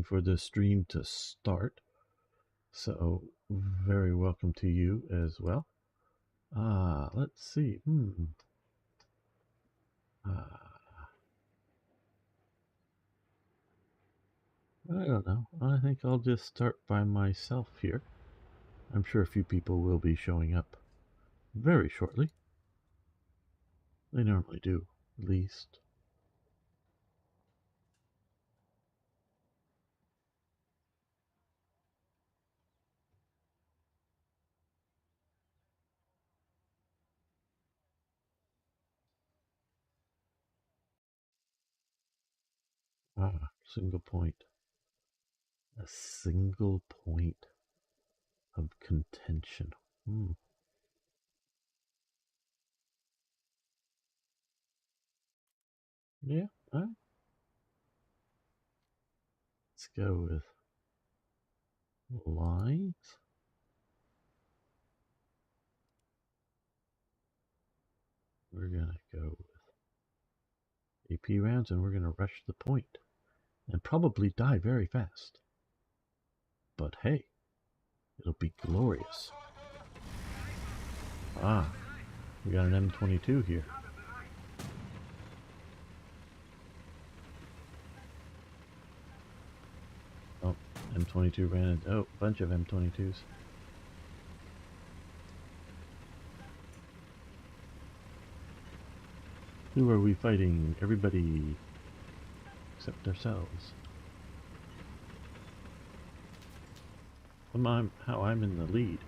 for the stream to start. So, very welcome to you as well. Let's see. I don't know. I think I'll just start by myself here. I'm sure a few people will be showing up very shortly. They normally do, at least. Single point. A single point of contention. Yeah, let's go with lines. We're going to go with AP rounds, and we're going to rush the point and probably die very fast. But hey, it'll be glorious. We got an M22 here. Oh, M22 ran into, a bunch of M22s. Who are we fighting? Everybody except ourselves. How I'm in the lead.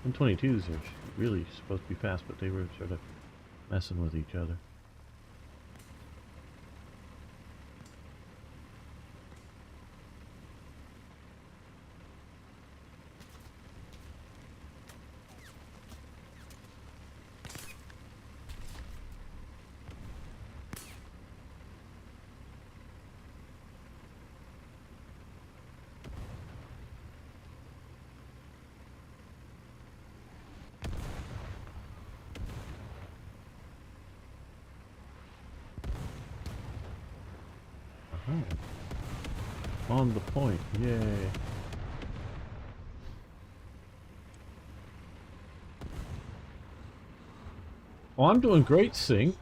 M22s are really supposed to be fast, but they were sort of messing with each other. On the point, yay. Oh, I'm doing great, Sing.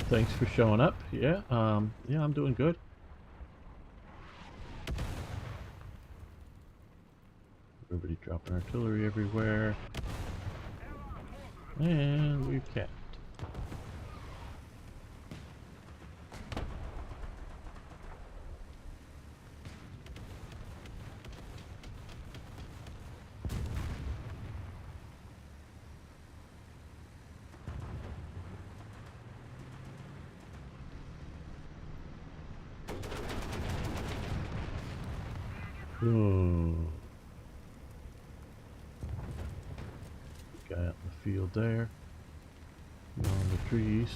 Thanks for showing up. Yeah, yeah, I'm doing good. Everybody dropping artillery everywhere. And we've capped. Guy out in the field there. On the trees.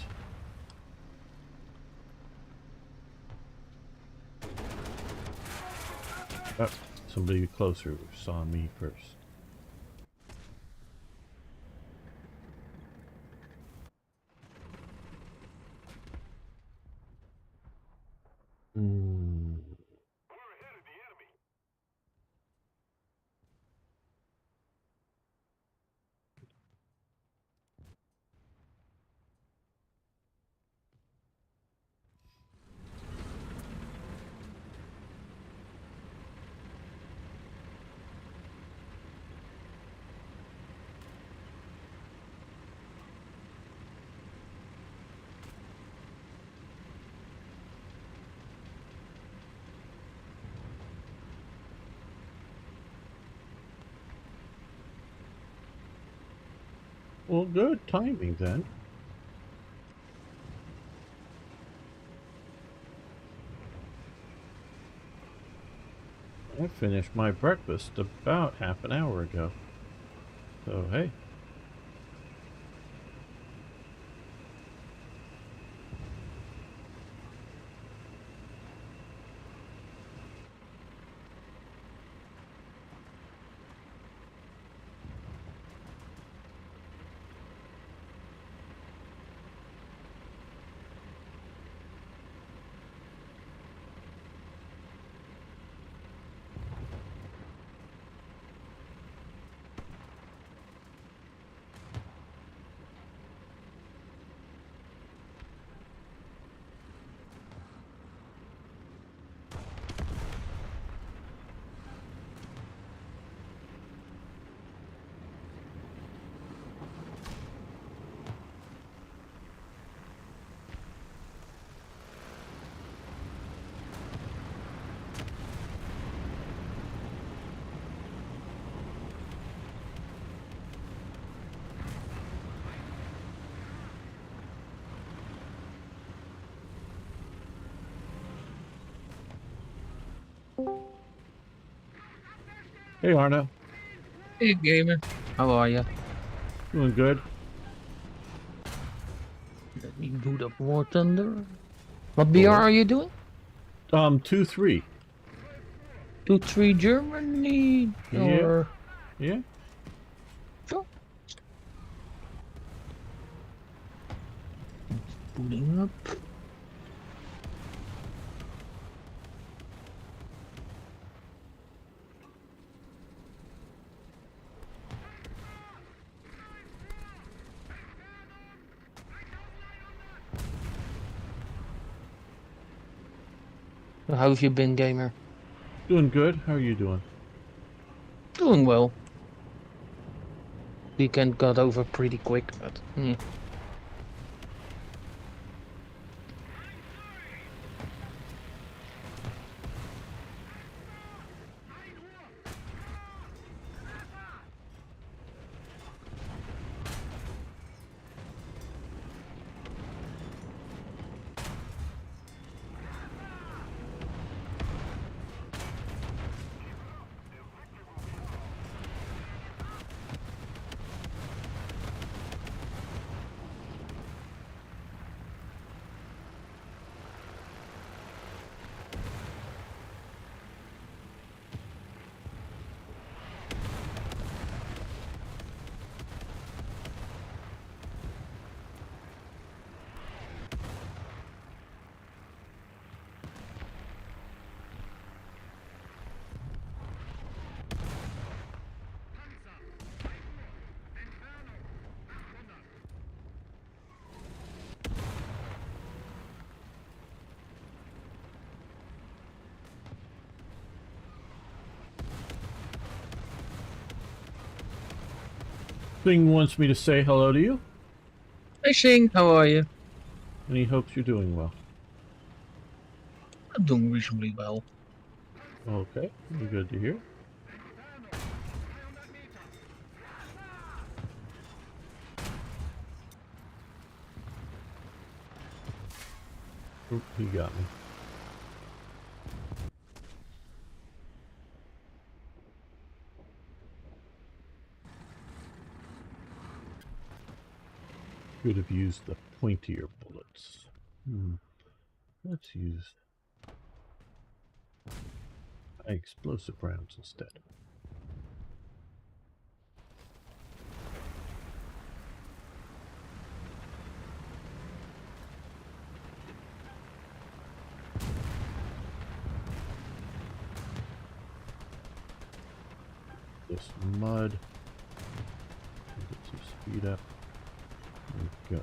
Oh, somebody closer saw me first. Well, good timing then. I finished my breakfast about half an hour ago. So, hey. Hey, Arno. Hey, gamer. How are you? Doing good. Let me boot up War Thunder. What BR Alright. are you doing? 2-3. 2-3 Germany? Yeah. Or... Yeah. Sure. Booting up. How have you been, gamer? Doing good. How are you doing? Doing well. Weekend got over pretty quick, but... Thing wants me to say hello to you, Hey, Shing. How are you? and he hopes you're doing well. I'm doing reasonably well. Okay. Good to hear. Oop, he got me. Could have used the pointier bullets. Let's use explosive rounds instead. This mud. Get some speed up. And go.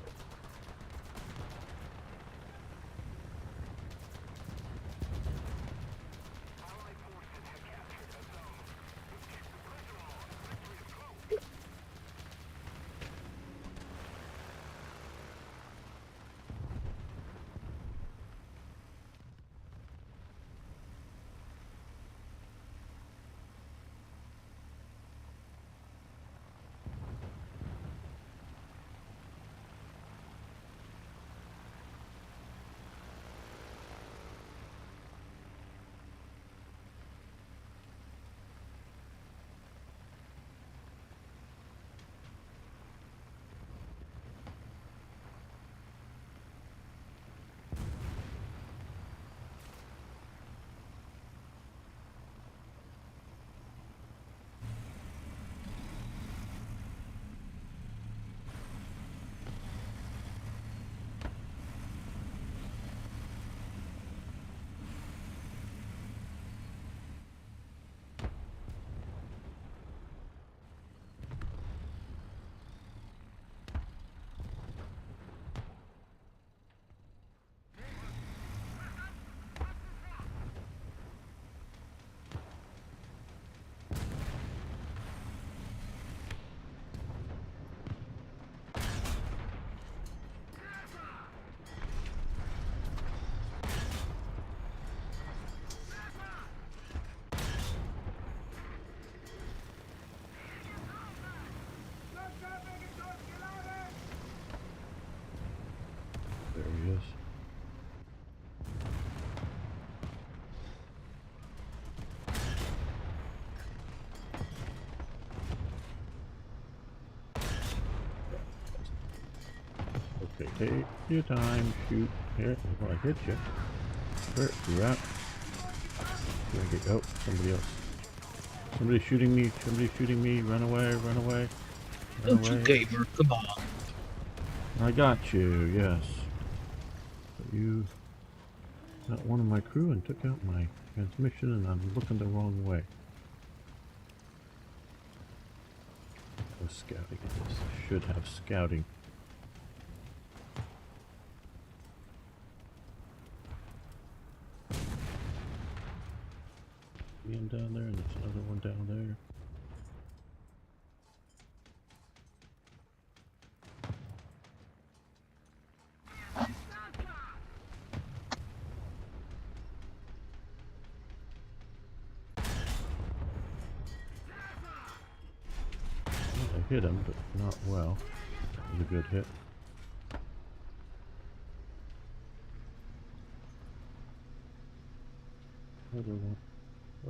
Take your time. Shoot. Here. Well, I hit you. Where you at? Here I get. Oh, somebody else. Somebody's shooting me. Somebody's shooting me. Run away. Run away. Run Don't you, away. gamer? Come on. I got you. Yes. But you got one of my crew and took out my transmission, and I'm looking the wrong way. Go scouting at this. Should have scouting. Being down there, and there's another one down there. Well, I hit him, but not well. That was a good hit. Another one.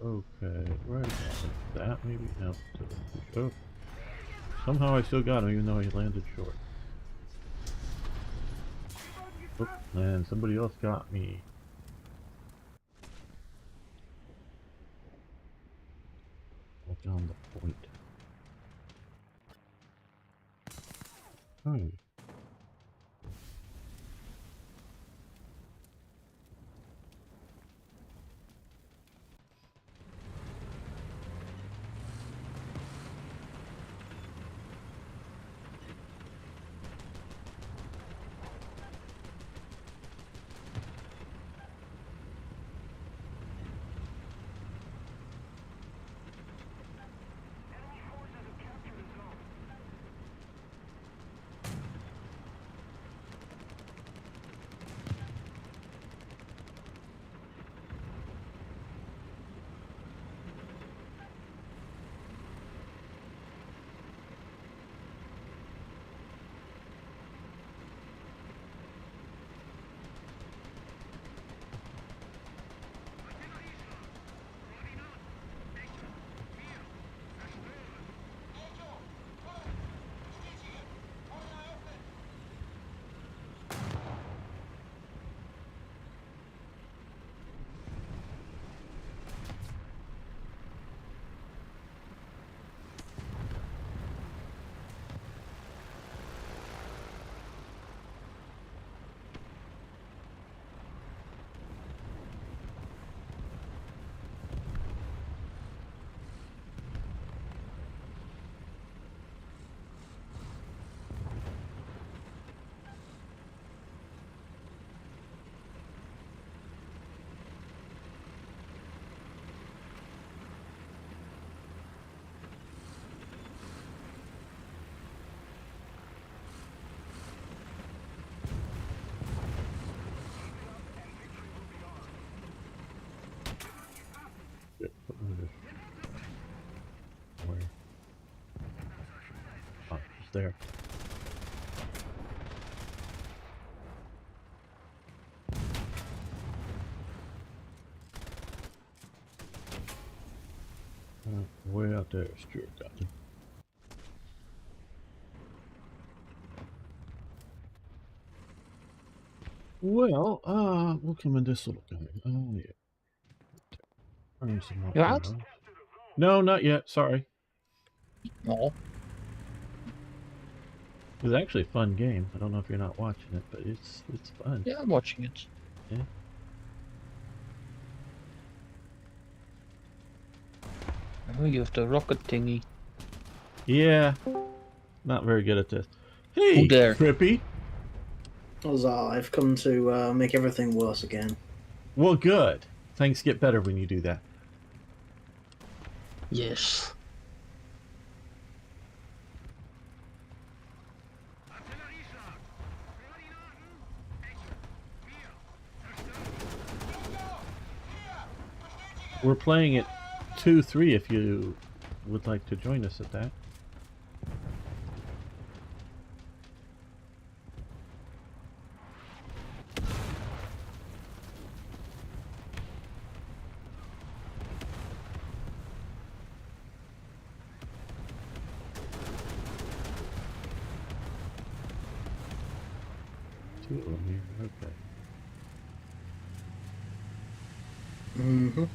Okay, right like that maybe? No. Oh. Somehow I still got him even though he landed short. Oh, and somebody else got me. What's on the point? Oh. Shit, what was this? Where? Oh, it's there. Way out there, Stuart got him. Well, we'll come in this little guy. Oh, yeah. Find some more You out? ammo. No, not yet. Sorry. No. It was actually a fun game. I don't know if you're not watching it, but it's fun. Yeah, I'm watching it. Yeah. Oh, you have the rocket thingy. Yeah. Not very good at this. Hey, Who there? Trippy. Huzzah, I've come to make everything worse again. Well, good. Things get better when you do that. Yes. We're playing at 2-3 if you would like to join us at that. Two of them here. Okay. Mm-hmm. Uh-huh.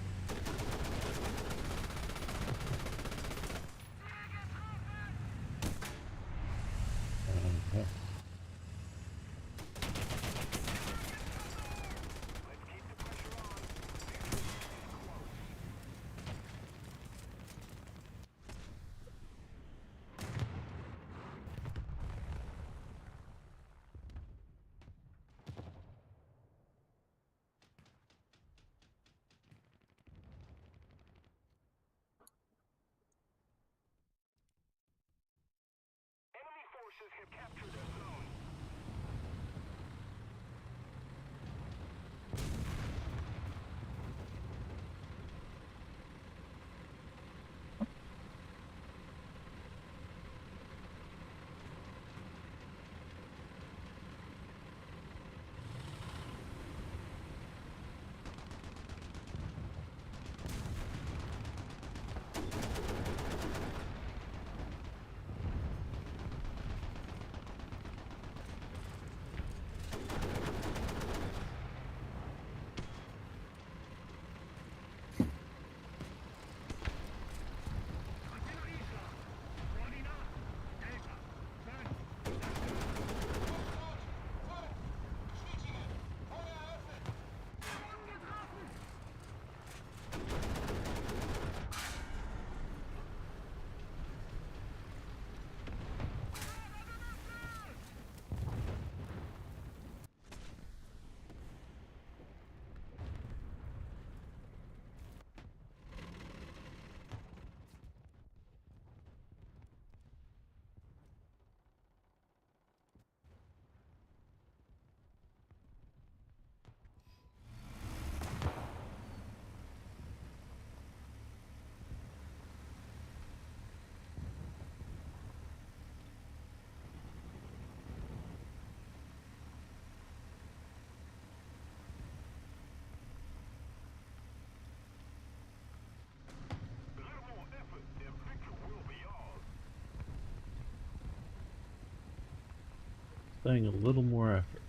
Saying a little more effort.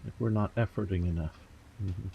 If we're not efforting enough. Mm-hmm.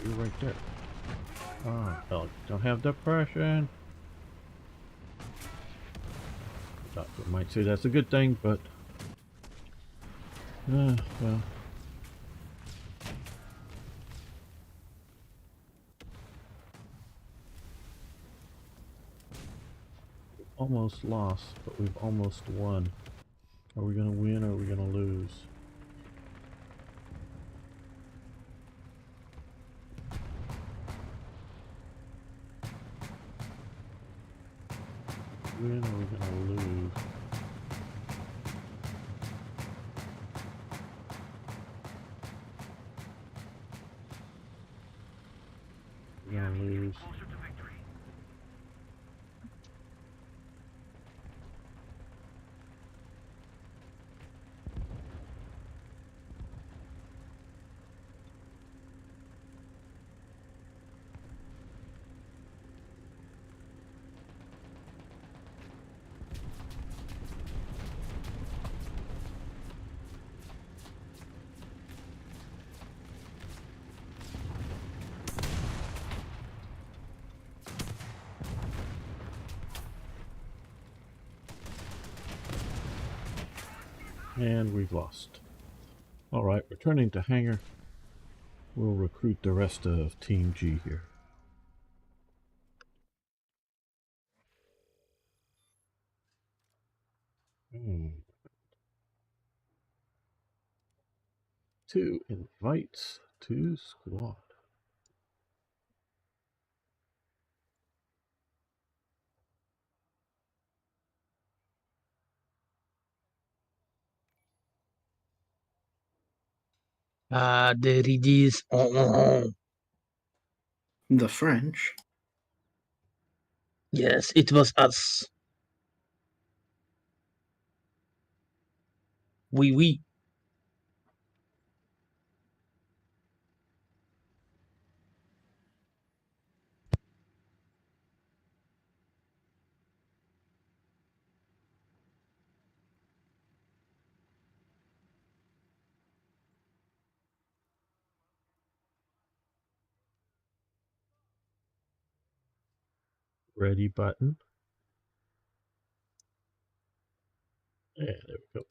You're right there. Oh, hell, don't have depression. Doctor might say that's a good thing, but well. Almost lost, but we've almost won. Are we gonna win or are we gonna lose? Win or are we gonna lose? We're gonna lose. And we've lost. Alright, returning to hangar. We'll recruit the rest of Team G here. Hmm. 2 invites to squad. Ah, there it is. The French. Yes, it was us. Oui. Ready button. Yeah, there we go.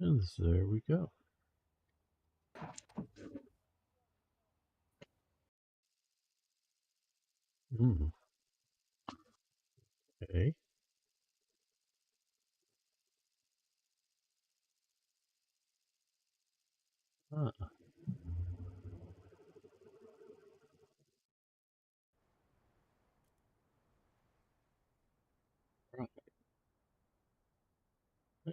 And there we go. Hmm. Okay. Ah, right. Yeah.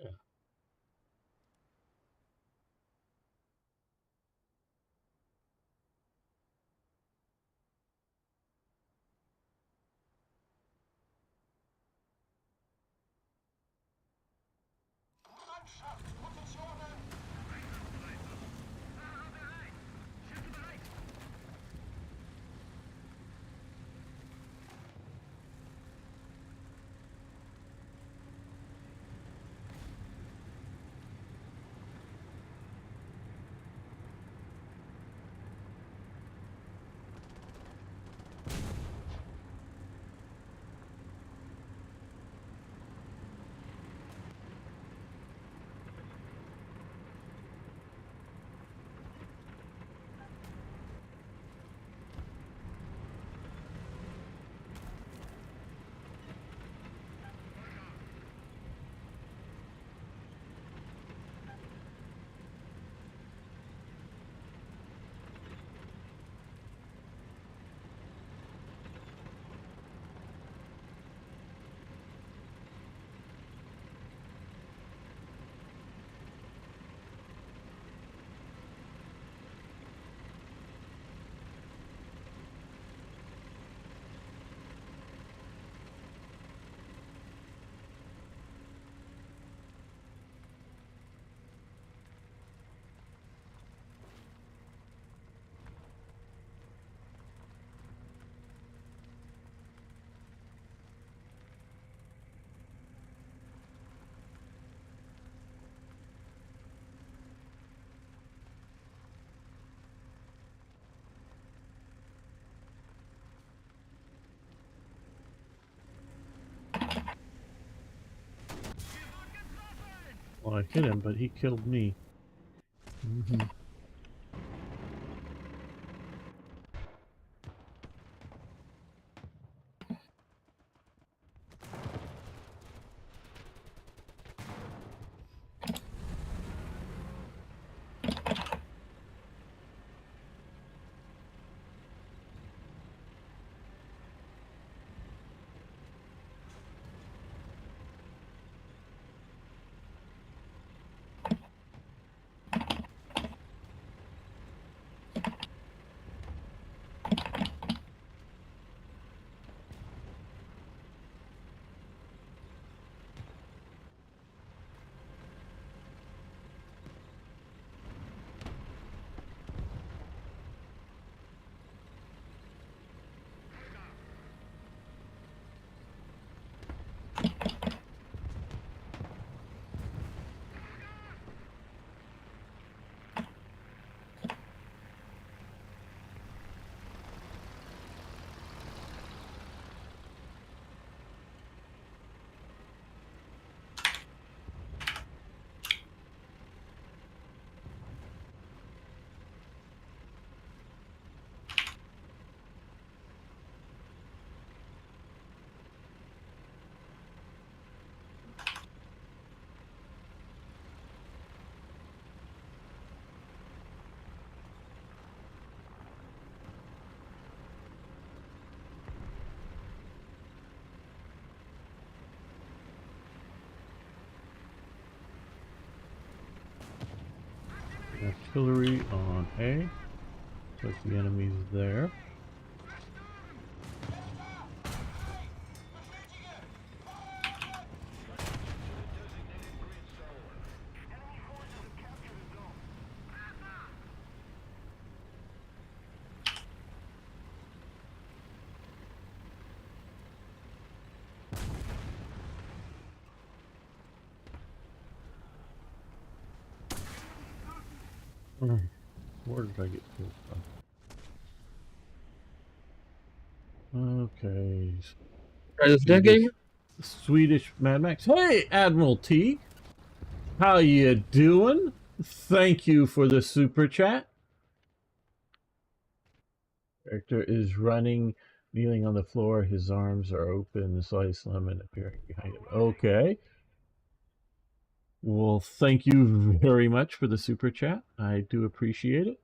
Well, I hit him, but he killed me. Mm-hmm. artillery on A. Looks like the enemy's there. Where did I get killed from? Okay. Right of that game? Swedish Mad Max. Hey, Admiral T. How you doing? Thank you for the super chat. Character is running, kneeling on the floor. His arms are open, the slightest lemon appearing behind him. Okay. Well, thank you very much for the super chat. I do appreciate it.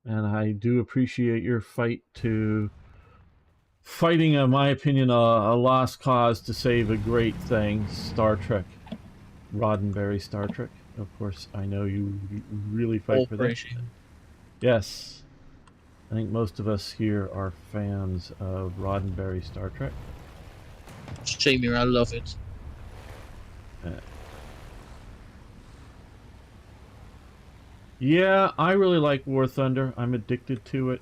And I do appreciate your fighting, in my opinion, a lost cause to save a great thing. Star Trek. Roddenberry Star Trek. Of course, I know you really fight for that. Yes. I think most of us here are fans of Roddenberry Star Trek. Same here, I love it. Yeah, I really like War Thunder. I'm addicted to it.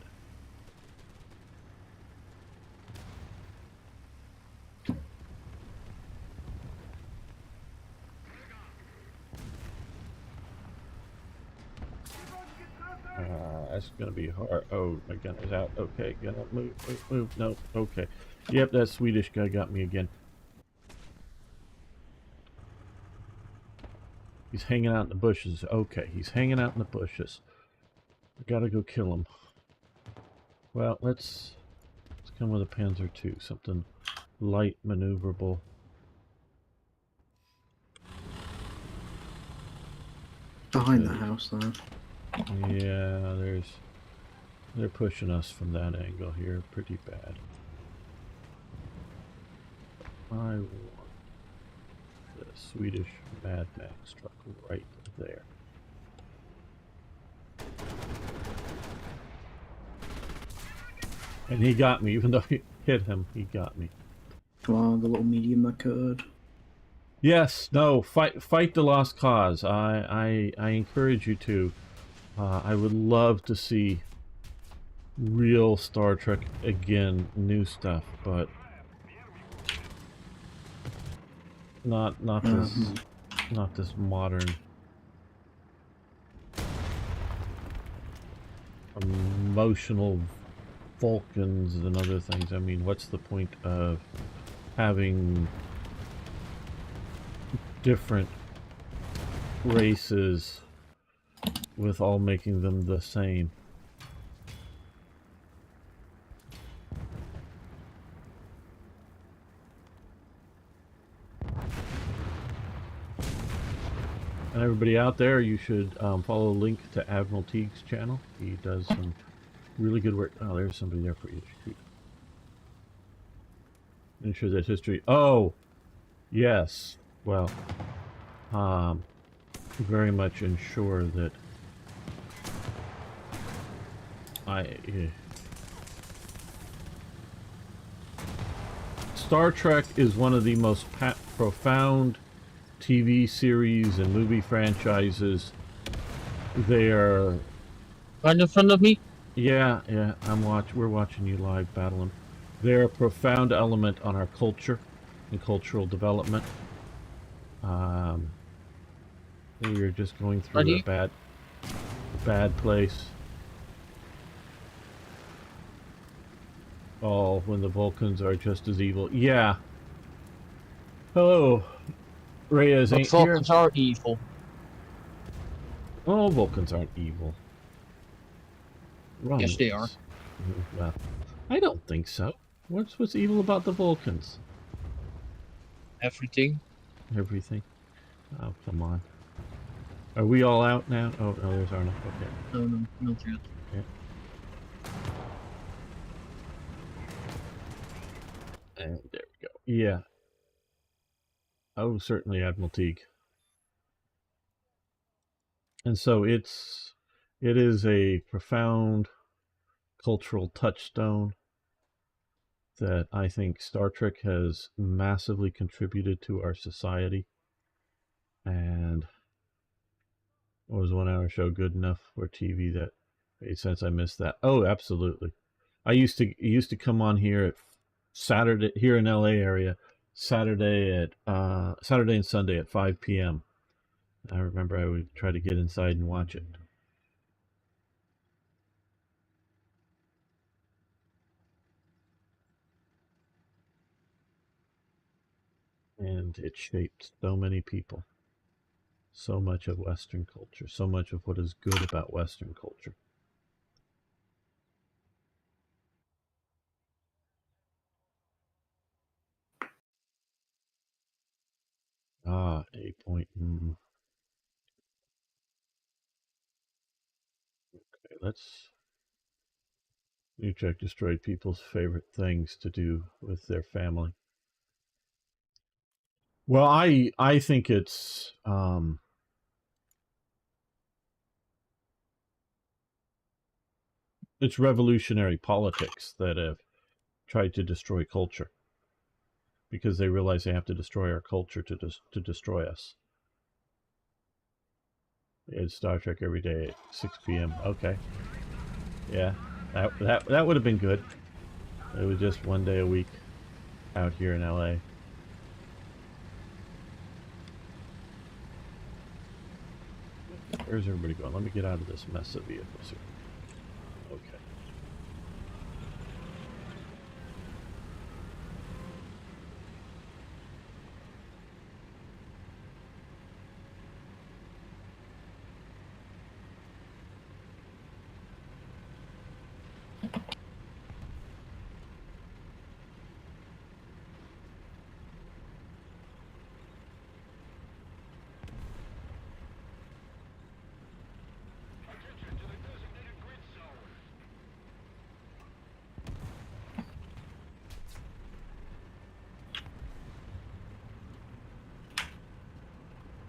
That's gonna be hard. Oh, my gun is out. Okay, gonna move. No, okay. Yep, that Swedish guy got me again. He's hanging out in the bushes. Okay, he's hanging out in the bushes. I gotta go kill him. Well, let's come with a Panzer II, something light, maneuverable. Behind the house, though. Yeah, they're pushing us from that angle here, pretty bad. I want the Swedish Mad Max truck right there. And he got me, even though he hit him, he got me. Come on, the little medium that could. Yes, no, fight the lost cause. I encourage you to. I would love to see real Star Trek again, new stuff, but not this modern emotional Vulcans and other things. I mean, what's the point of having different races with all making them the same? And everybody out there, you should follow a link to Admiral Teague's channel. He does some really good work. Oh, there's somebody there for you to shoot. Ensure that history. Oh, yes. Well, very much ensure that Star Trek is one of the most profound TV series and movie franchises. They are Right in front of me? Yeah, we're watching you live battle them. They're a profound element on our culture and cultural development. We are just going through a bad place. Oh, when the Vulcans are just as evil. Yeah. Hello. Reyes ain't here. Vulcans are evil. Oh, Vulcans aren't evil. Wrong. Yes, they are. Well, I don't think so. What's evil about the Vulcans? Everything. Everything? Oh, come on. Are we all out now? Oh, no, there's Arnold. Okay. No, not yet. Okay. And there we go. Yeah. Oh, certainly, Admiral Teague. And so it is a profound cultural touchstone that I think Star Trek has massively contributed to our society. And was 1 hour show good enough for TV that made sense? I missed that. Oh, absolutely. It used to come on here at Saturday here in LA area, Saturday and Sunday at 5 p.m. I remember I would try to get inside and watch it. And it shaped so many people, so much of Western culture, so much of what is good about Western culture. Ah, 8 point. Okay, let's. New Check destroyed people's favorite things to do with their family. Well, I think it's revolutionary politics that have tried to destroy culture because they realize they have to destroy our culture to destroy us. It's Star Trek every day at 6 p.m. Okay, yeah, that would have been good. It was just 1 day a week out here in LA. Where's everybody going? Let me get out of this mess of vehicles here. Okay.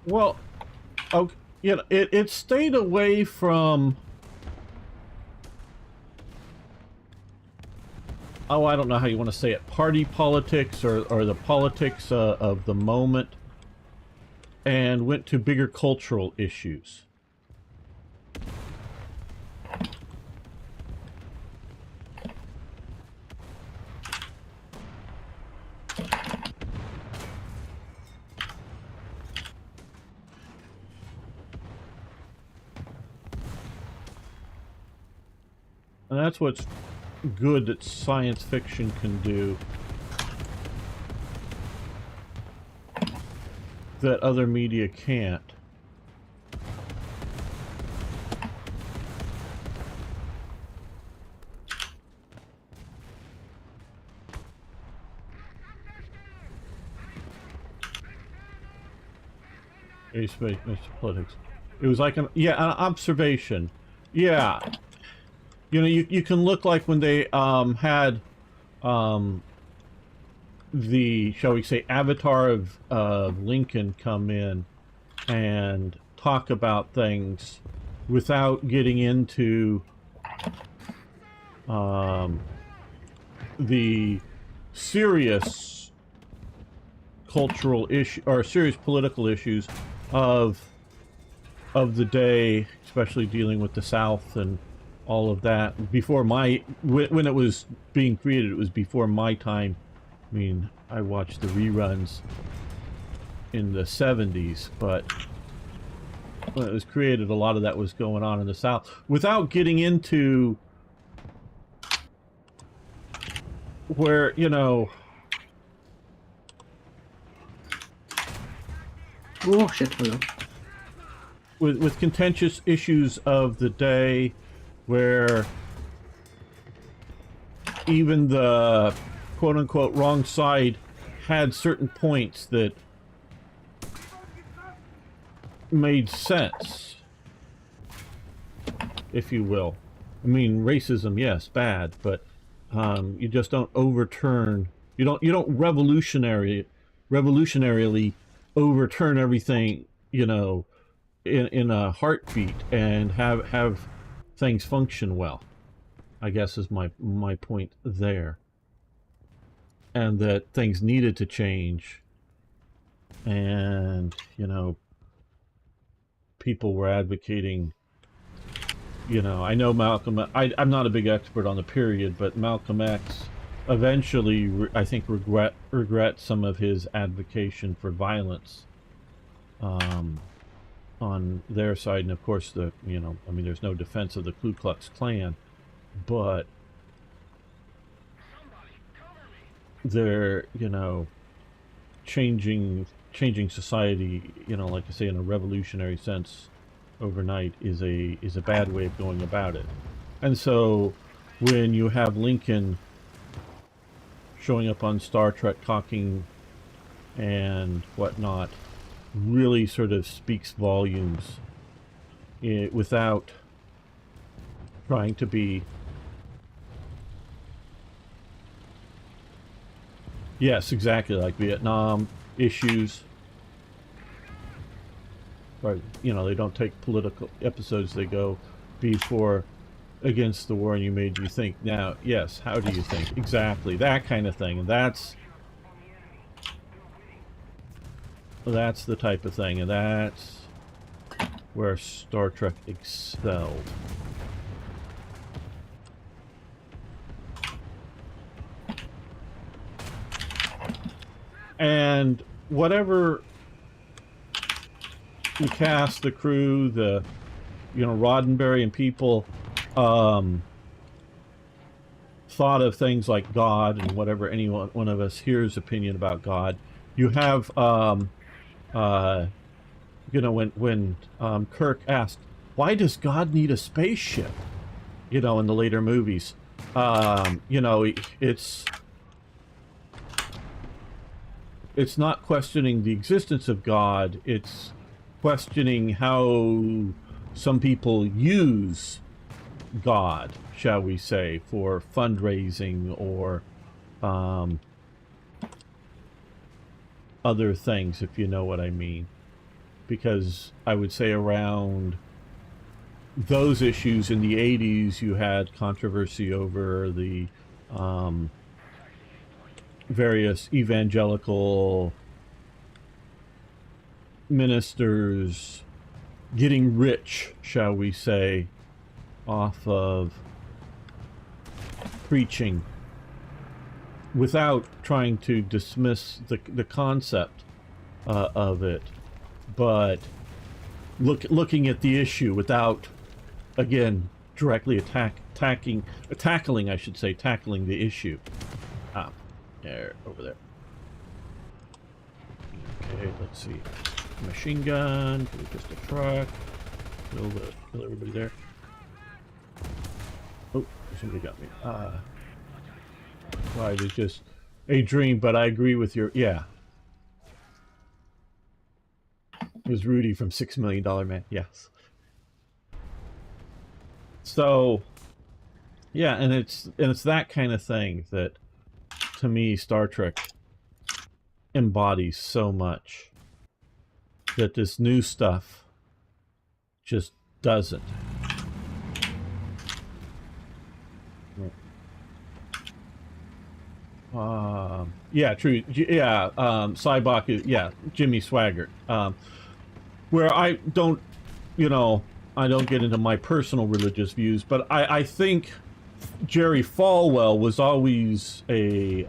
Well, okay, you know, it stayed away from. Oh, I don't know how you want to say it. Party politics or the politics of the moment, and went to bigger cultural issues. And that's what's good that science fiction can do that other media can't. Politics. It was like an observation. Yeah, you know, you can look like when they had the, shall we say, avatar of Lincoln come in and talk about things without getting into the serious cultural issue or serious political issues of the day, especially dealing with the South and all of that. Before when it was being created, it was before my time. I mean, I watched the reruns in the 70s, but when it was created, a lot of that was going on in the South without getting into where, you know. Oh shit, hello. With contentious issues of the day, where even the quote-unquote wrong side had certain points that made sense, if you will. I mean, racism, yes, bad, but you just don't overturn. You don't revolutionarily overturn everything. You know, in a heartbeat and have things function well, I guess is my point there. And that things needed to change, and people were advocating. I know Malcolm. I'm not a big expert on the period, but Malcolm X eventually, I think, regret some of his advocation for violence on their side, and of course there's no defense of the Ku Klux Klan, but they're changing society, like I say, in a revolutionary sense overnight is a bad way of going about it. And so when you have Lincoln showing up on Star Trek talking and whatnot, really sort of speaks volumes, without trying to be, yes, exactly, like Vietnam issues. Or, they don't take political episodes, they go before against the war, and you made me think. Now, yes, how do you think? Exactly, that kind of thing. And that's the type of thing, and that's where Star Trek excelled. And whatever you cast, the crew, the Roddenberry and people thought of things like God and whatever one of us here's opinion about God. You have when Kirk asked, why does God need a spaceship? In the later movies, it's not questioning the existence of God, it's questioning how some people use God, shall we say, for fundraising or other things, if you know what I mean. Because I would say around those issues in the 80s, you had controversy over the various evangelical ministers getting rich, shall we say, off of preaching without trying to dismiss the concept of it, but looking at the issue without, again, directly tackling the issue. There, over there. Okay, let's see. Machine gun, just a truck. Kill everybody there. Oh, somebody got me. Right, it's just a dream, but I agree with your, yeah. It was Rudy from $6 Million Man, yes. So, yeah, and it's that kind of thing that, to me, Star Trek embodies so much that this new stuff just doesn't. Yeah, true. Yeah, Cybok is, yeah, Jimmy Swaggart. Where I don't, I don't get into my personal religious views, but I think Jerry Falwell was always a,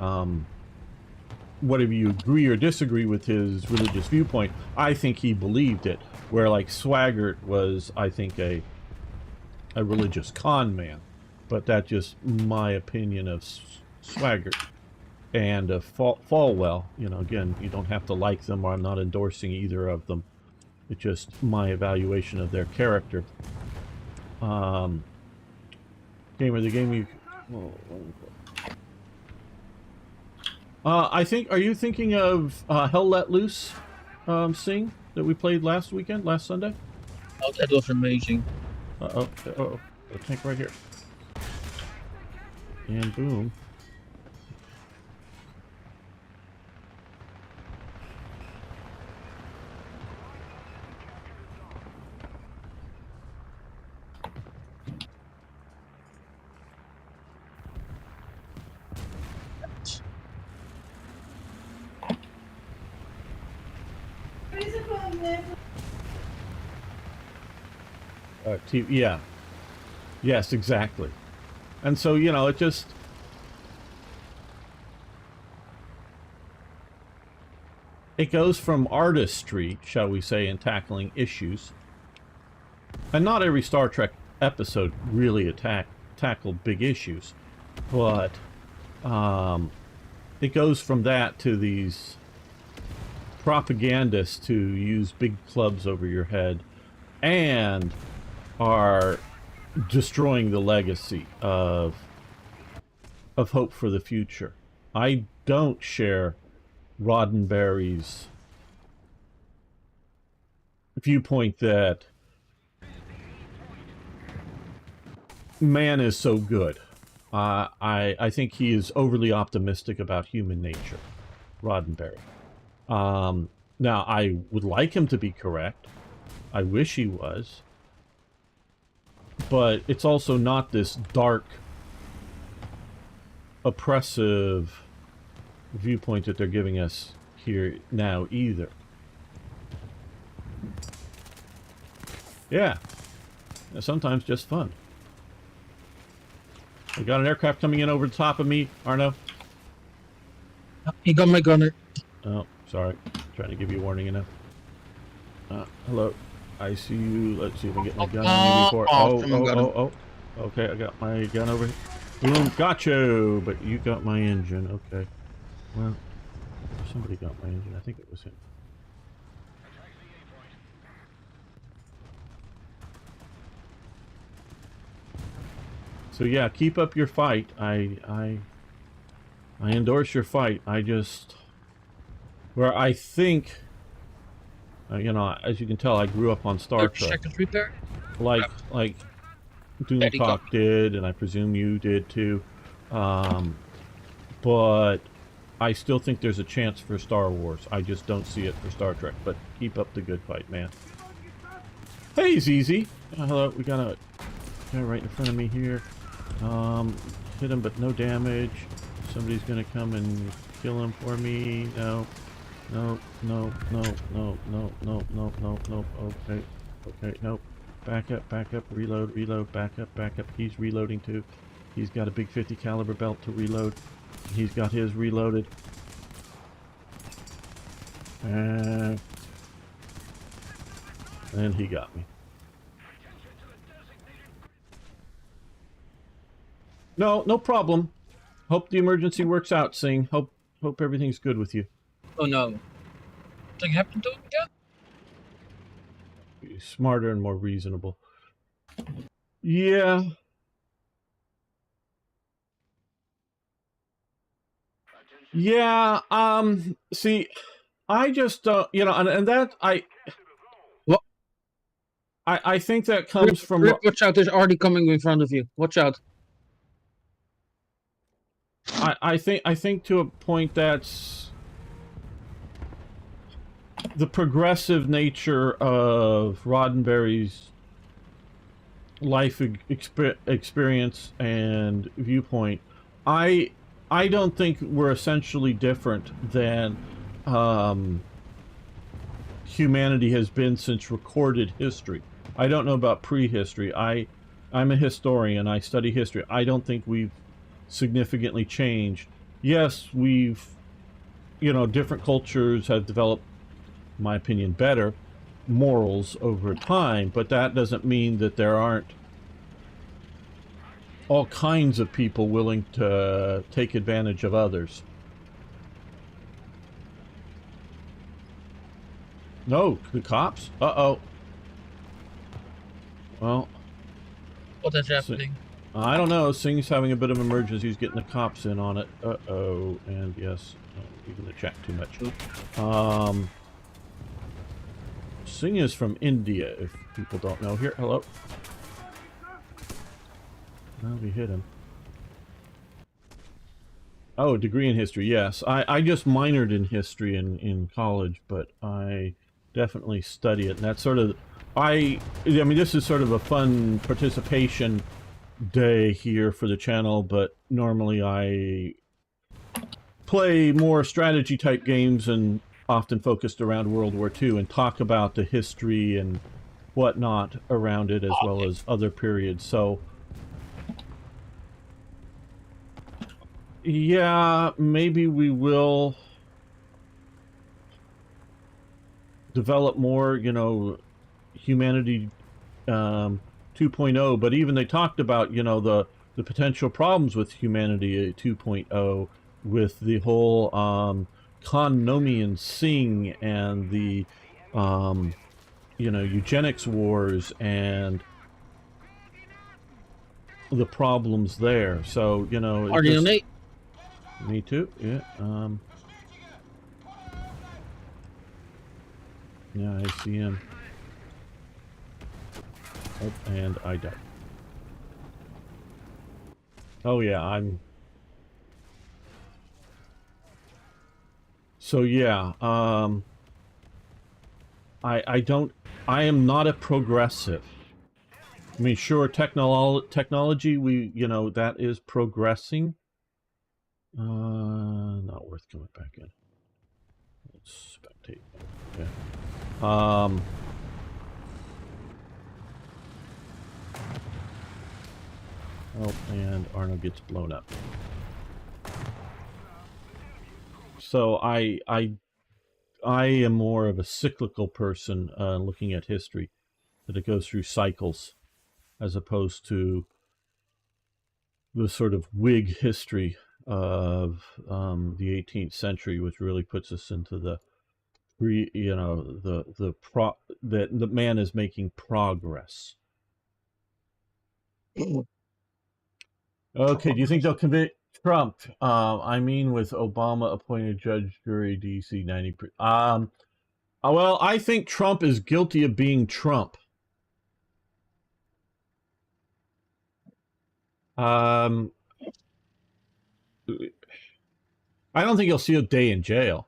whatever you agree or disagree with his religious viewpoint, I think he believed it. Where, like, Swaggart was, I think, a religious con man. But that's just my opinion of Swaggart. And Falwell, again, you don't have to like them, or I'm not endorsing either of them. It's just my evaluation of their character. Gamer, the game you... I think, are you thinking of Hell Let Loose, Sing, that we played last Sunday? Oh, that was amazing. Uh-oh, a tank right here. And boom. Yeah. Yes, exactly. And so, you know, it just... It goes from artistry, shall we say, in tackling issues. And not every Star Trek episode really tackled big issues. But it goes from that to these propagandists who use big clubs over your head and are destroying the legacy of hope for the future. I don't share Roddenberry's viewpoint that man is so good. I think he is overly optimistic about human nature, Roddenberry. Now, I would like him to be correct. I wish he was. But it's also not this dark, oppressive viewpoint that they're giving us here now either. Yeah. Sometimes just fun. We got an aircraft coming in over the top of me, Arno. He got my gunner. Oh, sorry. Trying to give you a warning enough. Hello. I see you. Let's see if I get my gun on you before. Oh. Okay, I got my gun over here. Boom, got you! But you got my engine. Okay. Well, somebody got my engine. I think it was him. So yeah, keep up your fight. I endorse your fight. I just... Where I think... you know, as you can tell, I grew up on Star Trek. Second repair? Like Doomcock did, and I presume you did too. But I still think there's a chance for Star Wars. I just don't see it for Star Trek. But keep up the good fight, man. Hey, ZZ! Hello, we got a guy right in front of me here. Hit him, but no damage. Somebody's gonna come and kill him for me. No. No. Okay, nope. Back up, reload, back up. He's reloading too. He's got a big 50 caliber belt to reload. He's got his reloaded. And he got me. No problem. Hope the emergency works out, Singh. Hope everything's good with you. Oh no. Something happened to him again? Be smarter and more reasonable. Yeah. Yeah, see, I just, you know, and that, What? I think that comes from... Rip, watch out, there's already coming in front of you. Watch out. I think to a point that's the progressive nature of Roddenberry's life experience and viewpoint. I don't think we're essentially different than humanity has been since recorded history. I don't know about prehistory. I'm a historian. I study history. I don't think we've significantly changed. Yes, we've, you know, different cultures have developed, in my opinion, better morals over time, but that doesn't mean that there aren't all kinds of people willing to take advantage of others. No, the cops? Uh-oh. Well... What is happening? I don't know. Singh's having a bit of emergency. He's getting the cops in on it. Uh-oh. And yes, even the chat too much. Singh is from India, if people don't know. Here, hello. Well, we hit him. Oh, degree in history, yes. I just minored in history in college, but I definitely study it. And that's sort of... I mean, this is sort of a fun participation day here for the channel, but normally I play more strategy type games and often focused around World War II and talk about the history and whatnot around it, as well as other periods. So, yeah, maybe we will develop more, you know, humanity 2.0, but even they talked about, you know, the potential problems with humanity 2.0 with the whole Nomi Singh and the you know, eugenics wars and the problems there. So, you know, it Pardon just me. me too. Yeah. Yeah, I see him. Oh, and I died. Oh yeah, I'm so yeah, I am not a progressive. I mean, sure, technology, you know, that is progressing. Not worth coming back in. Let's spectate. Okay. Oh, and Arno gets blown up. So I am more of a cyclical person, looking at history, that it goes through cycles, as opposed to the sort of Whig history of the 18th century, which really puts us into the you know, that the man is making progress. Okay, do you think they'll convict Trump? I mean, with Obama appointed judge, jury, DC 90. Well, I think Trump is guilty of being Trump. Um, I don't think he'll see a day in jail.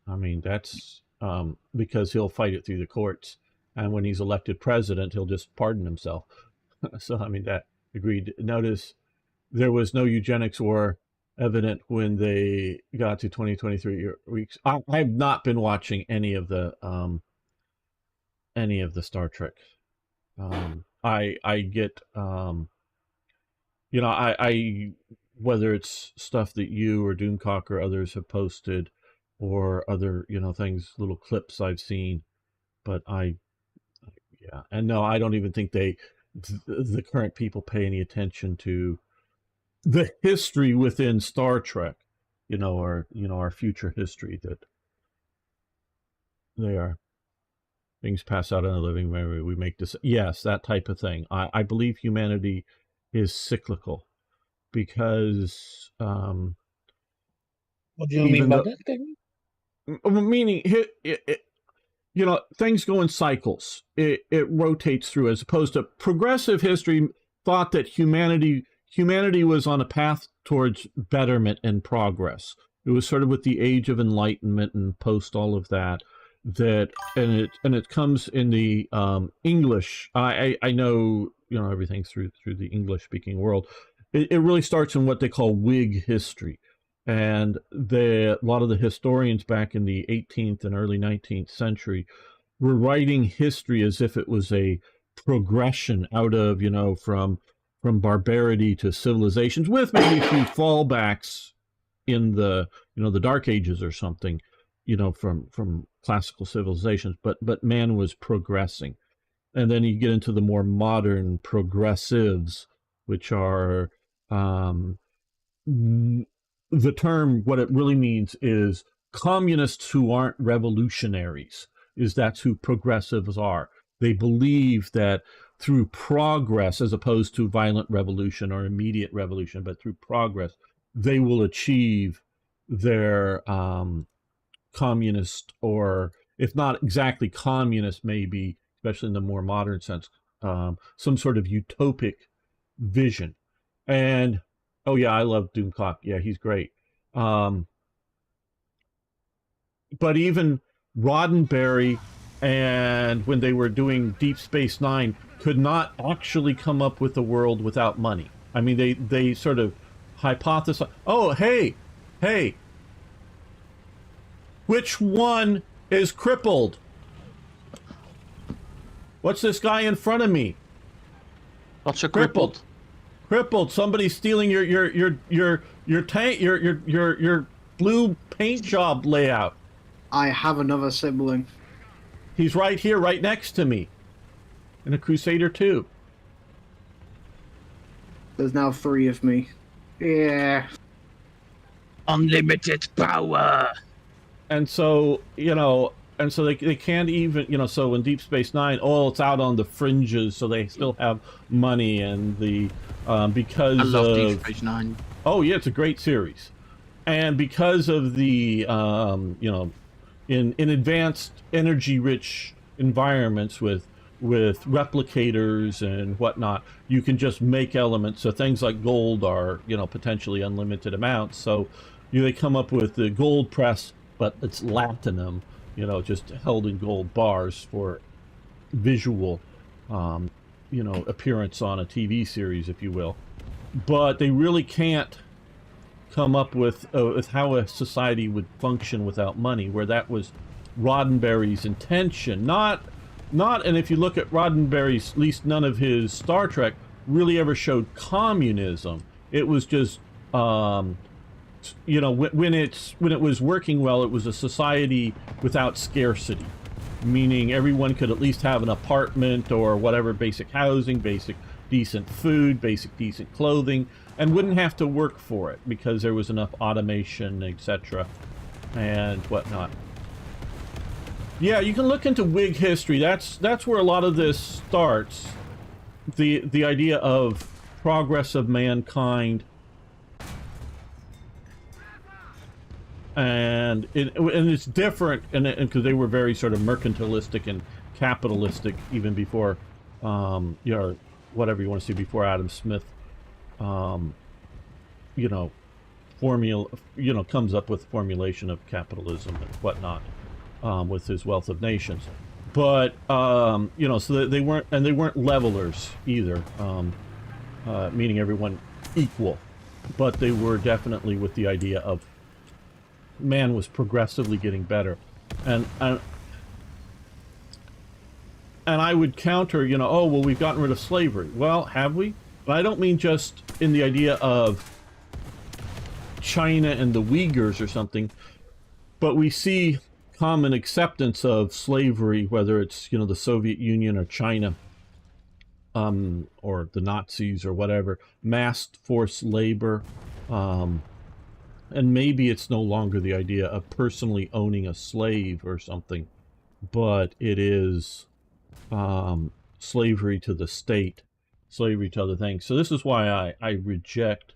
I mean, that's because he'll fight it through the courts, and when he's elected president, he'll just pardon himself. So, I mean, that agreed. Notice there was no eugenics war evident when they got to 2023 weeks. I've not been watching any of the Star Trek. I get you know, I whether it's stuff that you or Doomcock or others have posted, or other, you know, things, little clips I've seen, but yeah, and no, I don't even think the current people pay any attention to the history within Star Trek, you know, or you know, our future history, that they are things pass out in the living memory. We make this, yes, that type of thing. I believe humanity is cyclical because What do you mean even by though, that, Kevin? meaning you know, things go in cycles. It rotates through, as opposed to progressive history thought that humanity was on a path towards betterment and progress. It was sort of with the age of enlightenment and post all of that, and it comes in the English. I know, you know, everything through the English speaking world. It really starts in what they call Whig history, and a lot of the historians back in the 18th and early 19th century were writing history as if it was a progression out of, you know, from barbarity to civilizations, with maybe a few fallbacks in the, you know, the Dark Ages or something, you know, from classical civilizations, but man was progressing. And then you get into the more modern progressives, which are um, the term, what it really means is communists who aren't revolutionaries, is that's who progressives are. They believe that through progress, as opposed to violent revolution or immediate revolution, but through progress, they will achieve their communist, or if not exactly communist, maybe, especially in the more modern sense, some sort of utopic vision. And oh yeah, I love Doomcock. Yeah, he's great. Um, but even Roddenberry, and when they were doing Deep Space Nine, could not actually come up with a world without money. I mean, they sort of hypothesize. Oh, hey, Which one is crippled? What's this guy in front of me? What's a Crippled. crippled? Crippled. Somebody's stealing your tank, your blue paint job layout. I have another sibling. He's right here, right next to me. In a Crusader 2. There's now 3 of me. Yeah. Unlimited power. And so, you know, and so they can't even, you know, so in Deep Space Nine, oh, it's out on the fringes, so they still have money, and the because I love of Deep Space Nine. oh yeah, it's a great series, and because of the you know, in advanced energy rich environments with replicators and whatnot, you can just make elements. So things like gold are, you know, potentially unlimited amounts. So they come up with the gold press, but it's latinum, you know, just held in gold bars for visual, you know, appearance on a TV series, if you will. But they really can't come up with how a society would function without money, where that was Roddenberry's intention. Not, and if you look at Roddenberry's, at least none of his Star Trek really ever showed communism. It was just, you know, when it was working well, it was a society without scarcity, meaning everyone could at least have an apartment or whatever, basic housing, basic decent food, basic decent clothing, and wouldn't have to work for it because there was enough automation, etc., and whatnot. Yeah, you can look into Whig history. That's where a lot of this starts. The idea of progress of mankind, and it's different, and because they were very sort of mercantilistic and capitalistic even before, you know, whatever you want to see, before Adam Smith, you know, comes up with formulation of capitalism and whatnot, with his Wealth of Nations. But you know, so they weren't levelers either, meaning everyone equal, but they were definitely with the idea of man was progressively getting better, and I would counter, you know, oh, well, we've gotten rid of slavery. Well, have we? But I don't mean just in the idea of China and the Uyghurs or something, but we see common acceptance of slavery, whether it's, you know, the Soviet Union or China, or the Nazis or whatever, massed force labor, and maybe it's no longer the idea of personally owning a slave or something, but it is slavery to the state, slavery to other things. So this is why I reject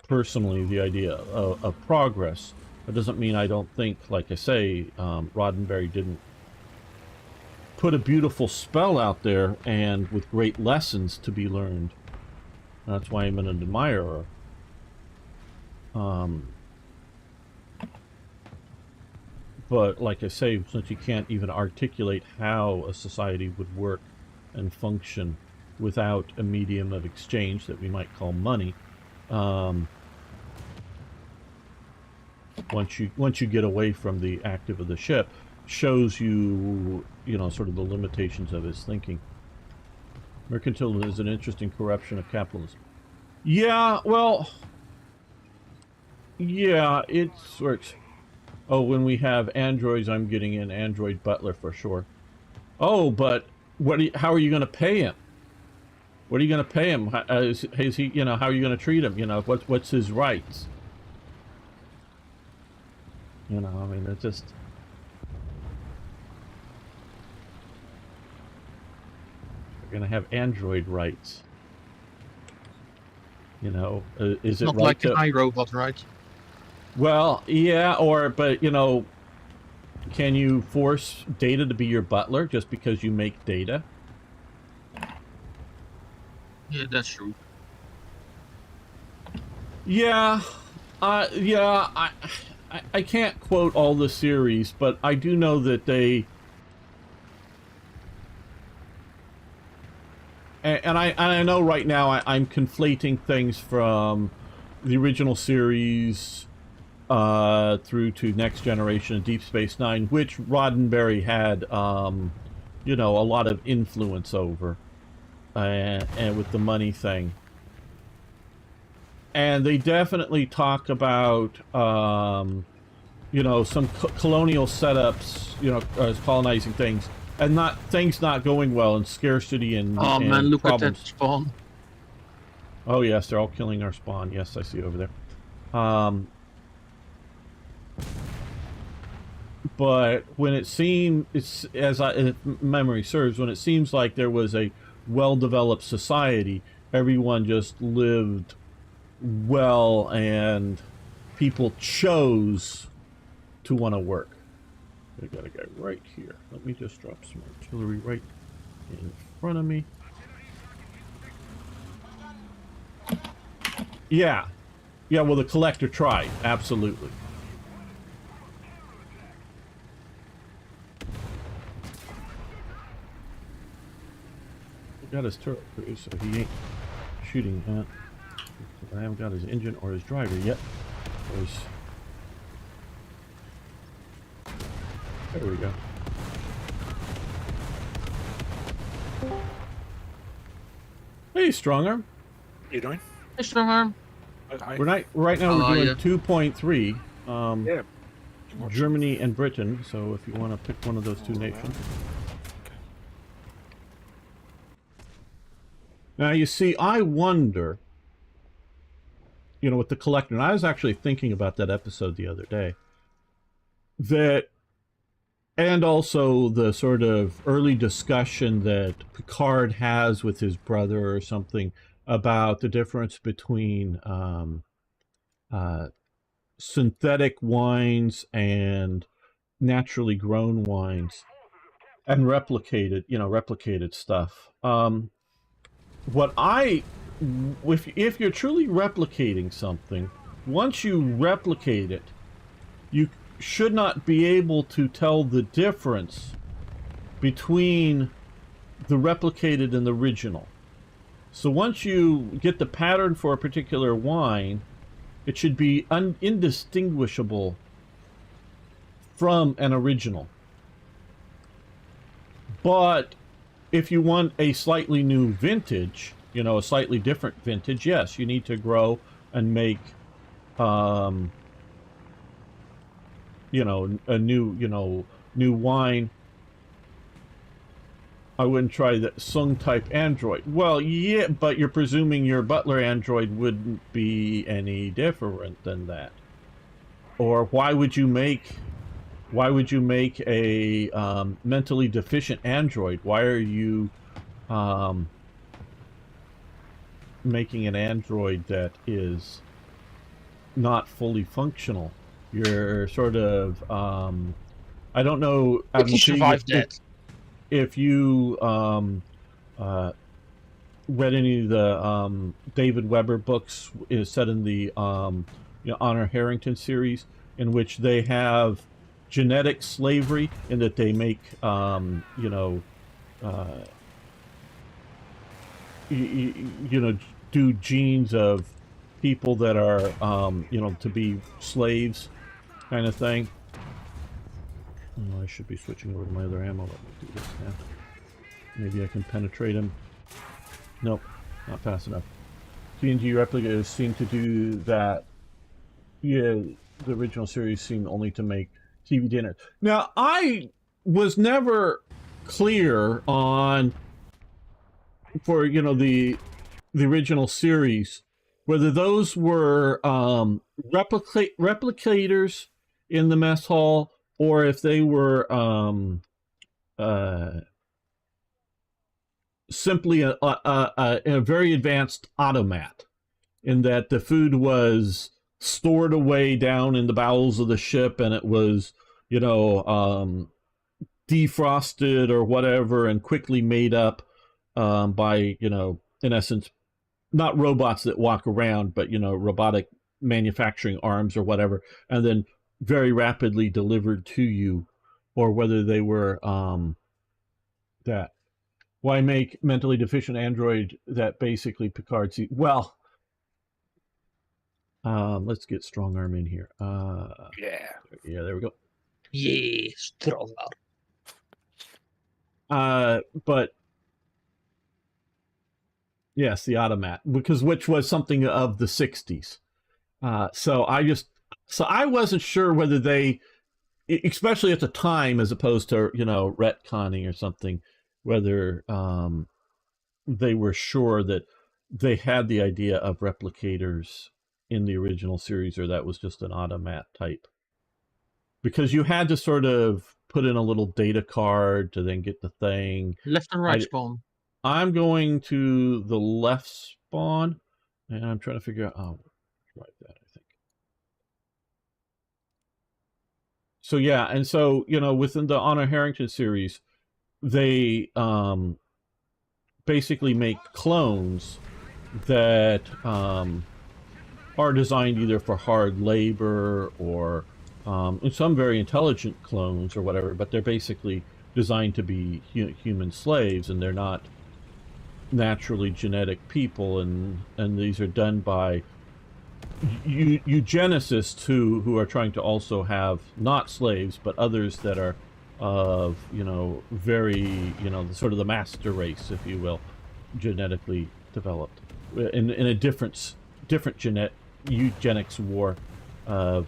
personally the idea of progress. That doesn't mean I don't think, like I say, Roddenberry didn't put a beautiful spell out there and with great lessons to be learned. That's why I'm an admirer. But like I say, since you can't even articulate how a society would work and function without a medium of exchange that we might call money, once you get away from the active of the ship, shows you, you know, sort of the limitations of his thinking. Mercantilism is an interesting corruption of capitalism. Yeah, well, yeah, it works. Oh, when we have androids, I'm getting an android butler for sure. Oh, but how are you going to pay him? What are you going to pay him? Is he, you know, how are you going to treat him? You know, what's his rights? You know, I mean, it's just... We're going to have android rights. You know, is it Not right like to... an iRobot, right? Well, yeah, but, you know, can you force Data to be your butler just because you make data? Yeah, that's true. Yeah, yeah, I can't quote all the series, but I do know that they... And I know right now I'm conflating things from the original series through to Next Generation and Deep Space Nine, which Roddenberry had, you know, a lot of influence over, and with the money thing. And they definitely talk about, you know, some colonial setups, you know, colonizing things, and things not going well, and scarcity and Oh and man, look problems. at that spawn. Oh yes, they're all killing our spawn. Yes, I see over there. But when it seemed, if memory serves, when it seems like there was a well-developed society, everyone just lived well, and people chose to want to work. We got a guy right here. Let me just drop some artillery right in front of me. Yeah. Yeah, well, the collector tried. Absolutely. He got his turret crew, so he ain't shooting at. I haven't got his engine or his driver yet. There we go. Hey, Strong Arm. You doing? Hey, strong arm. Right now we're doing yeah. 2.3. Yeah. Germany and Britain. So if you want to pick one of those two nations. Okay. Now you see, I wonder. You know, with the collector, and I was actually thinking about that episode the other day. That, and also the sort of early discussion that Picard has with his brother or something about the difference between synthetic wines and naturally grown wines and replicated stuff. If you're truly replicating something, once you replicate it, you should not be able to tell the difference between the replicated and the original. So once you get the pattern for a particular wine, it should be indistinguishable from an original. But if you want a slightly new vintage, you know, a slightly different vintage, yes, you need to grow and make, you know, a new wine. I wouldn't try the Sung type android. Well, yeah, but you're presuming your butler android wouldn't be any different than that. Or why would you make a mentally deficient android? Why are you making an android that is not fully functional? You're sort of I don't know. If you survive that. If you read any of the David Weber books, is set in the Honor Harrington series, in which they have genetic slavery, in that they make do genes of people that are to be slaves, kind of thing. Oh, I should be switching over to my other ammo. Let me do this now. Maybe I can penetrate him. Nope, not fast enough. TeamG replicators seem to do that. Yeah, the original series seemed only to make TV dinners. Now, I was never clear on, for the original series, whether those were replicators in the mess hall, or if they were simply a very advanced automat, in that the food was stored away down in the bowels of the ship, and it was defrosted or whatever, and quickly made up by in essence, not robots that walk around, but robotic manufacturing arms or whatever, and then very rapidly delivered to you, or whether they were that. Why make mentally deficient android that basically Picard sees? Well, Let's get strong arm in here. Yeah. Yeah, there we go. Yeah, stronger. But yes, the automat, which was something of the 60s. So I wasn't sure whether they, especially at the time, as opposed to retconning or something, whether they were sure that they had the idea of replicators in the original series, or that was just an automat type. Because you had to sort of put in a little data card to then get the thing. Left and right spawn. I'm going to the left spawn, and I'm trying to figure out. Oh, right, that I think. So yeah, and so within the Honor Harrington series, they basically make clones that are designed either for hard labor or and some very intelligent clones or whatever, but they're basically designed to be human slaves, and they're not naturally genetic people, and these are done by eugenicists who are trying to also have not slaves but others that are of very sort of the master race, if you will, genetically developed in a different eugenics war of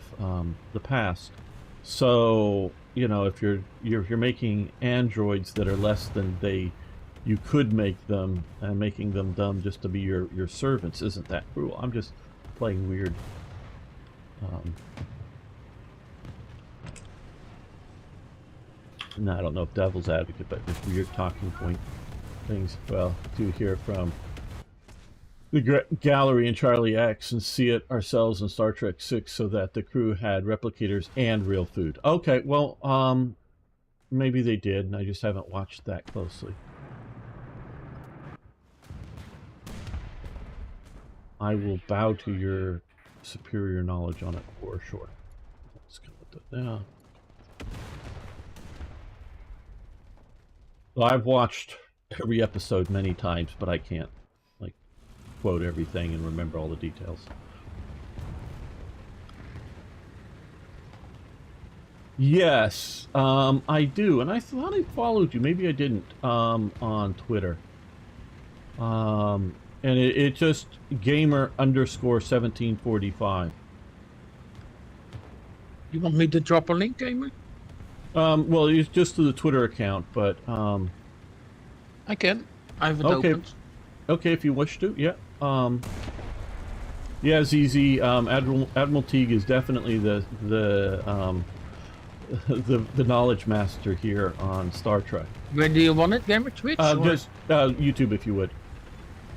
the past. So if you're making androids that are less than you could make them, and making them dumb just to be your servants isn't that cruel. I'm just playing weird. No, I don't know if devil's advocate, but just weird talking point things. Well, to hear from the gallery in Charlie X and see it ourselves in Star Trek 6, so that the crew had replicators and real food. Okay, well, maybe they did, and I just haven't watched that closely. I will bow to your superior knowledge on it for sure. Let's go with that now. Well, I've watched every episode many times, but I can't quote everything and remember all the details. Yes, I do, and I thought I followed you. Maybe I didn't on Twitter. And it just gamer_1745. You want me to drop a link, gamer? Well, it's just to the Twitter account, but I can. I have it okay. opened. Okay, if you wish to, yeah. Yeah, ZZ, Admiral Teague is definitely the knowledge master here on Star Trek. Where do you want it, gamer? Twitch? Just YouTube, if you would.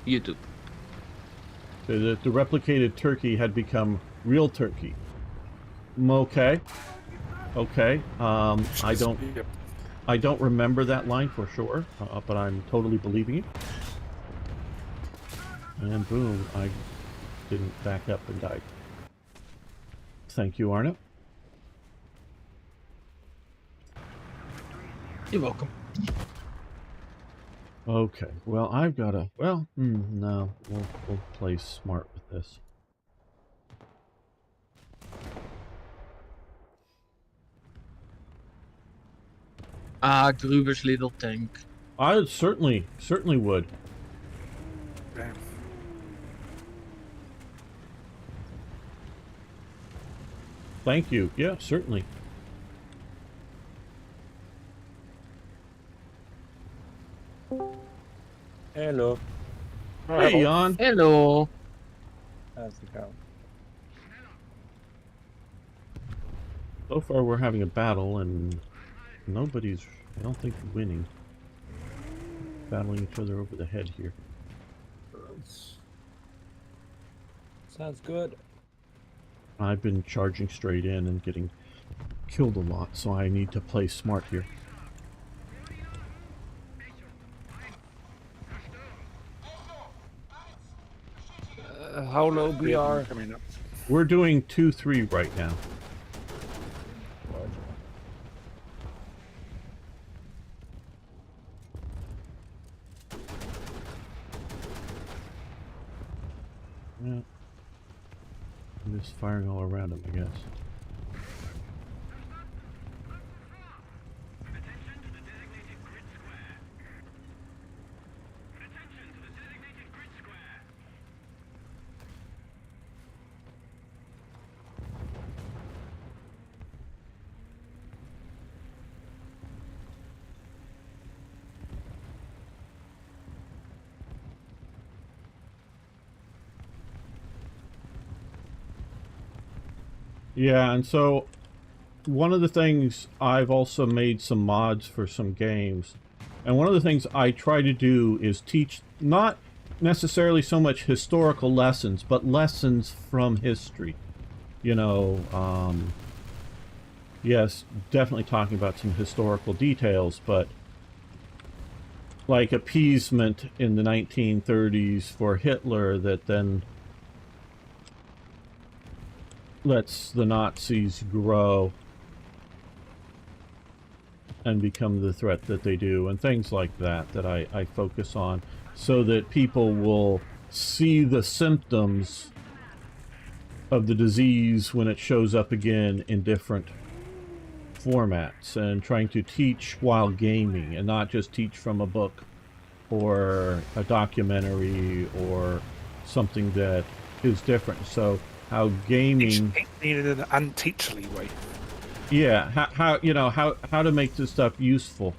YouTube. The replicated turkey had become real turkey. Okay. Okay. I don't remember that line for sure, but I'm totally believing it. And boom, I didn't back up and died. Thank you, Arno. You're welcome. Okay, well, I've got to... Well, no, we'll play smart with this. Gruber's little tank. I certainly would. Damn. Thank you. Yeah, certainly. Hello. Hey, Jan. Hello. How's it going? So far, we're having a battle, and nobody's, I don't think, winning. Battling each other over the head here. Sounds good. I've been charging straight in and getting killed a lot, so I need to play smart here. How low we are? Coming up. We're doing 2-3 right now. Yeah. I'm just firing all around him, I guess. Yeah, and so one of the things, I've also made some mods for some games, and one of the things I try to do is teach not necessarily so much historical lessons, but lessons from history. You know, yes, definitely talking about some historical details, but like appeasement in the 1930s for Hitler that then lets the Nazis grow and become the threat that they do, and things like that that I focus on, so that people will see the symptoms of the disease when it shows up again in different formats, and trying to teach while gaming and not just teach from a book or a documentary or something that is different. So how gaming needed an unteachable way. Yeah, how you know how to make this stuff useful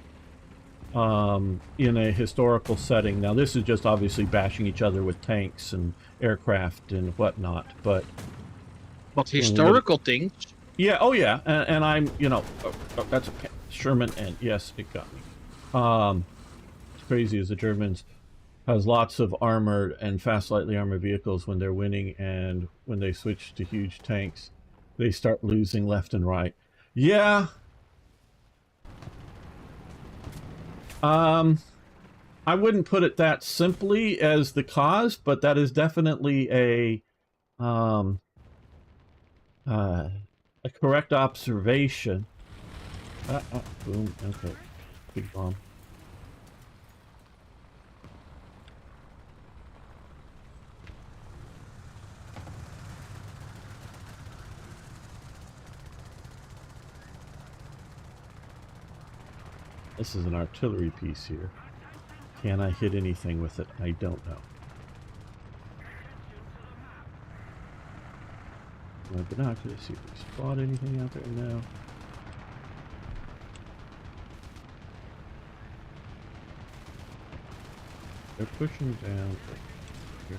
in a historical setting. Now this is just obviously bashing each other with tanks and aircraft and whatnot, but historical things. Yeah, oh yeah, and I'm, you know, that's a Sherman, and yes, it got me. It's crazy as the Germans has lots of armored and fast, lightly armored vehicles when they're winning, and when they switch to huge tanks, they start losing left and right. Yeah. I wouldn't put it that simply as the cause, but that is definitely a correct observation. Boom. Okay. Big bomb. This is an artillery piece here. Can I hit anything with it? I don't know. My binoculars, see if we spot anything out there now. They're pushing down. Here.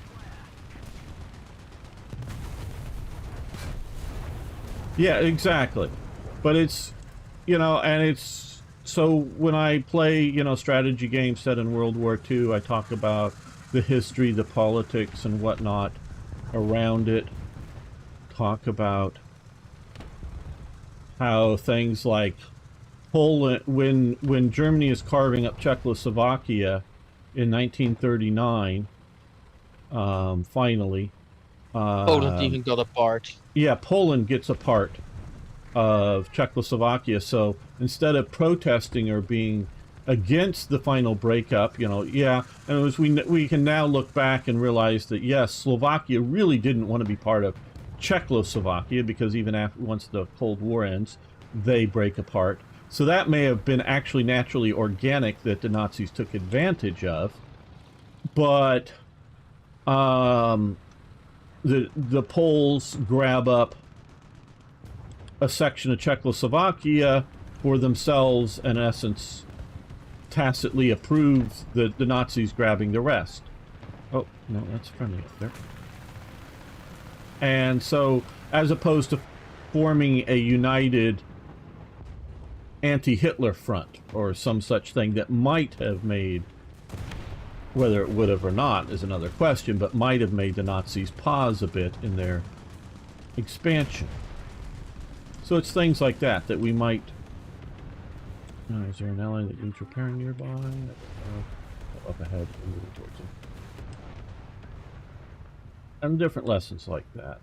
Yeah, exactly. But it's, you know, and it's, so when I play, you know, strategy games set in World War II, I talk about the history, the politics, and whatnot around it. Talk about how things like Poland, when Germany is carving up Czechoslovakia in 1939, finally. Poland even got a part. Yeah, Poland gets a part of Czechoslovakia, so instead of protesting or being against the final breakup, you know, yeah, and as we can now look back and realize that yes, Slovakia really didn't want to be part of Czechoslovakia, because even after, once the Cold War ends, they break apart. So that may have been actually naturally organic that the Nazis took advantage of, but the Poles grab up a section of Czechoslovakia for themselves, and in essence tacitly approves the Nazis grabbing the rest. Oh, no, that's friendly up there. And so, as opposed to forming a united anti-Hitler front, or some such thing that might have made, whether it would have or not is another question, but might have made the Nazis pause a bit in their expansion. So it's things like that that we might... is there an ally that needs repairing nearby? Up ahead, and moving towards him. And different lessons like that.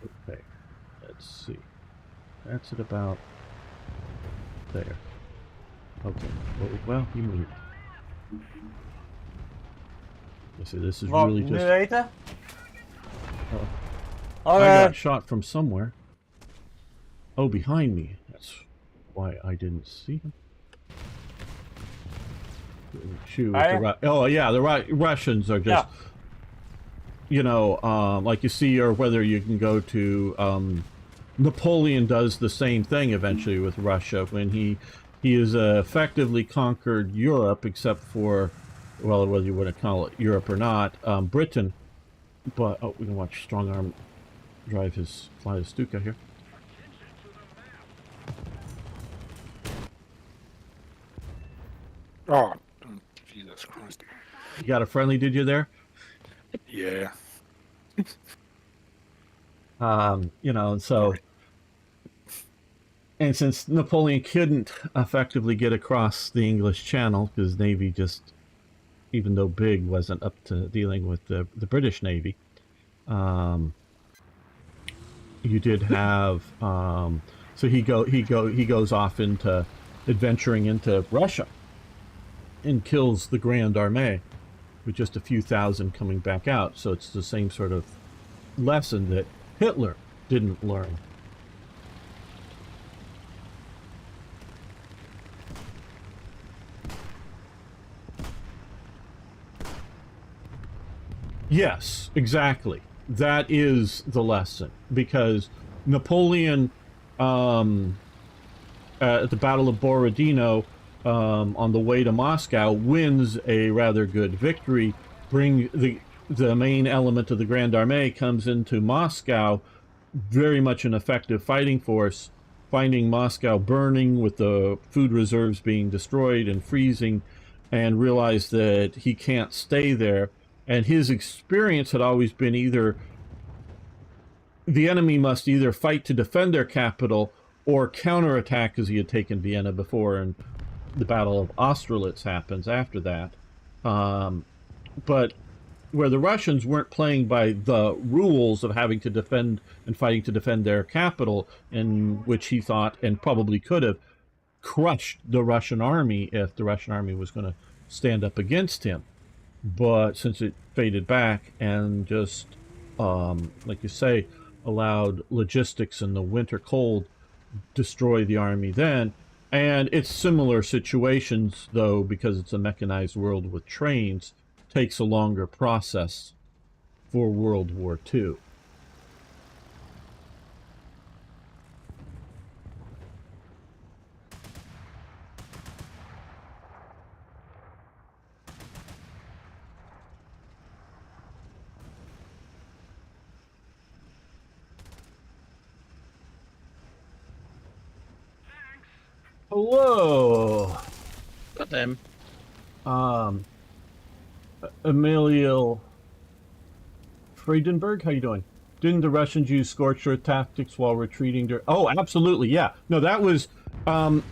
Okay, let's see. That's at about there. Okay, well, you moved. You see, this is really just... I Okay. got shot from somewhere. Oh, behind me. That's why I didn't see him. Shoot with Fire? oh yeah, the Russians are just, you know, like you see, or whether you can go to Napoleon does the same thing eventually with Russia when he has effectively conquered Europe, except for, well, whether you want to call it Europe or not, Britain. But oh, we can watch Strong Arm fly his Stuka here. Oh, Jesus Christ. You got a friendly, did you there? Yeah. You know, and so, and since Napoleon couldn't effectively get across the English Channel because Navy just, even though big, wasn't up to dealing with the British Navy, you did have, so he goes off into adventuring into Russia and kills the Grand Armée with just a few thousand coming back out. So it's the same sort of lesson that Hitler didn't learn. Yes, exactly. That is the lesson, because Napoleon, at the Battle of Borodino, on the way to Moscow, wins a rather good victory. Bring the main element of the Grand Armée comes into Moscow, very much an effective fighting force, finding Moscow burning with the food reserves being destroyed and freezing, and realize that he can't stay there. And his experience had always been either the enemy must either fight to defend their capital or counterattack, as he had taken Vienna before, and the Battle of Austerlitz happens after that. But where the Russians weren't playing by the rules of having to defend and fighting to defend their capital, in which he thought, and probably could have, crushed the Russian army if the Russian army was going to stand up against him. But since it faded back and just, like you say, allowed logistics and the winter cold destroy the army then, and it's similar situations, though, because it's a mechanized world with trains, takes a longer process for World War II. Hello. Got them. Emilio Friedenberg, how you doing? Didn't the Russians use scorched earth tactics while retreating? Oh, absolutely, yeah. No, that was,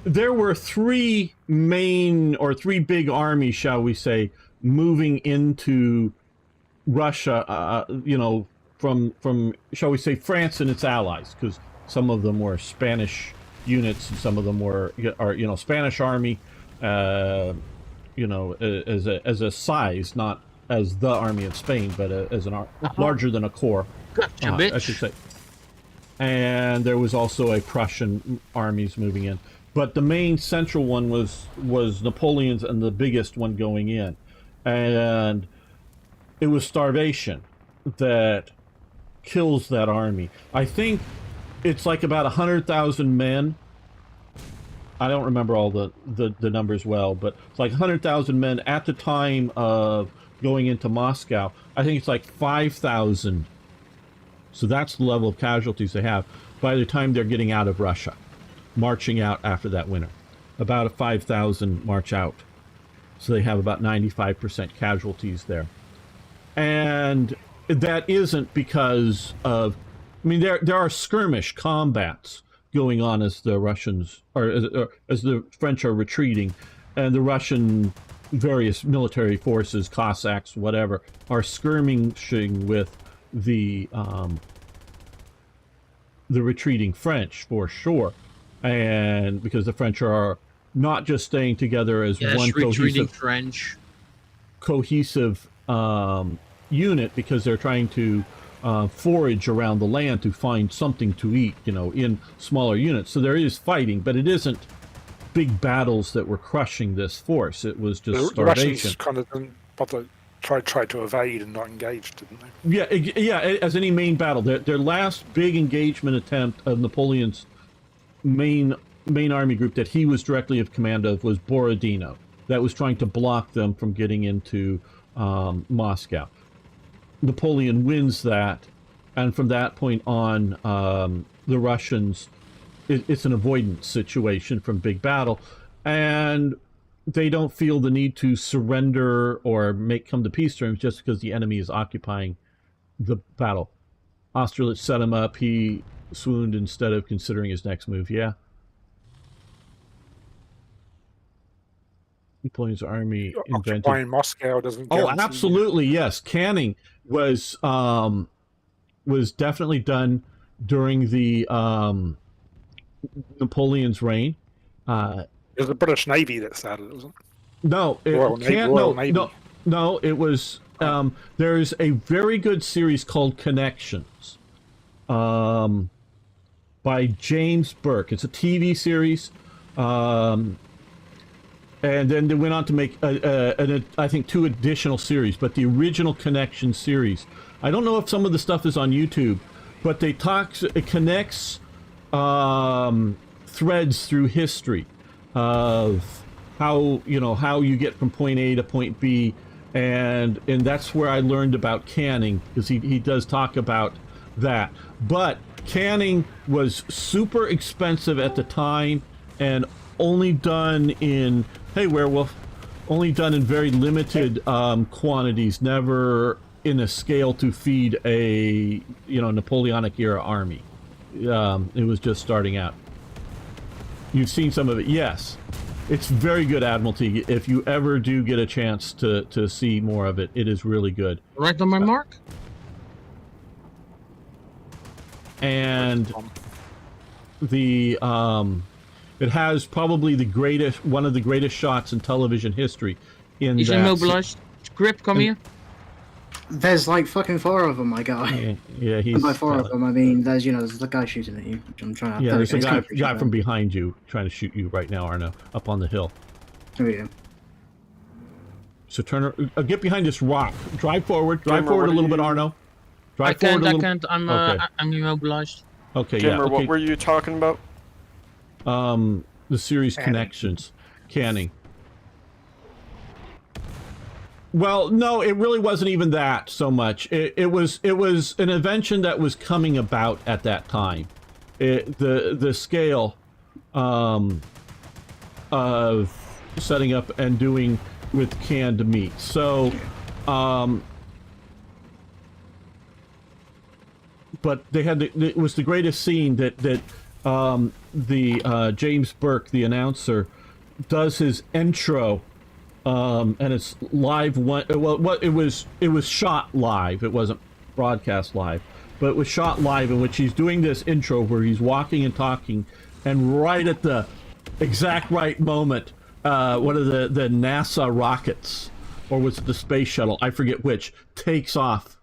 there were three big armies, shall we say, moving into Russia, you know, from, shall we say, France and its allies, because some of them were Spanish units, and some of them were, you know, Spanish army, you know, as a size, not as the army of Spain, but as an larger than a corps, Gotcha, bitch. I should say. And there was also a Prussian armies moving in, but the main central one was Napoleon's, and the biggest one going in, and it was starvation that kills that army. I think it's like about 100,000 men. I don't remember all the numbers well, but it's like 100,000 men at the time of going into Moscow. I think it's like 5,000. So that's the level of casualties they have by the time they're getting out of Russia, marching out after that winter. About 5,000 march out. So they have about 95% casualties there. And that isn't because of, I mean, there are skirmish combats going on as the Russians, or as the French are retreating, and the Russian various military forces, Cossacks, whatever, are skirmishing with the retreating French for sure, and because the French are not just staying together as one cohesive unit, because they're trying to forage around the land to find something to eat, you know, in smaller units. So there is fighting, but it isn't big battles that were crushing this force. It was just The starvation. Russians kind of didn't bother, tried to evade and not engage, didn't they? Yeah, as any main battle. Their last big engagement attempt of Napoleon's main army group that he was directly of command of was Borodino. That was trying to block them from getting into Moscow. Napoleon wins that, and from that point on, the Russians, it's an avoidance situation from big battle, and they don't feel the need to surrender or come to peace terms just because the enemy is occupying the battle. Austerlitz set him up. He swooned instead of considering his next move. Yeah. Napoleon's army invented. Occupying Moscow doesn't. Oh, absolutely, yes. Canning was definitely done during the Napoleon's reign. It was the British Navy that started it, wasn't it? No, Royal Navy. No, it was. There's a very good series called Connections, by James Burke. It's a TV series. And then they went on to make, I think, 2 additional series. But the original Connection series, I don't know if some of the stuff is on YouTube, but it connects threads through history of how you get from point A to point B, and that's where I learned about canning, because he does talk about that. But canning was super expensive at the time, and only done in only done in very limited quantities, never in a scale to feed a Napoleonic era army. It was just starting out. You've seen some of it, yes. It's very good Admiralty. If you ever do get a chance to see more of it, it is really good. Right on my mark. And the it has probably one of the greatest shots in television history. He's immobilized. Grip, come here. There's like fucking 4 of them, my guy. Yeah, he's. And by 4 of them, I mean there's the guy shooting at you, which I'm trying to. Yeah, there's a guy from behind you trying to shoot you right now, Arno, up on the hill. Here we go. So get behind this rock. Drive forward. Drive forward a little bit, Arno. I can't. I'm immobilized. Okay, Jimmer, yeah. Okay. what were you talking about? The series Connections, canning. Well, no, it really wasn't even that so much. It was an invention that was coming about at that time. The scale of setting up and doing with canned meat. So, but they had it was the greatest scene that James Burke, the announcer, does his intro, and it's live. It was shot live. It wasn't broadcast live, but it was shot live, in which he's doing this intro where he's walking and talking, and right at the exact right moment, one of the NASA rockets, or was it the space shuttle? I forget which, takes off.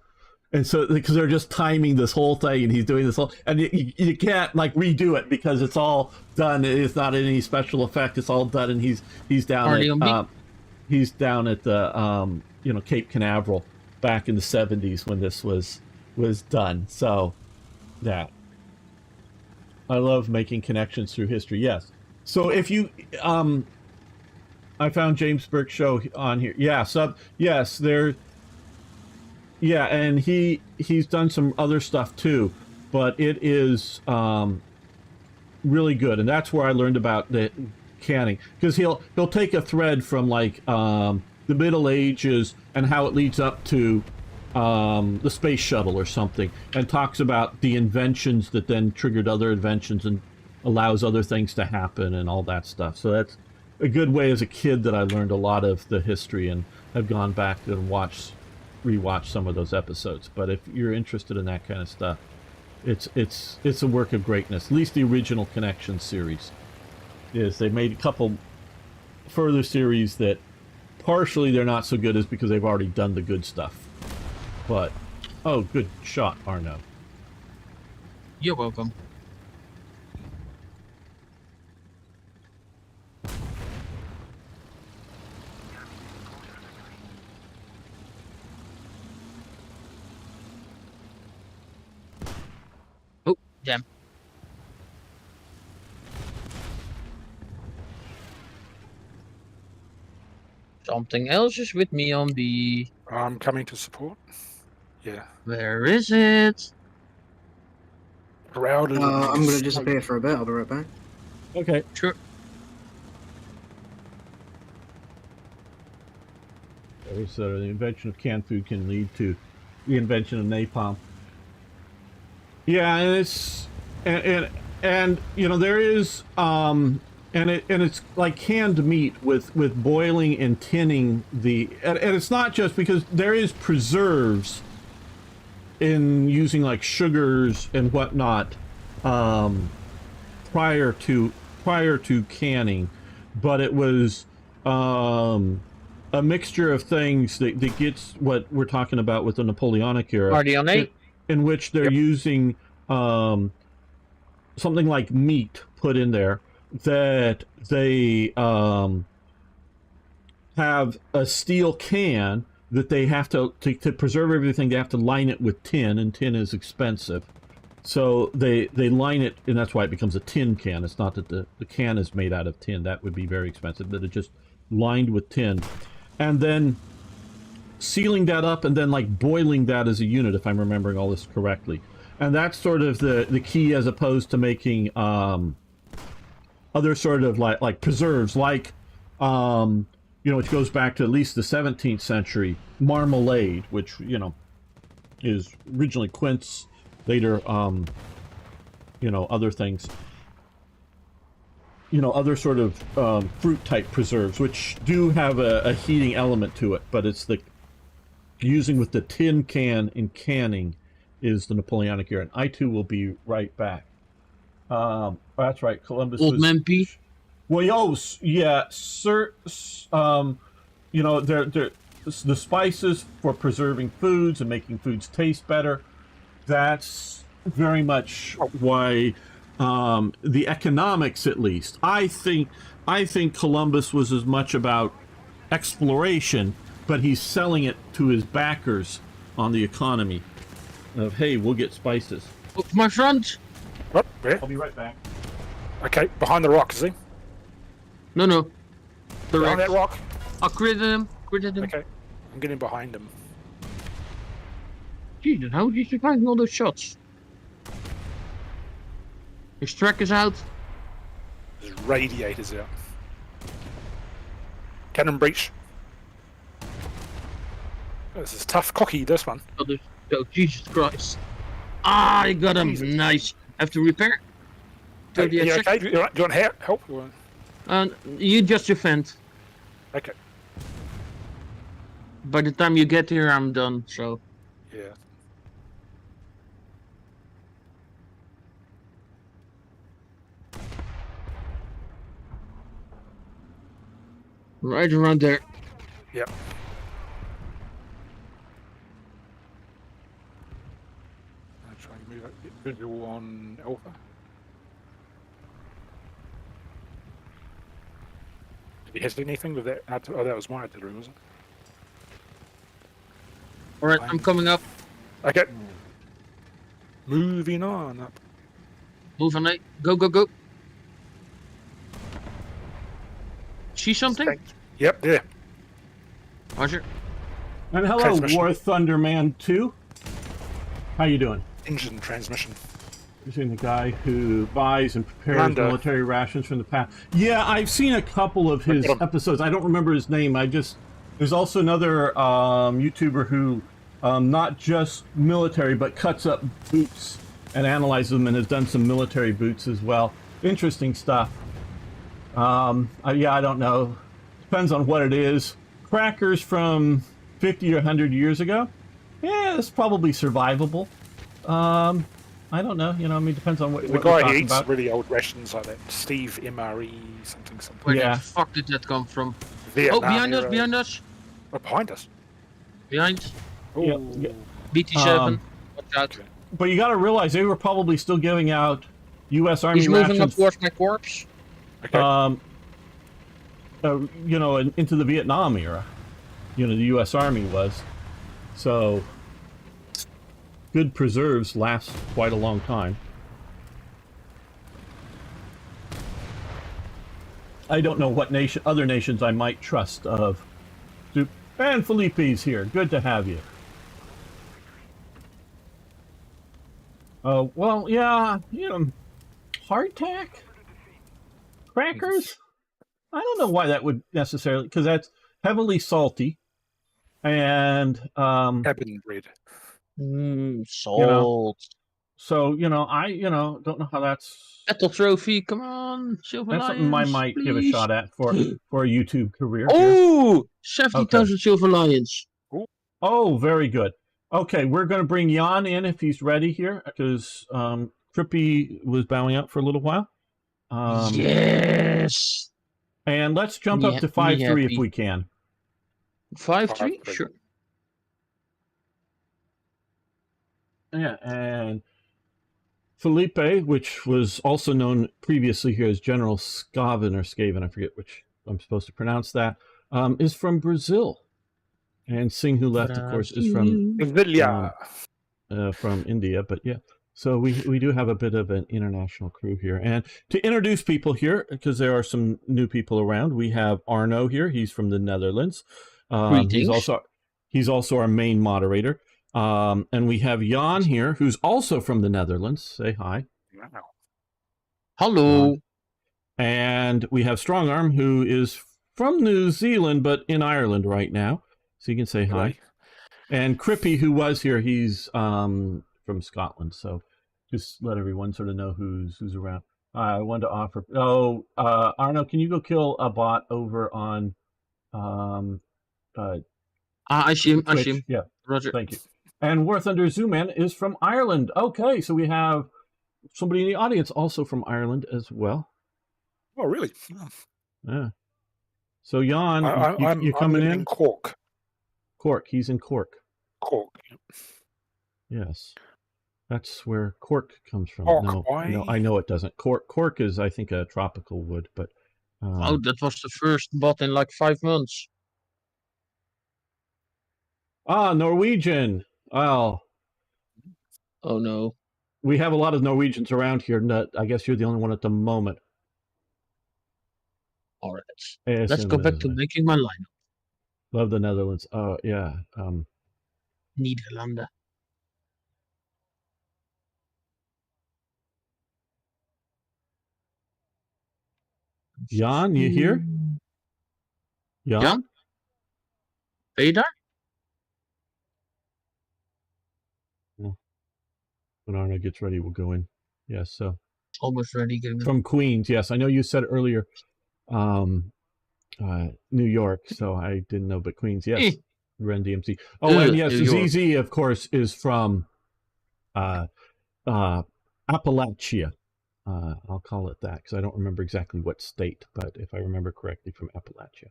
And so, because they're just timing this whole thing, and he's doing this whole, and you can't like redo it because it's all done. It's not any special effect. It's all done, and he's down at the Cape Canaveral back in the 70s when this was done. So, that I love making connections through history. Yes. So if you I found James Burke's show on here. Yeah. Yes, there. Yeah, and he's done some other stuff too, but it is really good, and that's where I learned about the canning, because he'll take a thread from like the Middle Ages and how it leads up to the space shuttle or something, and talks about the inventions that then triggered other inventions and allows other things to happen and all that stuff. So that's a good way as a kid that I learned a lot of the history and have gone back and rewatch some of those episodes. But if you're interested in that kind of stuff, it's a work of greatness. At least the original Connection series is. They made a couple further series that partially they're not so good, is because they've already done the good stuff. But Oh, good shot, Arno. You're welcome. Oh, damn. Something else is with me on B. I'm coming to support. Yeah. Where is it? Crowded. in I'm this going to disappear for a bit. I'll be right back. Okay. Sure. So the invention of canned food can lead to the invention of napalm. Yeah, and it's and you know there is and it's like canned meat with boiling and tinning and it's not just because there is preserves in using like sugars and whatnot prior to canning, but it was a mixture of things that gets what we're talking about with the Napoleonic era. Party on 8. In which they're using something like meat put in there that they have a steel can that they have to preserve everything. They have to line it with tin, and tin is expensive. So they line it, and that's why it becomes a tin can. It's not that the can is made out of tin. That would be very expensive, but it's just lined with tin. And then sealing that up and then like boiling that as a unit, if I'm remembering all this correctly. And that's sort of the key, as opposed to making other sort of like preserves, like you know, which goes back to at least the 17th century, marmalade, which, you know, is originally quince, later you know, other things, you know, other sort of fruit type preserves, which do have a heating element to it, but it's the using with the tin can in canning is the Napoleonic era. And I too will be right back. That's right, Columbus Old was... Man P. Well, yeah, sir. You know, they're the spices for preserving foods and making foods taste better. That's very much why the economics, at least. I think Columbus was as much about exploration, but he's selling it to his backers on the economy of, hey, we'll get spices. Look to my front. What? Where? I'll be right back. Okay, behind the rock, is he? No. The Behind wreck. that rock? I critted him. Okay, I'm getting behind him. Jesus, how did you survive all those shots? His track is out. His radiator's out. Cannon breach. Oh, this is tough cocky, this one. Oh, Jesus Christ. Ah, I got him. Jesus. Nice. Have to repair. Are 38 you okay? seconds. Do you want help? Or... You just defend. Okay. By the time you get here, I'm done, so... Yeah. Right around there. Yep. I'm trying to move that visual on Alpha. Did he hit anything with that? Oh, that was my artillery, wasn't it? Alright, I'm coming up. Okay. Moving on up. Move on, mate. Go. See something? Yep, there. Roger. And hello, Transmission. War Thunder Man 2. How you doing? Engine transmission. You're seeing the guy who buys and prepares Lando. military rations from the past. Yeah, I've seen a couple of his Look at him. episodes. I don't remember his name. There's also another YouTuber who not just military, but cuts up boots and analyzes them, and has done some military boots as well. Interesting stuff. Yeah, I don't know. Depends on what it is. Crackers from 50 or 100 years ago? Yeah, it's probably survivable. I don't know. You know, I mean, depends on what The we're guy who talking eats about. really old rations like that. Steve MRE something. Where Yeah. the fuck did that come from? Vietnam Oh, behind era. us. Oh, behind us. Behind. Oh. Yeah. BT-7. Watch out. Okay. But you got to realize they were probably still giving out U.S. Army He's moving up rations. towards my corpse. Okay. You know, into the Vietnam era. You know, the U.S. Army was. So, good preserves last quite a long time. I don't know what other nations I might trust of. And Felipe's here. Good to have you. Well, yeah, you know, hardtack? Crackers? I don't know why that would necessarily, because that's heavily salty. And, Cabin bread. Salt. You know, so, you know, don't know how that's... Battle trophy, come on. Silver That's Lions, something I might please. give a shot at for a YouTube career. Oh! 70,000 Silver Lions. Oh, very good. Okay, we're going to bring Jan in if he's ready here, because Trippy was bowing out for a little while. Yes! And let's jump up to 5-3 if we can. 5-3? Sure. Yeah, and Felipe, which was also known previously here as General Scaven or Skaven, I forget which I'm supposed to pronounce that, is from Brazil. And Singh, who left, of course, is from India. But yeah, so we do have a bit of an international crew here. And to introduce people here, because there are some new people around, we have Arno here. He's from the Netherlands. He's also our main moderator. And we have Jan here, who's also from the Netherlands. Say hi. Wow. Hello. And we have Strongarm, who is from New Zealand, but in Ireland right now. So you can say hi. Right. And Crippy, who was here, he's from Scotland. So just let everyone sort of know who's around. I wanted to offer... Oh, Arno, can you go kill a bot over on... I see him. Twitch? I see him. Yeah, Roger. thank you. And War Thunder Zooman is from Ireland. Okay, so we have somebody in the audience also from Ireland as well. Oh, really? Yeah. So Jan, you're coming in Cork. Cork. He's in Cork. Cork. Yes. That's where cork comes from. Cork, no, I know it doesn't. Cork is, I think, a tropical wood, but... oh, that was the first bot in like 5 months. Ah, Norwegian. Well... Oh, no. We have a lot of Norwegians around here. I guess you're the only one at the moment. All right. Let's go back to making my lineup. Love the Netherlands. Oh, yeah. Nederlanden. Jan, you here? Jan? Ben je daar? Well, when Arno gets ready, we'll go in. Yes, so... Almost ready. From Queens, yes. I know you said earlier New York, so I didn't know, but Queens, yes. Ren DMC. Oh, and yes, ZZ, of course, is from Appalachia. I'll call it that, because I don't remember exactly what state, but if I remember correctly, from Appalachia.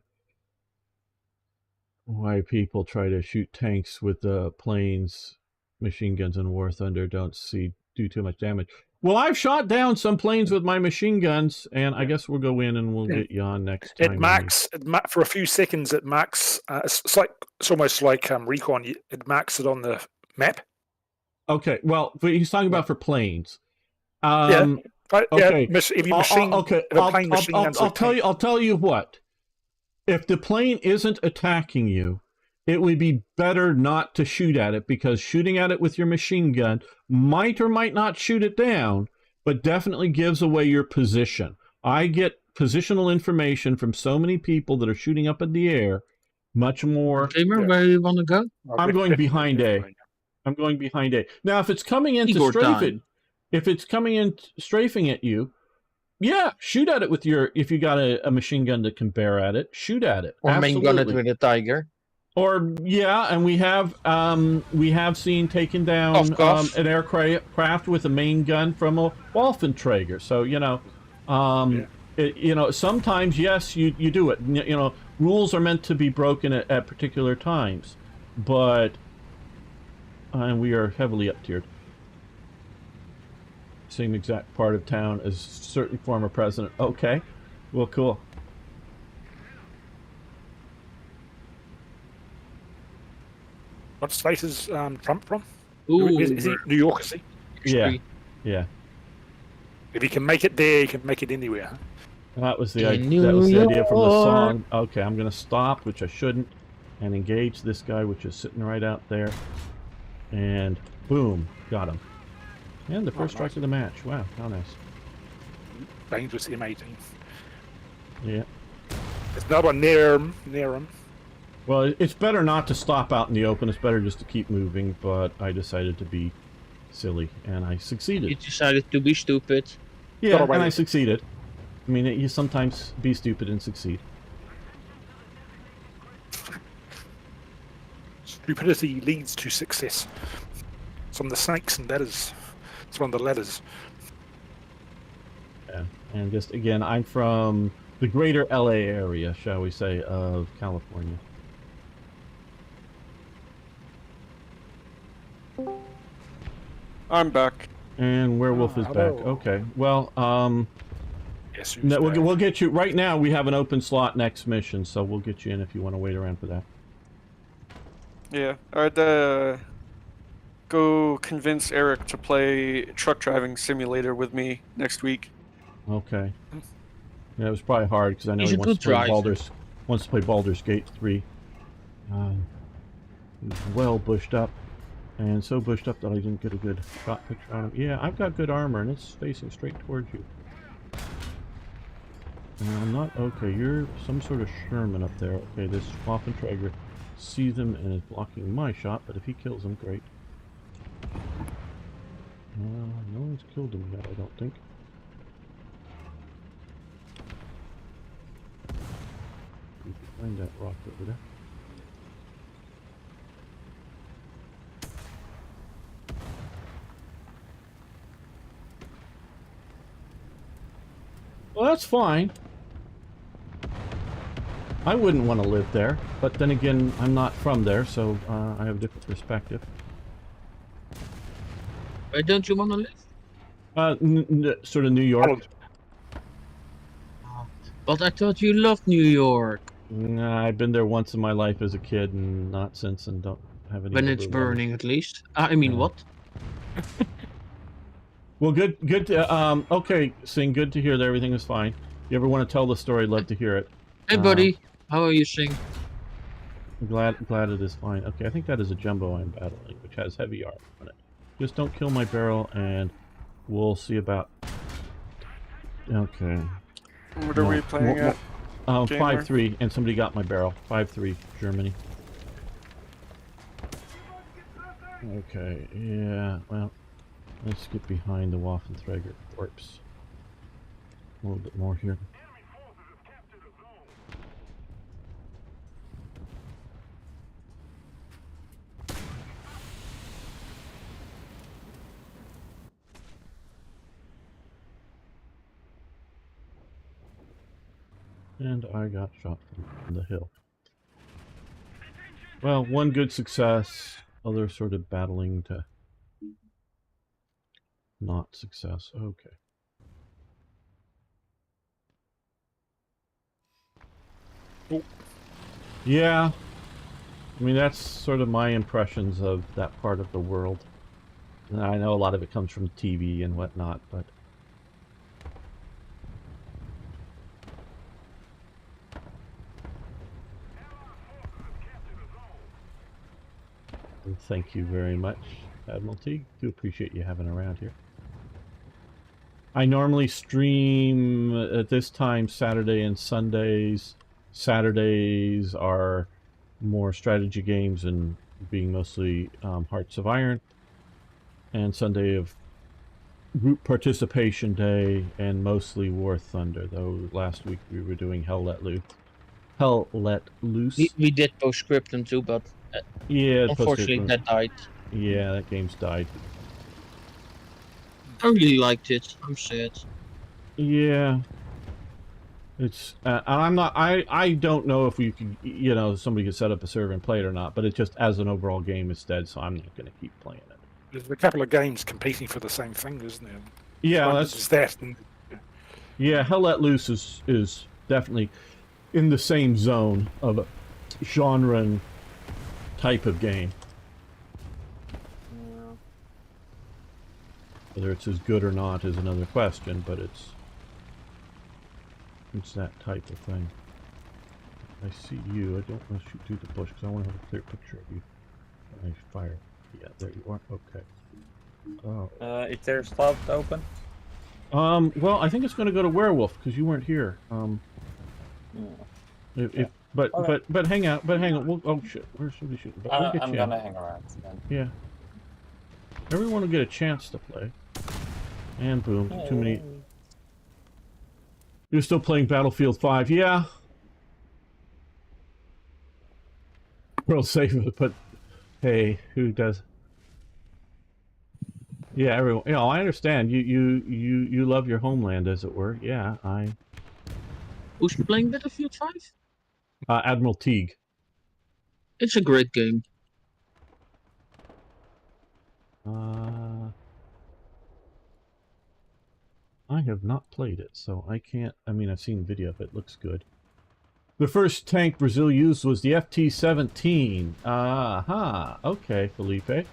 Why people try to shoot tanks with the planes, machine guns, and War Thunder don't do too much damage. Well, I've shot down some planes with my machine guns, and I guess we'll go in and we'll get Jan next time. For a few seconds, it max. It's almost like recon. It max it on the map. Okay, well, he's talking about for planes. Okay. If I'll tell you what. If the plane isn't attacking you, it would be better not to shoot at it, because shooting at it with your machine gun might or might not shoot it down, but definitely gives away your position. I get positional information from so many people that are shooting up in the air, much more... Gamer, where you want to go? I'm going behind A. I'm going behind A. Now, if it's coming in to strafe it, if it's coming in strafing at you, yeah, shoot at it with your... If you got a machine gun that can bear at it, shoot at it. Or main gun it with a Tiger. Or yeah, and we have seen taken down an aircraft with a main gun from a Wolfenträger. So sometimes yes, you do it. You know, rules are meant to be broken at particular times, but and we are heavily up-tiered. Same exact part of town as certain former president. Okay, well, cool. What state is Trump from? Ooh, Is he New York? Is he? Yeah, X3. yeah. If he can make it there, he can make it anywhere. Huh? That was the In idea from the New song. Okay, I'm gonna stop, which I shouldn't, and engage this guy, which is sitting right out there. And boom, got him. And the first strike of the match. Wow, how nice. Dangerous M18. Yeah. There's no one near him. Near him. Well, it's better not to stop out in the open. It's better just to keep moving. But I decided to be silly, and I succeeded. You decided to be stupid. Yeah, and I succeeded. I mean, you sometimes be stupid and succeed. Stupidity leads to success. It's on the snakes and ladders. It's on the ladders. Yeah, and just again, I'm from the greater LA area, shall we say, of California. I'm back. And Werewolf is back. hello. Okay, well, Yes, no, we'll get you right now. We have an open slot next mission, so we'll get you in if you want to wait around for that. Yeah, I'd go convince Eric to play Truck Driving Simulator with me next week. Okay. Yeah, it was probably hard because I know He's he a wants good to play driver. wants to play Baldur's Gate 3. He's well bushed up, and so bushed up that I didn't get a good shot picture on him. Yeah, I've got good armor, and it's facing straight towards you. I'm not okay. You're some sort of Sherman up there. Okay, this Waffenträger sees him and is blocking my shot, but if he kills him, great. No one's killed him yet, I don't think. You can find that rock over there. Well, that's fine. I wouldn't want to live there, but then again, I'm not from there, so I have a different perspective. Why don't you want to live? Sort of New York. Holland. But I thought you loved New York. Nah, I've been there once in my life as a kid, and not since, and don't have any. When it's burning, at least. I mean, Yeah. what? Well, good. Okay, Sing. Good to hear that everything is fine. You ever want to tell the story? Love to hear it. Hey, buddy. How are you, Sing? I'm glad it is fine. Okay, I think that is a jumbo I'm battling, which has heavy armor on it. Just don't kill my barrel, and we'll see about. Okay. What are we playing at? 5-3, and somebody got my barrel. 5-3, Germany. Okay, yeah, well, let's get behind the Waffenträger corpse. A little bit more here. And I got shot from the hill. Well, one good success, other sort of battling to not success. Okay. Oh. Yeah. I mean, that's sort of my impressions of that part of the world. And I know a lot of it comes from TV and whatnot, but... And thank you very much, Admiralty. Do appreciate you having around here. I normally stream at this time Saturday and Sundays. Saturdays are more strategy games and being mostly Hearts of Iron. And Sunday of group participation day and mostly War Thunder, though last week we were doing Hell Let Loose. We did Postscriptum too, but Yeah, unfortunately that died. Yeah, that game's died. I really liked it. I'm sad. Yeah. It's and I'm not. I don't know if we could, you know, somebody could set up a server and play it or not. But it just as an overall game, it's dead. So I'm not going to keep playing it. There's a couple of games competing for the same thing, isn't there? Yeah, One that's is that. And, yeah. Hell Let Loose is definitely in the same zone of a genre and type of game. Yeah. Whether it's as good or not is another question, but it's that type of thing. I see you. I don't want to shoot through the bush because I want to have a clear picture of you. I fire. Yeah, there you are. Okay. Oh. Is there a slot open? Well, I think it's going to go to werewolf because you weren't here. Yeah. But hang out. But hang on. We'll, oh shit! Where's somebody shooting? But we'll get I'm you gonna in. hang around then. Yeah. Everyone will get a chance to play. And boom, too many. You're still playing Battlefield 5, yeah. World safe, but hey, who does? Yeah, everyone. You know, I understand. You love your homeland, as it were. Yeah, Who's playing Battlefield 5? Admiral Teague. It's a great game. I have not played it, so I can't. I mean, I've seen video of it. It looks good. The first tank Brazil used was the FT-17. Aha. Okay, Felipe.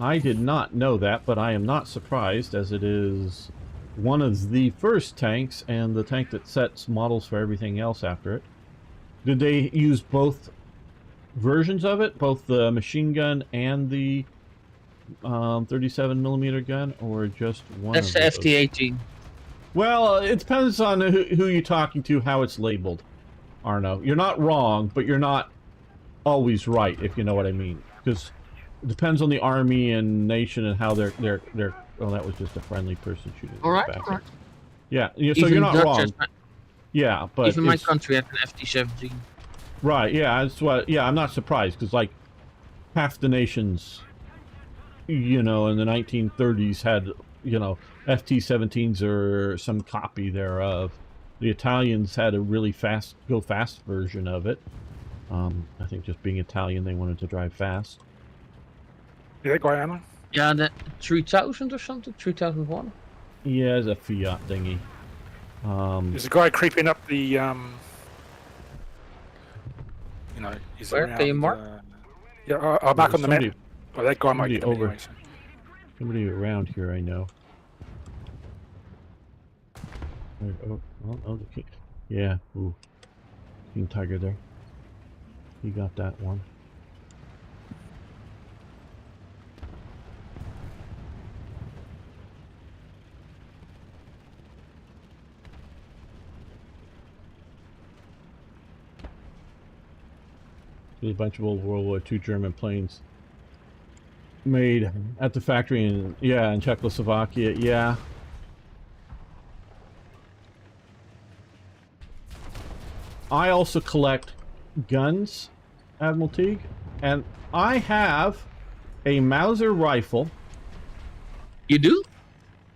I did not know that, but I am not surprised, as it is one of the first tanks and the tank that sets models for everything else after it. Did they use both versions of it, both the machine gun and the 37mm gun, or just one? That's the FT-18. Well, it depends on who you're talking to, how it's labeled, Arno. You're not wrong, but you're not always right, if you know what I mean. Because it depends on the army and nation and how they're. Oh, that was just a friendly person shooting. All right, back. all right. Yeah, so Even you're not Dutch wrong. has- Yeah, but Even my country had an FT-17. right. Yeah, that's what. Yeah, I'm not surprised because like half the nations, you know, in the 1930s had, you know, FT-17s or some copy thereof. The Italians had a really go fast version of it. I think just being Italian, they wanted to drive fast. yeah, Guyana. Yeah, the 3000 or something? 3001? Yeah, it's a Fiat thingy. There's a guy creeping up the. You know, he's Where? around. Can you mark? Yeah, I'm back on the map. Somebody- Well, that guy might somebody get them over. anyway. So. Somebody around here, I know. Oh, the king. Yeah, ooh. King Tiger there. He got that one. There's a bunch of old World War II German planes made at the factory in Czechoslovakia. Yeah. I also collect guns, Admiral Teague, and I have a Mauser rifle. You do?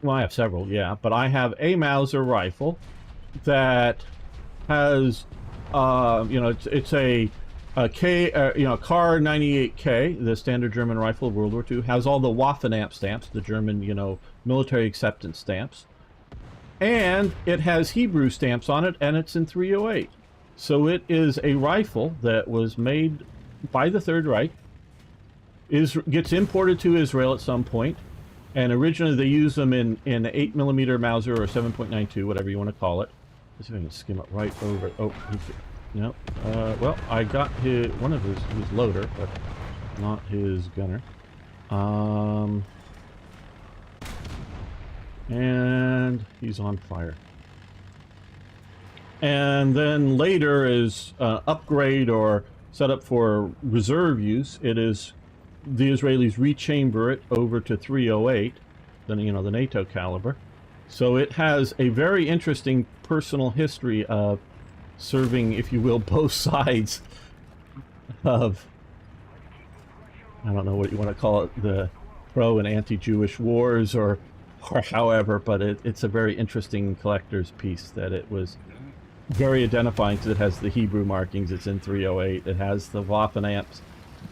Well, I have several, yeah, but I have a Mauser rifle that has, you know, it's a Kar 98K, the standard German rifle of World War II, has all the Waffenamp stamps, the German, you know, military acceptance stamps, and it has Hebrew stamps on it, and it's in 308. So it is a rifle that was made by the Third Reich, gets imported to Israel at some point, and originally they used them in 8mm Mauser or 7.92, whatever you want to call it. Let's see if I can skim it right over. Oh, no. Well, I got one of his loader, but not his gunner. And he's on fire. And then later is upgrade or set up for reserve use. It is the Israelis rechamber it over to 308, then, you know, the NATO caliber. So it has a very interesting personal history of serving, if you will, both sides of, I don't know what you want to call it, the pro and anti-Jewish wars or however, but it's a very interesting collector's piece that it was very identifying because it has the Hebrew markings. It's in 308. It has the Waffen amps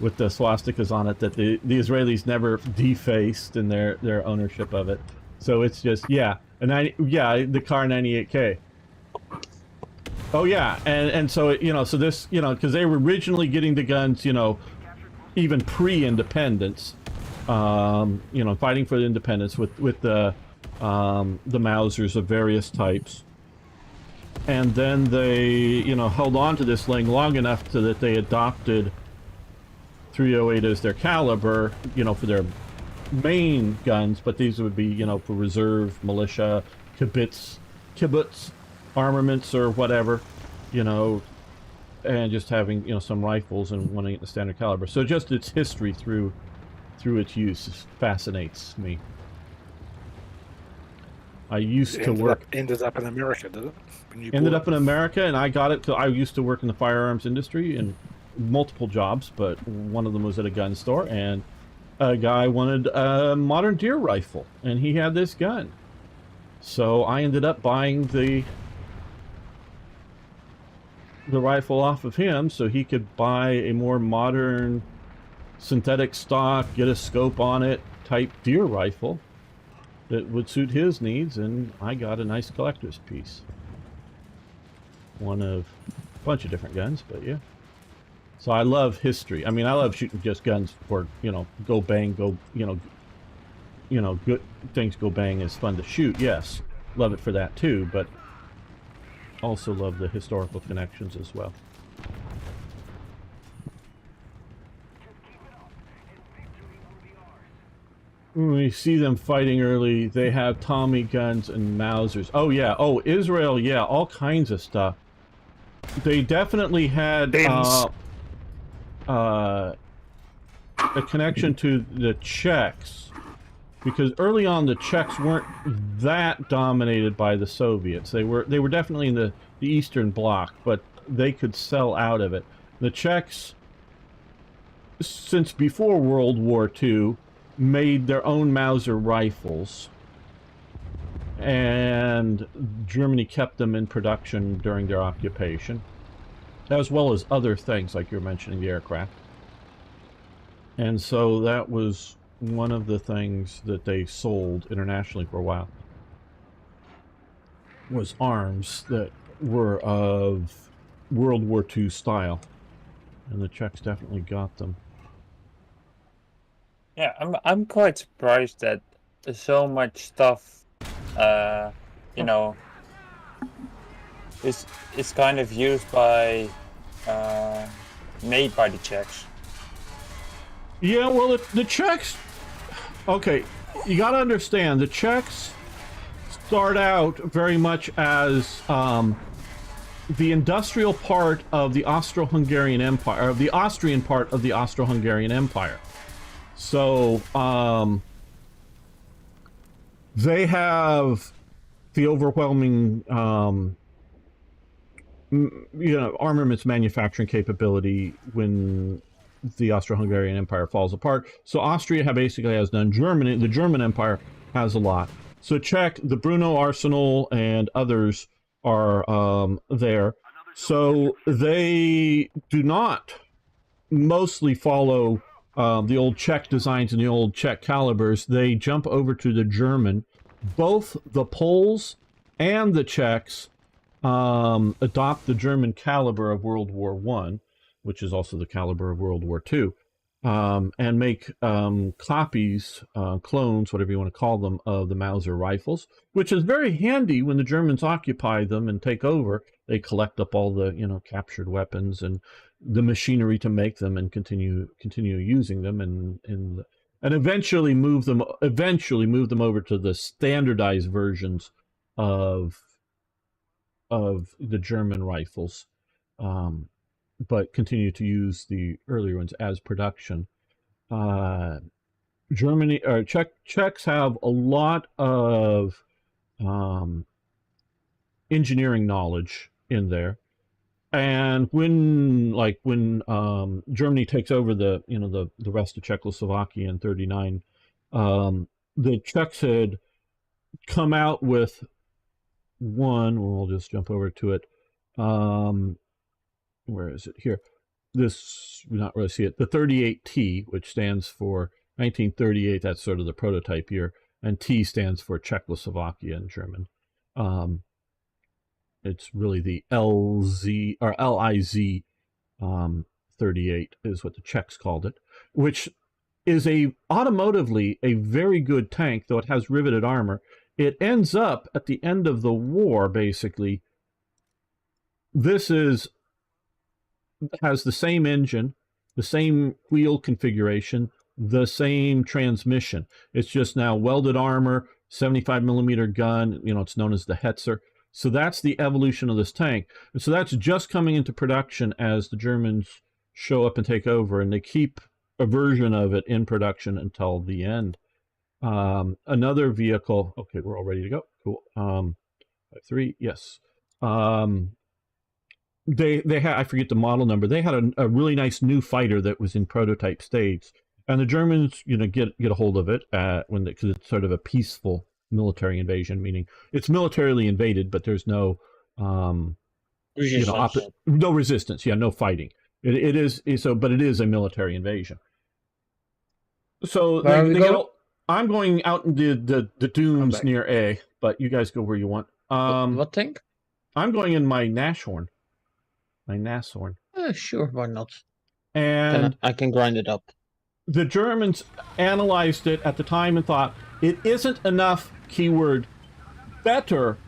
with the swastikas on it that the Israelis never defaced in their ownership of it. So it's just, yeah. The Car 98K. Oh yeah, and so so this because they were originally getting the guns even pre-independence, fighting for the independence with the Mausers of various types, and then they held on to this thing long enough so that they adopted 308 as their caliber, for their main guns, but these would be for reserve, militia, kibbutz armaments or whatever, and just having some rifles and wanting it the standard caliber. So just its history through its use fascinates me. I used to work. Ended up in America, did it? Ended up in America, and I got it because I used to work in the firearms industry in multiple jobs, but one of them was at a gun store, and a guy wanted a modern deer rifle, and he had this gun. So I ended up buying the rifle off of him so he could buy a more modern synthetic stock, get a scope on it type deer rifle that would suit his needs, and I got a nice collector's piece. One of a bunch of different guns, but yeah. So I love history. I mean, I love shooting just guns for, go bang, go, good things go bang is fun to shoot. Yes, love it for that too, but also love the historical connections as well. When we see them fighting early, they have Tommy guns and Mausers. Oh yeah, oh Israel, yeah, all kinds of stuff. They definitely had a connection to the Czechs, because early on the Czechs weren't that dominated by the Soviets. They were definitely in the Eastern Bloc, but they could sell out of it. The Czechs, since before World War II, made their own Mauser rifles, and Germany kept them in production during their occupation, as well as other things like you were mentioning, the aircraft. And so that was one of the things that they sold internationally for a while, was arms that were of World War II style, and the Czechs definitely got them. Yeah, I'm quite surprised that there's so much stuff, is kind of used by, made by the Czechs. Yeah, well, the Czechs, okay, you got to understand, the Czechs start out very much as the industrial part of the Austro-Hungarian Empire, or the Austrian part of the Austro-Hungarian Empire. So, they have the overwhelming, armaments manufacturing capability when the Austro-Hungarian Empire falls apart. So Austria basically has done. Germany, the German Empire has a lot. So Czech, the Brno Arsenal and others are there. So they do not mostly follow the old Czech designs and the old Czech calibers. They jump over to the German. Both the Poles and the Czechs adopt the German caliber of World War I, which is also the caliber of World War II, and make copies, clones, whatever you want to call them, of the Mauser rifles, which is very handy when the Germans occupy them and take over. They collect up all the captured weapons and the machinery to make them, and continue using them, and eventually move them over to the standardized versions of the German rifles, but continue to use the earlier ones as production. Czechs have a lot of engineering knowledge in there. And when Germany takes over the rest of Czechoslovakia in '39, the Czechs had come out with one. We'll just jump over to it. Where is it here? This, we not really see it. The 38T, which stands for 1938. That's sort of the prototype year, and T stands for Czechoslovakia in German. It's really the LZ or LIZ 38 is what the Czechs called it, which is automotively a very good tank, though it has riveted armor. It ends up at the end of the war, basically. This has the same engine, the same wheel configuration, the same transmission. It's just now welded armor, 75 millimeter gun. It's known as the Hetzer. So that's the evolution of this tank. And so that's just coming into production as the Germans show up and take over, and they keep a version of it in production until the end. Another vehicle. Okay, we're all ready to go. Cool. 3, yes. They had, I forget the model number. They had a really nice new fighter that was in prototype stage, and the Germans, get a hold of it because it's sort of a peaceful military invasion, meaning it's militarily invaded, but there's no Resistance. no resistance. Yeah, no fighting. It is but it is a military invasion. So Where are we going? I'm going out in the dunes near A, but you guys go where you want. What tank? I'm going in my Nashorn. Sure, why not? And I can grind it up. the Germans analyzed it at the time and thought it isn't enough, keyword, better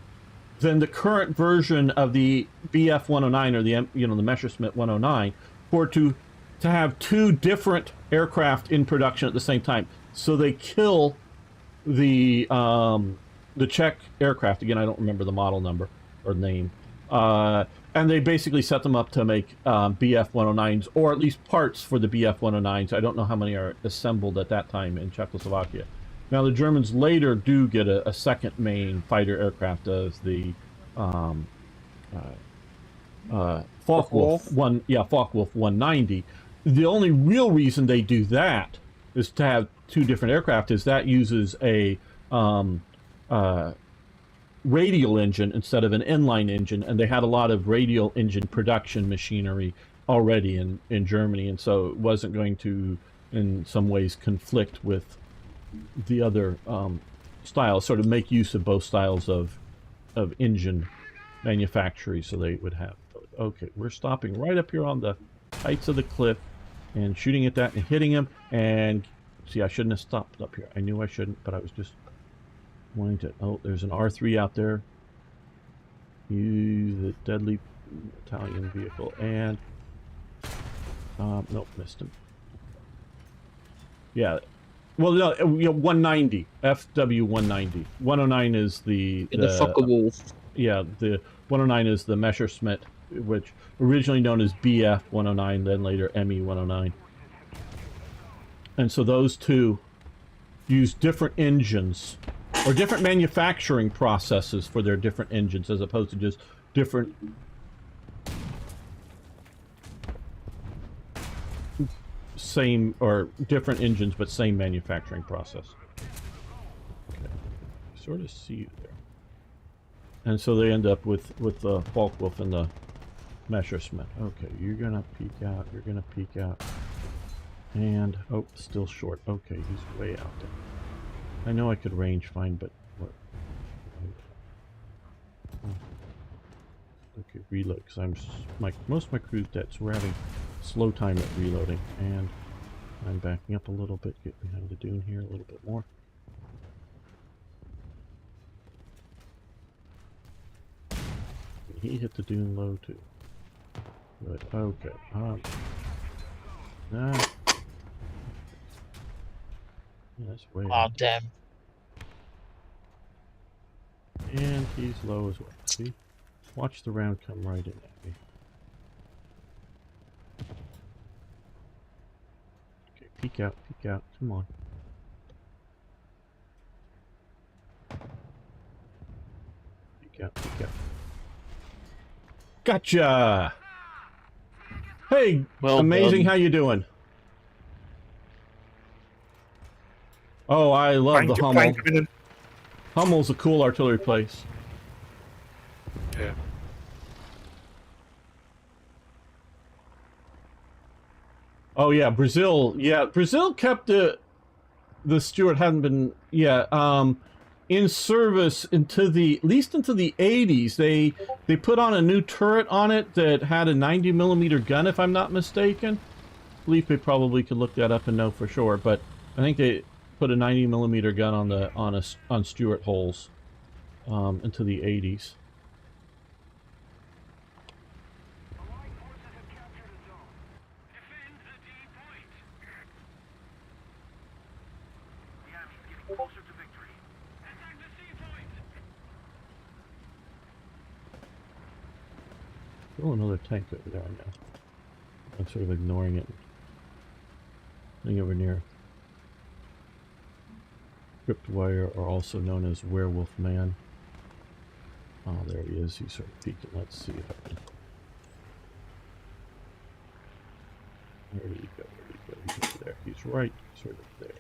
than the current version of the BF 109 or the Messerschmitt 109 to have two different aircraft in production at the same time. So they kill the Czech aircraft. Again, I don't remember the model number or name. And they basically set them up to make BF 109s, or at least parts for the BF 109s. I don't know how many are assembled at that time in Czechoslovakia. Now, the Germans later do get a second main fighter aircraft as the Focke-Wulf Focke-Wulf 190. The only real reason they do that is to have two different aircraft. Is that uses a radial engine instead of an inline engine, and they had a lot of radial engine production machinery already in Germany, and so it wasn't going to, in some ways, conflict with the other styles. Sort of make use of both styles of engine manufacturing, so they would have. Okay, we're stopping right up here on the heights of the cliff and shooting at that and hitting him. And see, I shouldn't have stopped up here. I knew I shouldn't, but I was just wanting to. Oh, there's an R3 out there. Use the deadly Italian vehicle, and nope, missed him. Yeah, well, no, 190 FW 190. 109 is the Focke-Wulf. Yeah, the 109 is the Messerschmitt, which originally known as BF 109, then later ME 109. And so those two use different engines or different manufacturing processes for their different engines, as opposed to just different different engines but same manufacturing process. Okay, sort of see you there. And so they end up with the Focke-Wulf and the Messerschmitt. Okay, you're gonna peek out. You're gonna peek out. And oh, still short. Okay, he's way out there. I know I could range find, but what? Okay, reload, because most of my crew's dead, so we're having slow time at reloading, and I'm backing up a little bit, get behind the dune here a little bit more. He hit the dune low too. Good. Okay. Nah. That's way Oh, out. damn. And he's low as well. See? Watch the round come right in at me. Okay, peek out, come on. Peek out. Gotcha! Hey, Well amazing, done. how you doing? Oh, I love the Hummel. Hummel's a cool artillery place. Yeah. Oh yeah, Brazil. Yeah, Brazil kept the Stuart hadn't been in service into at least into the 80s. They put on a new turret on it that had a 90mm gun, if I'm not mistaken. Felipe probably could look that up and know for sure, but I think they put a 90mm gun on Stuart hulls into the 80s. Oh, another tank over there, I know. I'm sort of ignoring it. Getting over near. Cryptwire, are also known as Werewolf Man. Oh, there he is. He's sort of peeking. Let's see if I can... Where did he go? Where did he go? He's over there. He's right sort of there.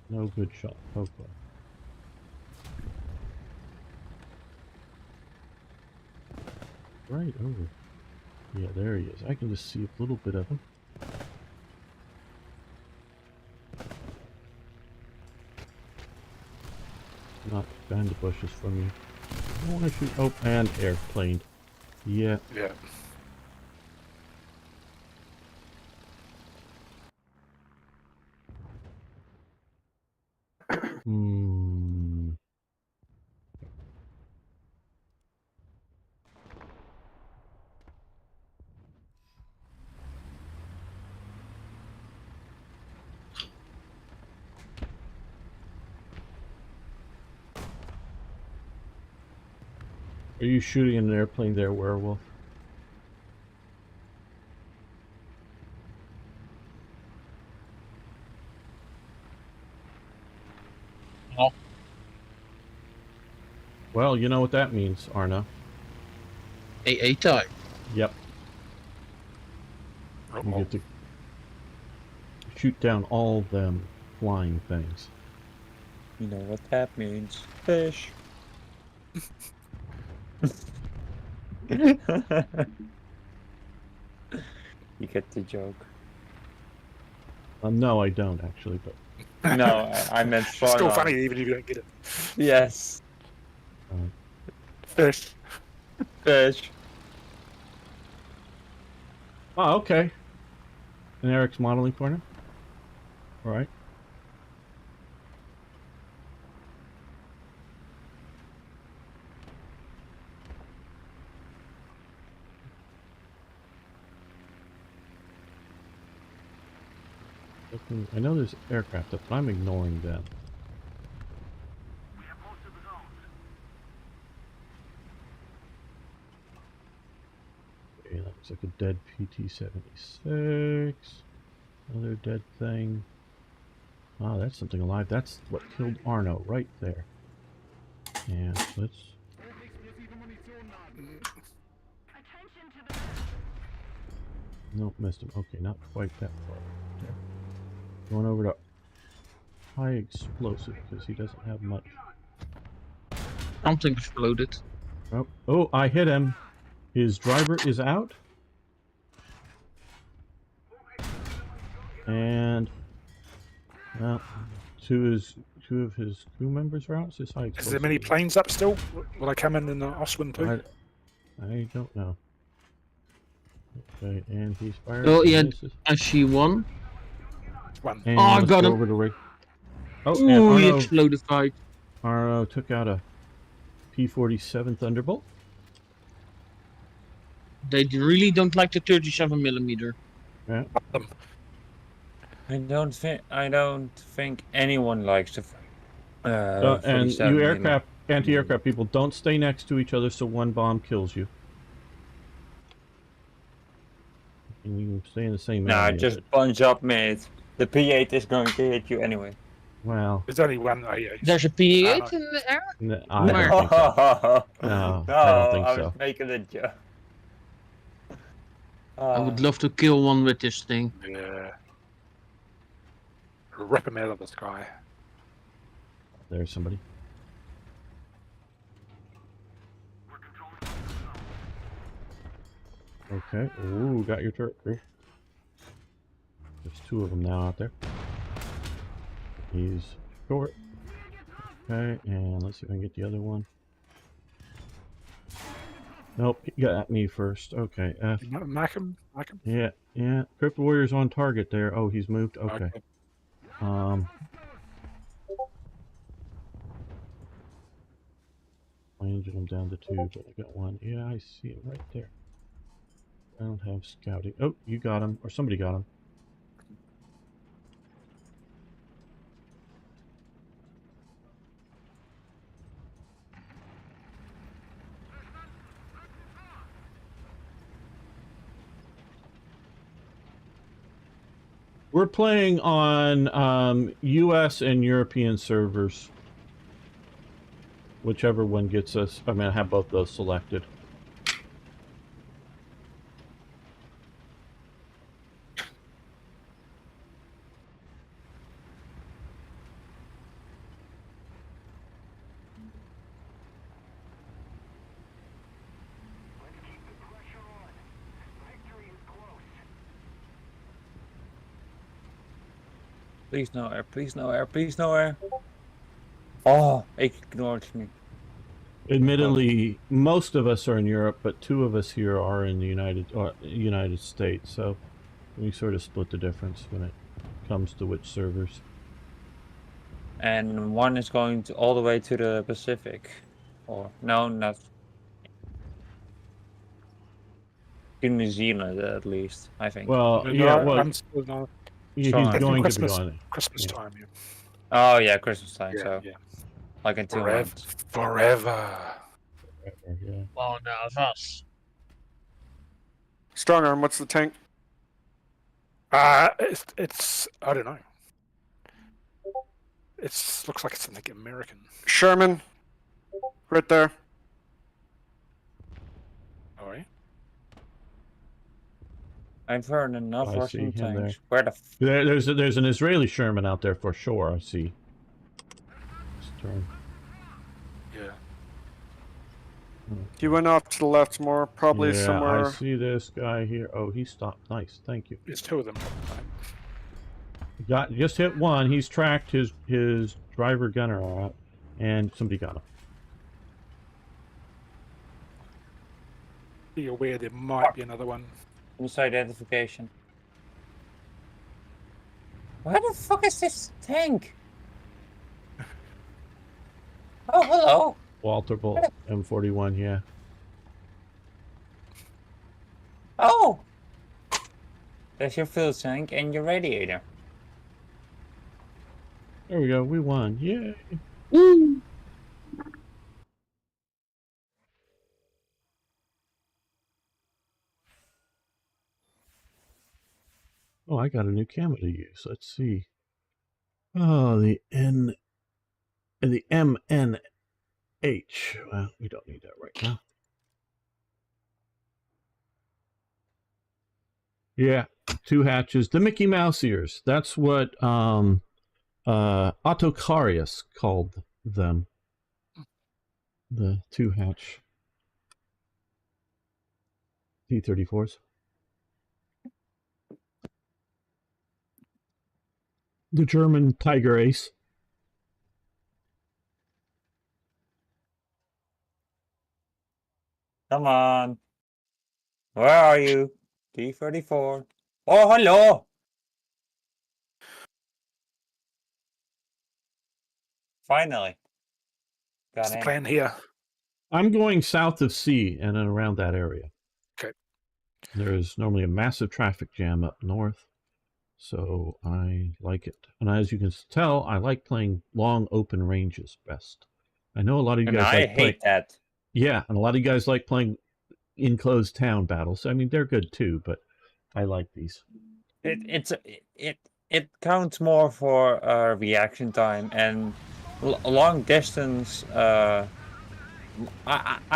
No good shot. Okay. Right over. Yeah, there he is. I can just see a little bit of him. Not behind the bushes from you. I don't want to shoot. Oh, and airplane. Yeah. Yeah. Hmm. Are you shooting an airplane there, Werewolf? No. Well, you know what that means, Arno. AA time. Yep. You get to shoot down all them flying things. You know what that means? Fish. You get the joke. No, I don't actually, but No, I meant fun. It's still funny even if you don't get it. Yes. Fish. Fish. oh, okay. In Eric's modeling corner. All right. I know there's aircraft up, but I'm ignoring them. Okay, that looks like a dead PT-76. Another dead thing. Ah, that's something alive. That's what killed Arno right there. And let's... Nope, missed him. Okay, not quite that far. There. Going over to high explosive because he doesn't have much. Something exploded. Oh, oh, I hit him. His driver is out. And well, two of his crew members are out. So it's high explosive. Is there many planes up still? Will I come in the Oswin too? I don't know. Okay, and he's fired. Oh, yeah, I see one. One. And Oh, I let's got go him. over to rig. Oh, Ooh, and he Arno, exploded right. Arno took out a P-47 Thunderbolt. They really don't like the 37mm. Yeah. I don't think anyone likes the. And 47 you anti-aircraft people, don't stay next to each other so one bomb kills you. And you can stay in the same Nah, area. just bunch up, mate. The P8 is going to hit you anyway. Well, There's only one. Oh, yeah. There's a P8 in the air? I don't think so. No, I don't think I so. was making a joke. I would love to kill one with this thing. Yeah. Rip him out of the sky. There's somebody. Okay. Ooh, got your turret. There's 2 of them now out there. He's short. Okay, and let's see if I can get the other one. Nope, he got me first. Okay. Mac him. Yeah, yeah. Crypt Warrior's on target there. Oh, he's moved. Okay. I injured him down to 2, but I got 1. Yeah, I see him right there. I don't have scouting. Oh, you got him, or somebody got him. We're playing on US and European servers. Whichever one gets us. I mean, I have both those selected. Please no air, please no air, please no air. Oh, it ignored me. Admittedly, most of us are in Europe, but 2 of us here are in the United States, so we sort of split the difference when it comes to which servers. And one is going to all the way to the Pacific. Or no, not in New Zealand at least, I think. Well, No, yeah, well, I'm still not. he's Strong. going to be Christmas, going. Christmas Yeah. time. Yeah. Oh yeah, Christmas time, Yeah, so yeah. like in 2 months. Forever. Yeah. Well, now that's Strong arm, what's the tank? It's I don't know. It looks like it's something American. Sherman. Right there. All right. I've heard enough I see Russian him tanks. Where the f There's an Israeli Sherman out there for sure. I see. Turn. Yeah. He went off to the left more, probably Yeah, somewhere. I see this guy here. Oh, he stopped. Nice, thank you. There's 2 of them. Got just hit 1. He's tracked his driver gunner out, and somebody got him. Be aware there might be another one. misidentification. Where the fuck is this tank? Oh, hello. Walter Bolt, M41. Yeah. Oh, there's your fuel tank and your radiator. There we go. We won. Yay. Oh, I got a new camera to use. Let's see. Oh, the MNH. Well, we don't need that right now. Yeah, 2 hatches. The Mickey Mouse ears. That's what Autocarius called them. The 2 hatch T-34s. The German Tiger Ace. Come on. Where are you? T-34. Oh, hello. Finally. What's Got the in. plan here? I'm going south of C and then around that area. Okay. There is normally a massive traffic jam up north, so I like it. And as you can tell, I like playing long open ranges best. I know a lot of you And guys I like hate that. Yeah, and a lot of you guys like playing enclosed town battles. I mean, they're good too, but I like these. It counts more for reaction time and long distance. I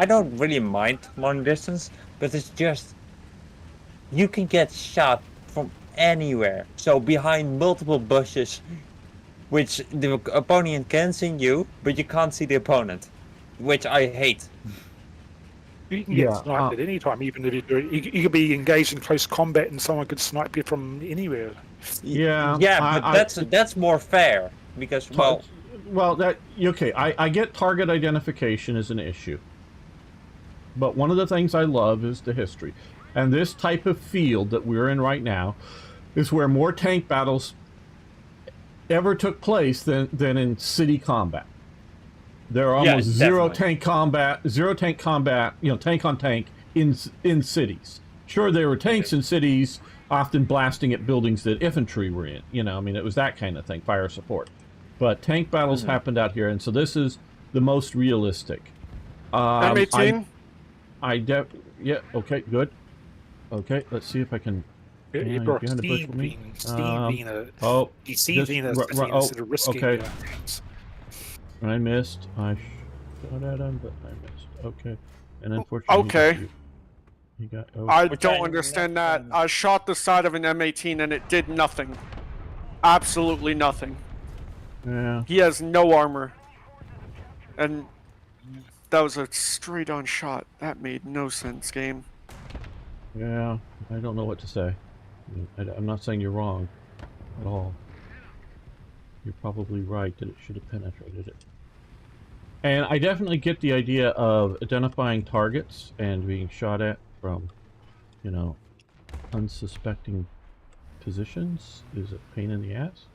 don't really mind long distance, but it's just you can get shot from anywhere. So behind multiple bushes, which the opponent can see you, but you can't see the opponent, which I hate. You can get Yeah, sniped at any time, even if you do. You could be engaged in close combat and someone could snipe you from anywhere. Yeah, Yeah, but that's more fair because that okay. I get target identification is an issue, but one of the things I love is the history, and this type of field that we're in right now is where more tank battles ever took place than in city combat. There are almost zero tank combat, you know, tank on tank in cities. Sure, there were tanks in cities, often blasting at buildings that infantry were in. You know, I mean, it was that kind of thing, fire support. But tank battles happened out here, and so this is the most realistic. M18? Yeah, okay, good. Okay, let's see if I can... You brought Steve being deceiving us instead of risking things. I missed. I shot at him, but I missed. Okay. And unfortunately... Okay. He got, I don't understand that. I shot the side of an M18 and it did nothing. Absolutely nothing. Yeah. He has no armor. And that was a straight-on shot. That made no sense, game. Yeah, I don't know what to say. I'm not saying you're wrong at all. You're probably right that it should have penetrated it. And I definitely get the idea of identifying targets and being shot at from, you know, unsuspecting positions is a pain in the ass.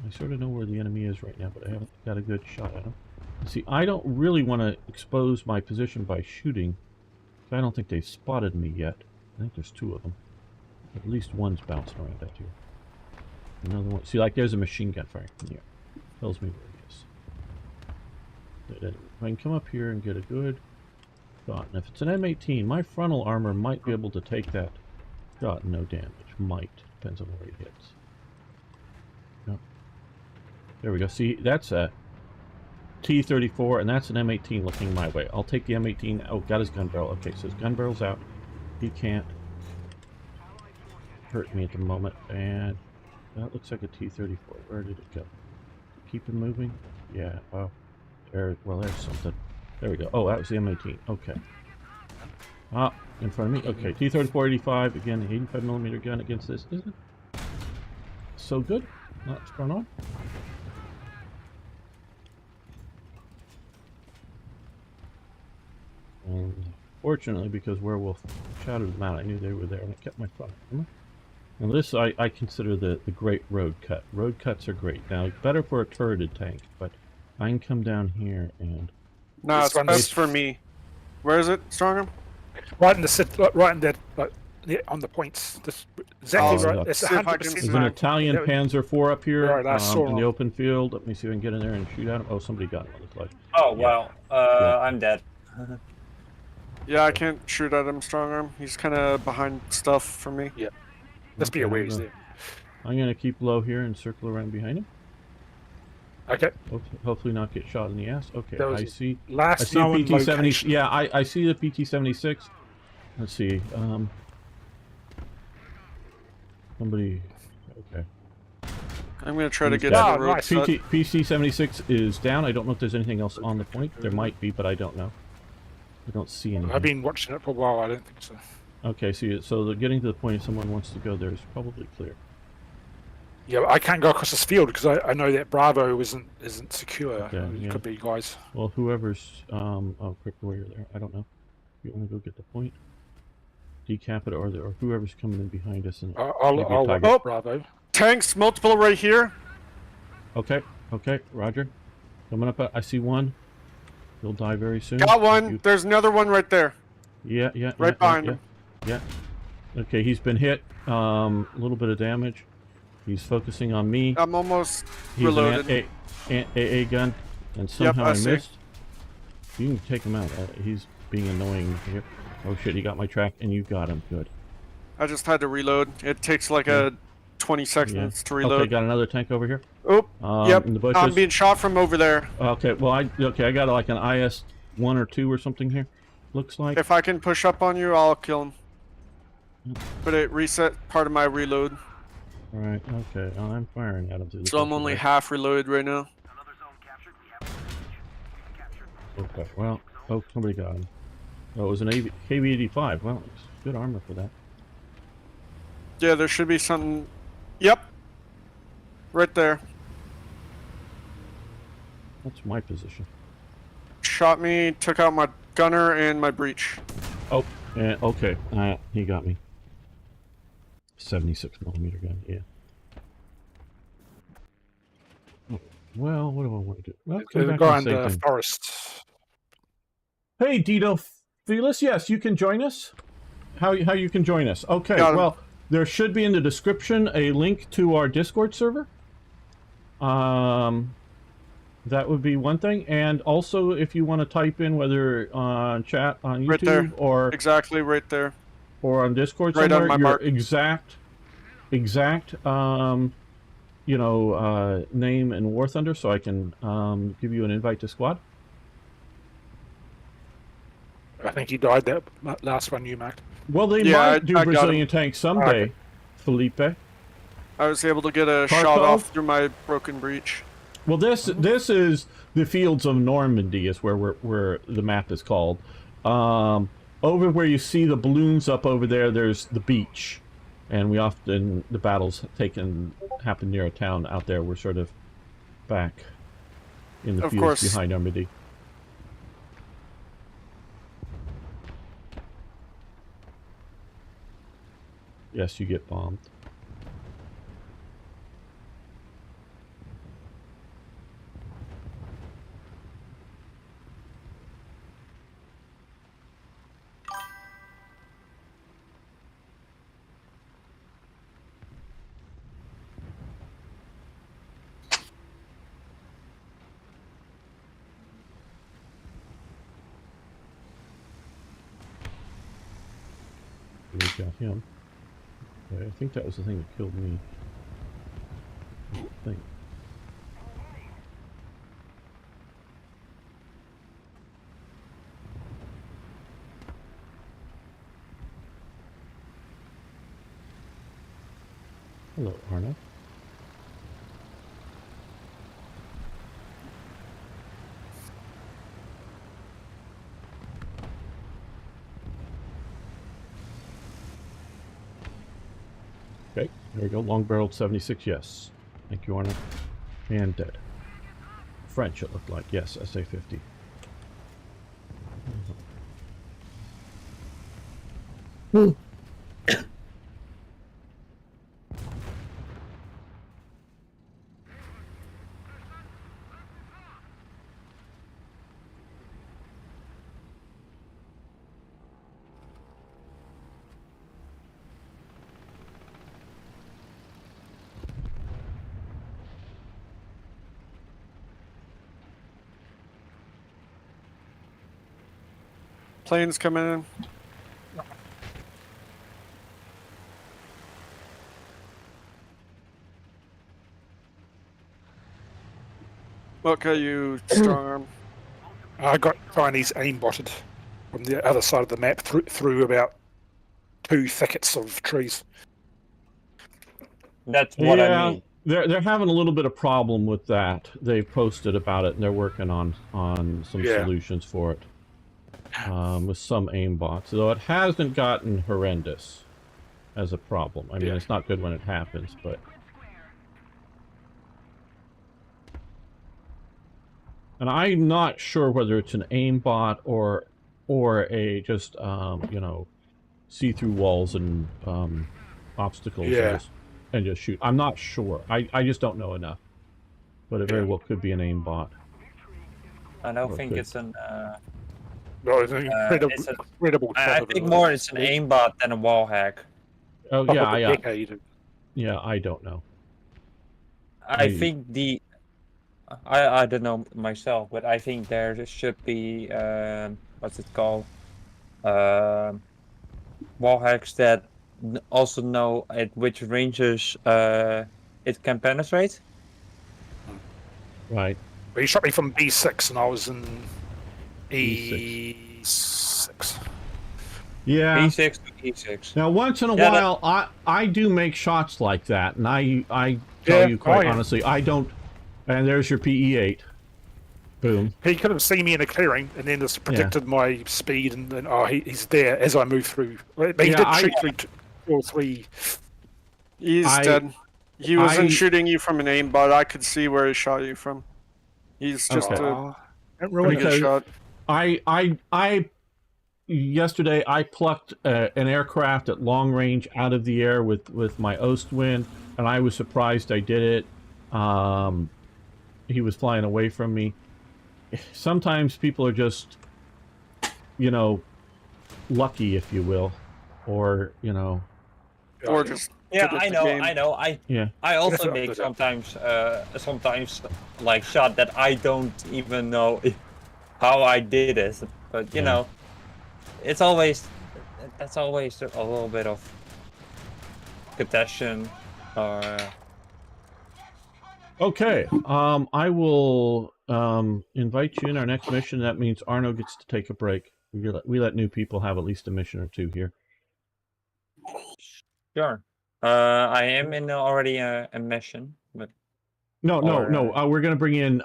I sort of know where the enemy is right now, but I haven't got a good shot at him. See, I don't really want to expose my position by shooting. I don't think they've spotted me yet. I think there's two of them. At least one's bouncing around out here. Another one. See, like there's a machine gun firing from here. Tells me where he is. If I can come up here and get a good shot, and if it's an M18, my frontal armor might be able to take that shot. No damage. Might. Depends on where he hits. Yep. There we go. See, that's a T-34, and that's an M18 looking my way. I'll take the M18. Oh, got his gun barrel. Okay, so his gun barrel's out. He can't hurt me at the moment, and that looks like a T-34. Where did it go? Keep him moving? Yeah, well, there's something. There we go. Oh, that was the M18. Okay. Ah, in front of me. Okay, T-34-85. Again, 85mm gun against this. Isn't it so good? Not sprung on. And fortunately, because Werewolf shouted them out, I knew they were there, and I kept my fire. And this I consider the great road cut. Road cuts are great. Now, better for a turreted tank, but I can come down here and... Nah, it's best for me. Where is it, Strongham? Right in the right in that, on the points. This exactly right. It's 100%. There's an Italian Panzer IV up here right, in the open field. Let me see if I can get in there and shoot at him. Oh, somebody got him. It looks like. Oh well, I'm dead. Yeah, I can't shoot at him, Strongarm. He's kind of behind stuff for me. Yeah. Let's be aware he's there. I'm going to keep low here and circle around behind him. Okay. Hopefully not get shot in the ass. Okay, I see. I see a PT-70. Yeah, I see the PT-76. Let's see. Somebody. Okay. I'm going to try to get to the road. PT-76 is down. I don't know if there's anything else on the point. There might be, but I don't know. I don't see anything. I've been watching it for a while. I don't think so. Okay, so getting to the point if someone wants to go there is probably clear. Yeah, but I can't go across this field because I know that Bravo isn't secure. Okay, it could be guys. Well, whoever's oh, quick warrior there. I don't know. You want to go get the point? Decap it, or whoever's coming in behind us. And I'll Bravo. Tanks, multiple right here. Okay, Roger. Coming up, I see one. He'll die very soon. Got one. There's another one right there. Yeah. Right behind him. Yeah. Okay, he's been hit. A little bit of damage. He's focusing on me. I'm almost reloaded. He's an AA gun, and somehow I missed. You can take him out. He's being annoying here. Oh shit, he got my track, and you got him. Good. I just had to reload. It takes like a 20 seconds to reload. Okay, got another tank over here. Oop. Yep. In the bushes. I'm being shot from over there. Okay, well, I got like an IS 1 or 2 or something here. Looks like. If I can push up on you, I'll kill him. But it reset part of my reload. Alright, okay. I'm firing at him through the So I'm only half reloaded right now. Okay, well, somebody got him. Oh, it was an KV-85. Well, it's good armor for that. Yeah, there should be something. Yep. Right there. That's my position. Shot me, took out my gunner and my breach. Oh, okay. He got me. 76mm gun, yeah. Oh, well, what do I want to do? Well, The guy in the forest. Hey, Dito Felis, yes, you can join us. How you can join us? Okay, Got him. well, there should be in the description a link to our Discord server. That would be one thing, and also if you want to type in whether on chat on YouTube Right there. or Exactly right there. or on Discord Right somewhere, on my your mark. exact you know, name and War Thunder, so I can give you an invite to squad. I think he died that last one you marked. Well, they Yeah, might do I got Brazilian him. tanks someday, Okay. Felipe. I was able to get a Kharkov? shot off through my broken breach. Well, this is the fields of Normandy, is where the map is called. Over where you see the balloons up over there, there's the beach, and we often the battles happen near a town out there. We're sort of back in the Of fields course. behind Normandy. Yes, you get bombed. We got him. Okay, I think that was the thing that killed me. I think. Hello, Arno. Okay, there we go. Long-barreled 76, yes. Thank you, Arno. And dead. French, it looked like. Yes, SA-50. Planes coming in. Okay, you strong arm. I got Chinese aimbotted from the other side of the map through about 2 thickets of trees. That's what I mean. They're having a little bit of problem with that. They posted about it, and they're working on some solutions for it. With some aimbots, though it hasn't gotten horrendous as a problem. I mean, it's not good when it happens, but... And I'm not sure whether it's an aimbot or a just, you know, see through walls and obstacles and just shoot. I'm not sure. I just don't know enough. But it very well could be an aimbot. I don't think it's an... No, it's an incredible I think more it's an aimbot than a wall hack. Oh, yeah, yeah, I don't know. I think the... I don't know myself, but I think there should be... what's it called? Wall hacks that also know at which ranges it can penetrate. Right. But he shot me from B6 and I was in E6. Yeah. B6 to E6. Now, once in a while, I do make shots like that, and I tell you quite honestly, I don't... And there's your PE8. Boom. He could have seen me in a clearing and then just predicted my speed and then, he's there as I move through. But he did shoot through 2 or 3. He's dead. He wasn't shooting you from an aim, but I could see where he shot you from. He's just a pretty good shot. Yesterday I plucked an aircraft at long range out of the air with my Ostwind, and I was surprised I did it. He was flying away from me. Sometimes people are just, you know, lucky, if you will, or, you know. Or just I know. I also make sometimes like shot that I don't even know how I did it, but you know, that's always a little bit of contention. Okay, I will invite you in our next mission. That means Arno gets to take a break. We let new people have at least a mission or two here. Sure. I am in already a mission, but no. We're gonna bring in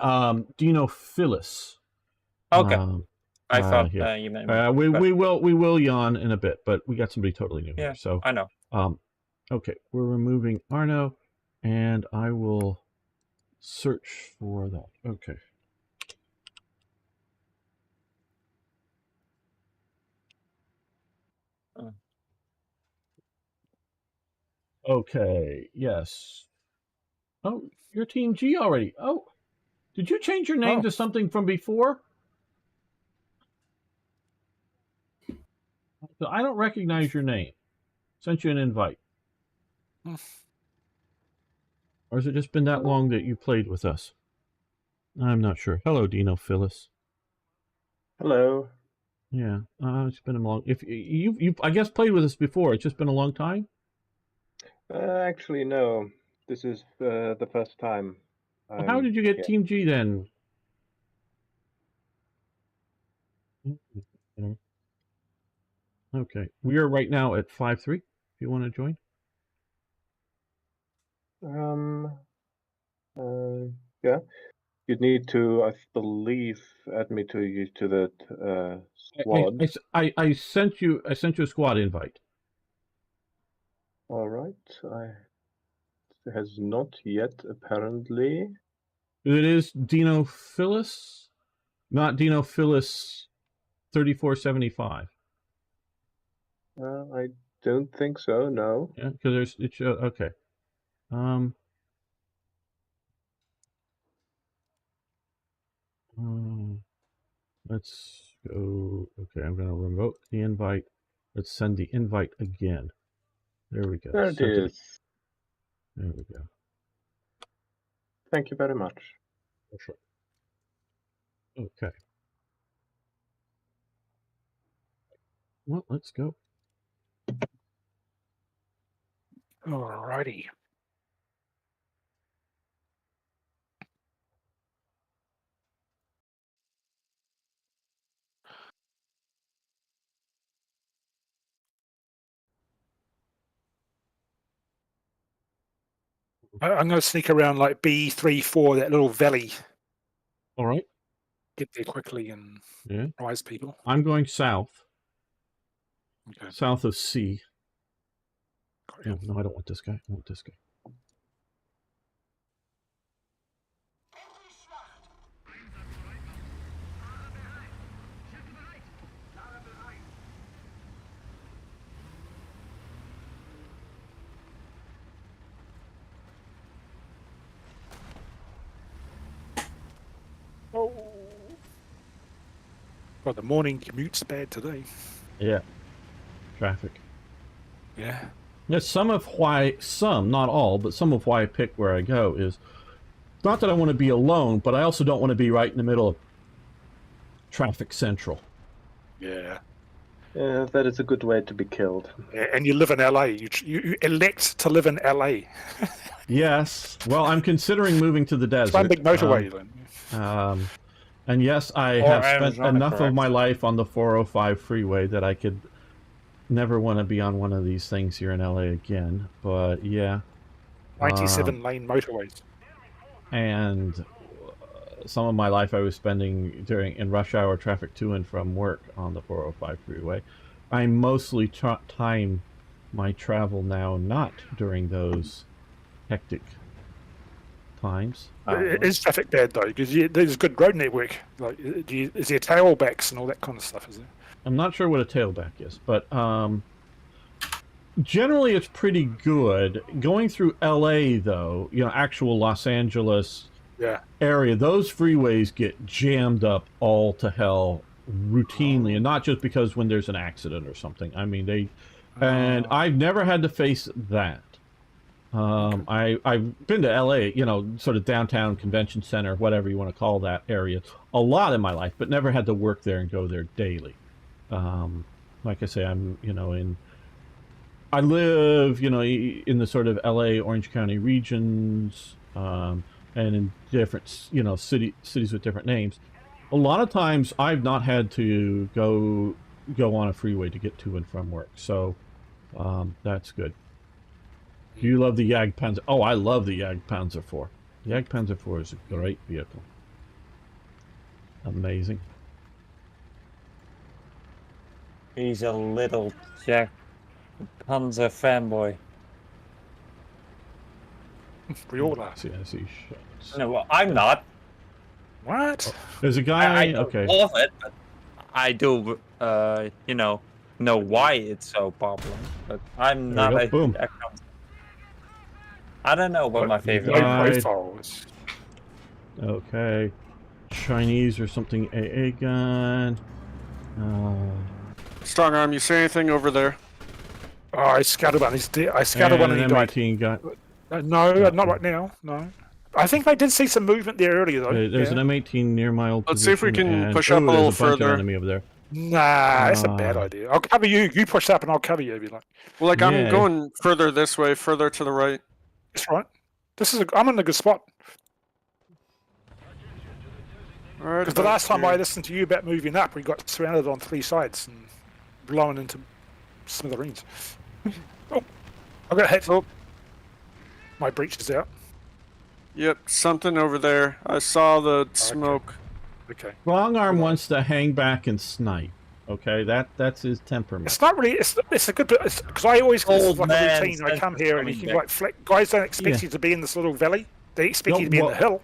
Dino Phyllis. Okay. I thought you meant. We will yawn in a bit, but we got somebody totally new here. So I know. Okay, we're removing Arno, and I will search for that. Okay. Okay, yes. Oh, you're TeamG already. Oh, did you change your name to something from before? I don't recognize your name. Sent you an invite. Or has it just been that long that you played with us? I'm not sure. Hello, Dino Phyllis. Hello. Yeah, it's been a long. If you I guess played with us before. It's just been a long time. Actually, no. This is the first time. Well, how did you get TeamG then? Okay, we are right now at 5-3. If you want to join. Yeah. You'd need to, I believe, add me to that squad. I sent you a squad invite. All right. It has not yet, apparently. It is Dino Phyllis, not Dino Phyllis 3475. I don't think so. No. Yeah, because okay. Let's go. Okay, I'm going to revoke the invite. Let's send the invite again. There we go. There it is. There we go. Thank you very much. Sure. Okay. Well, let's go. Alrighty. I'm going to sneak around like B34, that little valley. All right. Get there quickly and rise people. I'm going south. Okay. South of C. Oh, no, I don't want this guy. I want this guy. Oh. Well, the morning commute's bad today. Yeah. Traffic. Yeah. Yes, not all, but some of why I pick where I go is not that I want to be alone, but I also don't want to be right in the middle of traffic central. Yeah. Yeah, that is a good way to be killed. And you live in LA. You elect to live in LA. Yes. Well, I'm considering moving to the desert. It's one big motorway then. And yes, I have spent enough of my life on the 405 freeway that I could never want to be on one of these things here in LA again. But yeah. 97 lane motorways. And some of my life I was spending in rush hour traffic to and from work on the 405 freeway. I mostly time my travel now not during those hectic times. Is traffic bad though? Because there's good road network. Like, is there tailbacks and all that kind of stuff? Is there? I'm not sure what a tailback is, but generally it's pretty good. Going through LA though, actual Los Angeles area, those freeways get jammed up all to hell routinely, and not just because when there's an accident or something. I mean, and I've never had to face that. I've been to LA, sort of downtown convention center, whatever you want to call that area, a lot in my life, but never had to work there and go there daily. Like I say, I live, in the sort of LA, Orange County regions, and in different, cities with different names. A lot of times I've not had to go on a freeway to get to and from work. So, that's good. Do you love the Jagdpanzer? Oh, I love the Jagdpanzer 4. The Jagdpanzer 4 is a great vehicle. Amazing. He's a little Jack Panzer fanboy. We all are. See, I see shots. No, well, I'm not. What? There's a guy. I don't Okay. love it, but I do, know why it's so popular. But I'm There not we go. Boom. I don't know what my favorite. Right. Profile is. Okay. Chinese or something. AA gun. Strong arm, you say anything over there? Oh, I scouted one. I scouted one and he an died. M18 gun. No, not right now. No. I think I did see some movement there earlier though. There's an M18 near my old Let's see if we position, can and- push up a there's little bunch of further. enemy over there. Nah, that's a bad idea. I'll cover you. You push up and I'll cover you if you like. Well, like Yeah. I'm going further this way, further to the right. That's right. I'm in a good spot. All right. Because the last time I listened to you about moving up, we got surrounded on 3 sides and blown into smithereens. Oh, I got hit. Oh. My breach is out. Yep, something over there. I saw the smoke. Okay. Long arm wants to hang back and snipe. Okay, that's his temperament. It's not really. It's a good bit because I always Old like a man routine. I come sense here and you coming can back. like flick. Guys don't expect Yeah. you to be in this little valley. They expect No, you to be in the hill.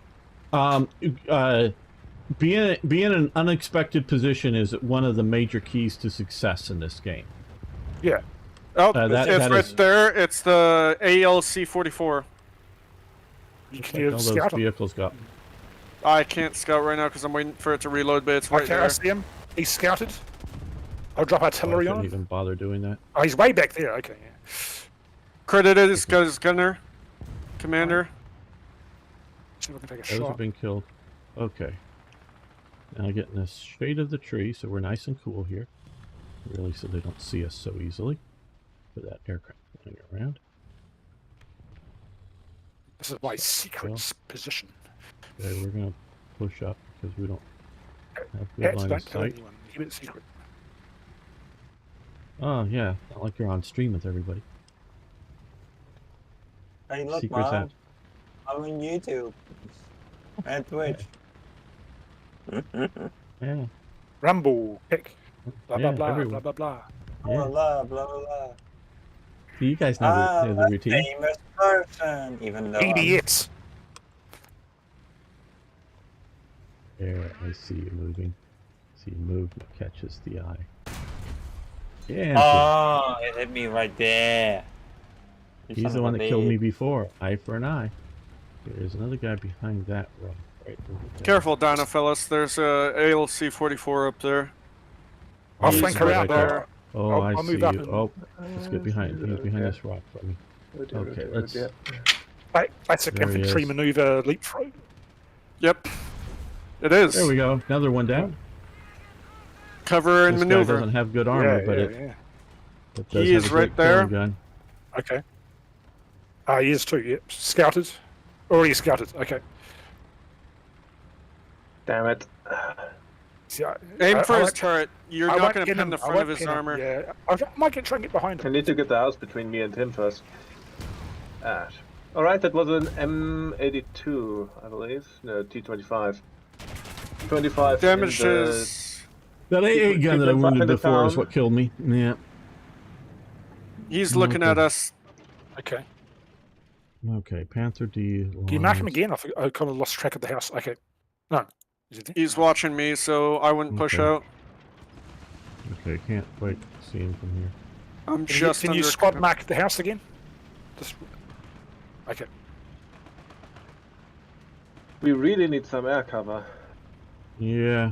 Being in an unexpected position is one of the major keys to success in this game. Yeah. Oh, that it's right is- there. It's the ALC-44. You Like can all either those scout 'em. vehicles got. I can't scout right now because I'm waiting for it to reload, but it's right Okay, I there. see him. He's scouted. I'll drop I artillery shouldn't on him. even bother doing that. Oh, he's way back there. Okay. Yeah. Credited as gunner, commander. See if I can take a Those have shot. been killed. Okay. Now get in the shade of the tree, so we're nice and cool here. Really, so they don't see us so easily. For that aircraft flying around. This is my secret Well. position. Okay, we're gonna push up because we don't have good Cats line don't of tell sight. anyone. Keep it secret. Oh yeah, not like you're on stream with everybody. Hey, look, Secrets Mom. out. I'm on YouTube and Twitch. Yeah, Rumble, kick, blah blah Yeah, blah everyone. blah blah blah. yeah. Blah blah blah. You guys know I'm the a routine. famous person, even though I'm Idiots. There, I see you moving. See movement catches the eye. Yeah, Oh, it hit me right there. You he's son the of one a that killed bitch. me before. Eye for an eye. There's another guy behind that rock right over there. Careful, Dino fellas. There's a ALC-44 up there. I'll He's flank right around there. there. Oh, I'll- I I'll see move up you. and- Oh, let's get behind. He's behind this rock for me. Okay, let's. Classic There he infantry is. maneuver leapfrog. Yep. It is. There we go. Another one down. Cover and This guy maneuver. doesn't have good armor, Yeah, but yeah, it, yeah. it does He have is a great right there. killing gun. Okay. He is too. Yep. Scouted. Already scouted. Okay. Damn it. See, Aim I- for I his won't- turret. You're I not won't going to pin pin him. the I front won't of his pin him. armor. Yeah. I might get try and get behind I him. need to get the house between me and him first. Alright, that was an M82, I believe. No, T25. 25 Damage in the is. That AA gun that I 2.5 wounded in the before is town. what killed me. Yeah. He's looking at us. Okay. Okay, Panther D. Can you mark him Lawrence. again? I kind of lost track of the house. Okay. No. Is it there? He's No. watching me, so I wouldn't push Okay. out. Okay, can't quite see him from here. I'm Can just you under. squad mark the house again? Just. Okay. We really need some air cover. Yeah.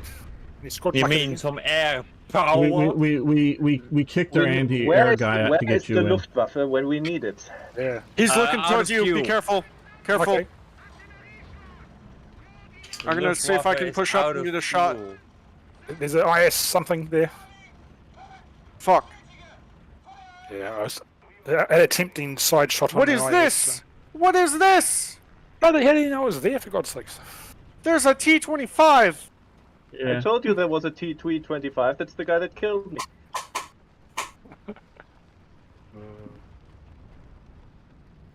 Can you squad You mark it mean again? some air power? We kicked our Where anti-air is, guy out where to is get the you in. Luftwaffe when we need it? Yeah. He's looking out towards of you. Be view. careful. Careful. Okay. The I'm gonna see if I Luftwaffe can is push up out and of get a shot. fuel. There's an IS something there. Fuck. Yeah, I was an attempting side shot on What the is IS, this? so- What is this? How the hell do you know I was there, for God's sakes? There's a T-25. Yeah. I told you there was a T-25. That's the guy that killed me.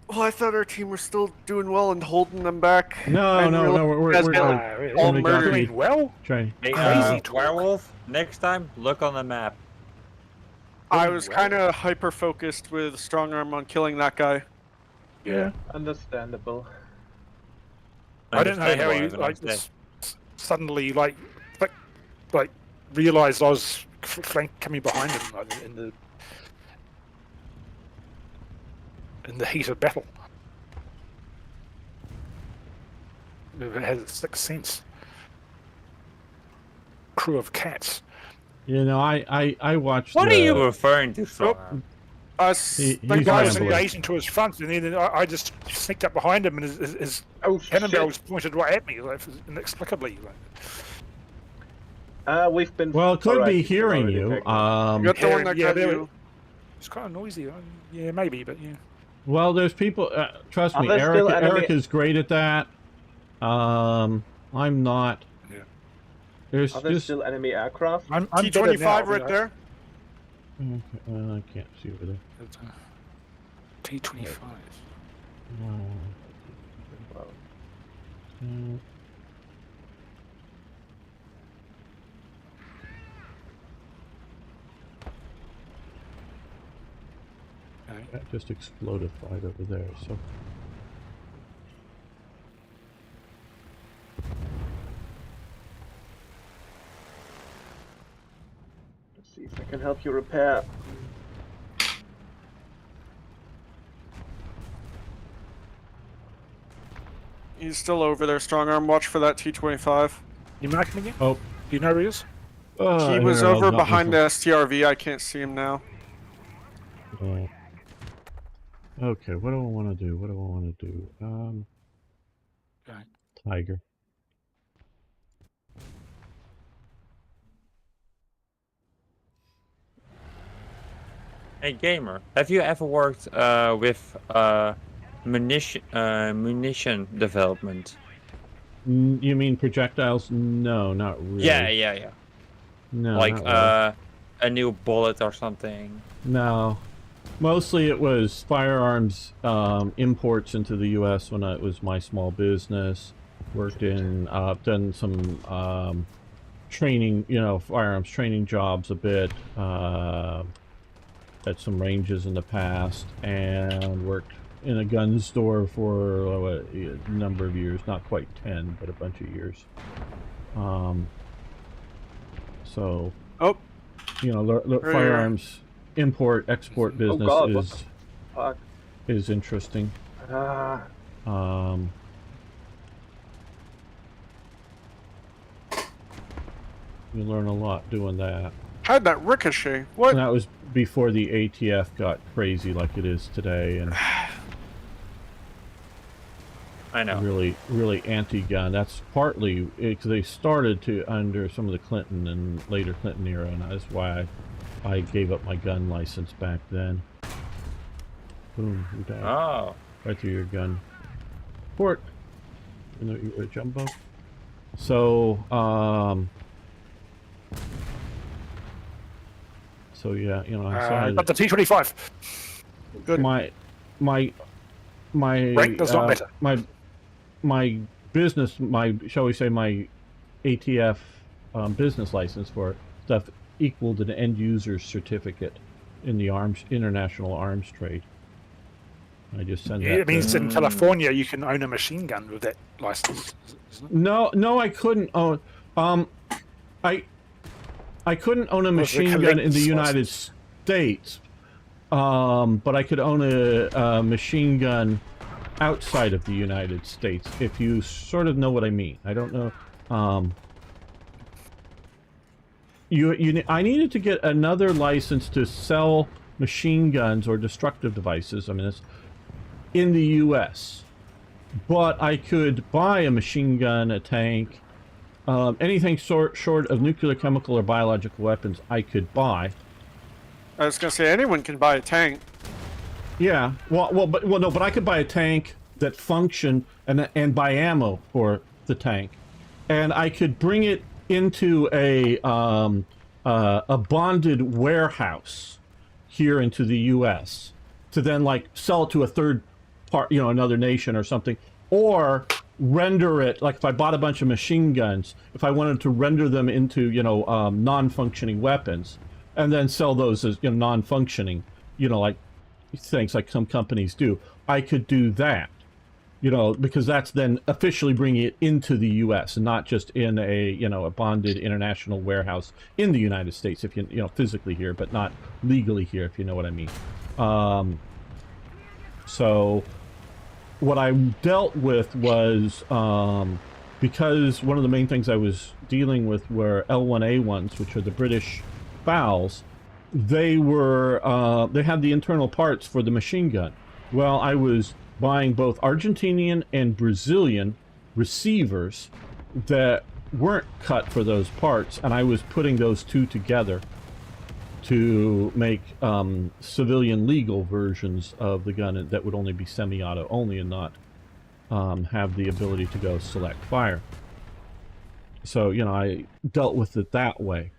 Well, I thought our team was still doing well and holding them back. I No, didn't no, realize no. We're, guys we're, got we're really? all only got murdered. the- Doing well? trying. Hey, Crazy talk. werewolf. Next time, look on the map. I Doing was well. kind of hyper focused with strong arm on killing that guy. Yeah. Understandable. I don't know how Understandable, he have a like nice day. suddenly like realized I was flank coming behind him like, in the heat of battle. It has a sixth sense. Crew of cats. You know, I watched. What the, are you referring to, Strong? Us, He- the he's The guy was rambling. engaging to his front, and then I just sneaked up behind him, and his Oh cannon shit! barrels pointed right at me, like, inexplicably. We've been. Well, it could Alright, be we've been hearing already you. taken. you got the one that yeah, got there- you. It's kind of noisy. Yeah, maybe, but yeah. Well, there's people. Trust Are me, there Eric. still enemy- Eric is great at that. I'm not. Yeah. There's Are there just. still enemy aircraft? I'm better now, T-25 right but there. Okay, well, I can't see over there. T-25. Okay. That just exploded right over there. So. Let's see if I can help you repair. He's still over there. Strong arm. Watch for that T-25. You mark him again? Oh. Do you know where he is? He was here, I'll over not behind the listen. STRV. I can't see him now. Okay, what do I want to do? What do I want to do? Okay. Tiger. Hey, gamer, have you ever worked with munition development? You mean projectiles? No, not really. Yeah. No, Like not really. a new bullet or something. No. Mostly it was firearms imports into the U.S. when it was my small business. Worked in, done some training, firearms training jobs a bit at some ranges in the past, and worked in a gun store for a number of years, not quite 10, but a bunch of years. So, Oh, firearms import export business God, what the fuck? is interesting. Ah, You learn a lot doing that. how'd that ricochet? What? And that was before the ATF got crazy like it is today, and I know. really anti-gun. That's partly because they started to under some of the Clinton and later Clinton era, and that's why I gave up my gun license back then. Boom, you died. Oh. Right through your gun port. You know you were a jumbo. So yeah, I Got the T-25. Good. my Rank does not matter. my business, my, shall we say, my ATF business license for stuff equaled an end user's certificate in the international arms trade. I just send that. It means in California you can own a machine gun with that license, isn't it? No, I couldn't own. I couldn't own a machine gun in the United States, but I could own a machine gun outside of the United States, if you sort of know what I mean. I don't know. I needed to get another license to sell machine guns or destructive devices. I mean, it's in the U.S., but I could buy a machine gun, a tank, anything short of nuclear, chemical, or biological weapons. I could buy. I was gonna say anyone can buy a tank. Yeah, but I could buy a tank that functioned and buy ammo for the tank, and I could bring it into a bonded warehouse here into the U.S. to then like sell it to a third part, another nation or something, or render it, like if I bought a bunch of machine guns, if I wanted to render them into non-functioning weapons, and then sell those as non-functioning, like things like some companies do, I could do that, because that's then officially bringing it into the U.S. and not just in a a bonded international warehouse in the United States, if physically here, but not legally here, if you know what I mean. So what I dealt with was, because one of the main things I was dealing with were L1A1s, which are the British FALs. They had the internal parts for the machine gun. Well, I was buying both Argentinian and Brazilian receivers that weren't cut for those parts, and I was putting those two together to make civilian legal versions of the gun that would only be semi-auto only and not have the ability to go select fire. So, I dealt with it that way.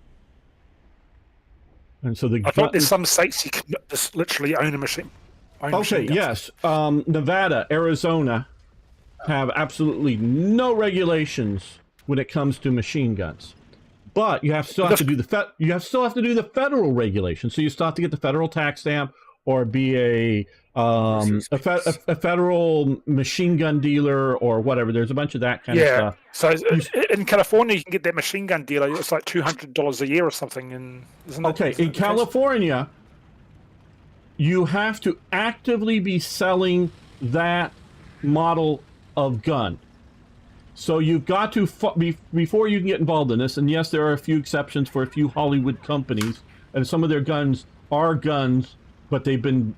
And so I thought there's some states you can just literally own a machine. Okay, yes. Nevada, Arizona have absolutely no regulations when it comes to machine guns. But you still have to do the federal regulations. So you still have to get the federal tax stamp or be a federal machine gun dealer or whatever. There's a bunch of that kind of stuff. So in California, you can get that machine gun dealer. It's like $200 a year or something. In California, you have to actively be selling that model of gun. So you've got to, before you can get involved in this, and yes, there are a few exceptions for a few Hollywood companies, and some of their guns are guns, but they've been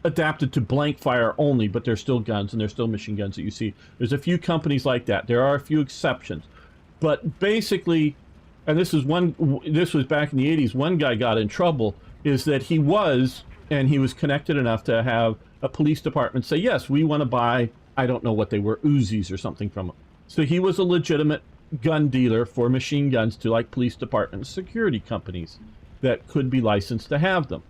adapted to blank fire only, but they're still guns, and they're still machine guns that you see. There's a few companies like that. There are a few exceptions. But basically, and this was back in the 80s, one guy got in trouble, is that he was connected enough to have a police department say, yes, we want to buy, I don't know what they were, Uzis or something from them. So he was a legitimate gun dealer for machine guns to like police departments, security companies that could be licensed to have them.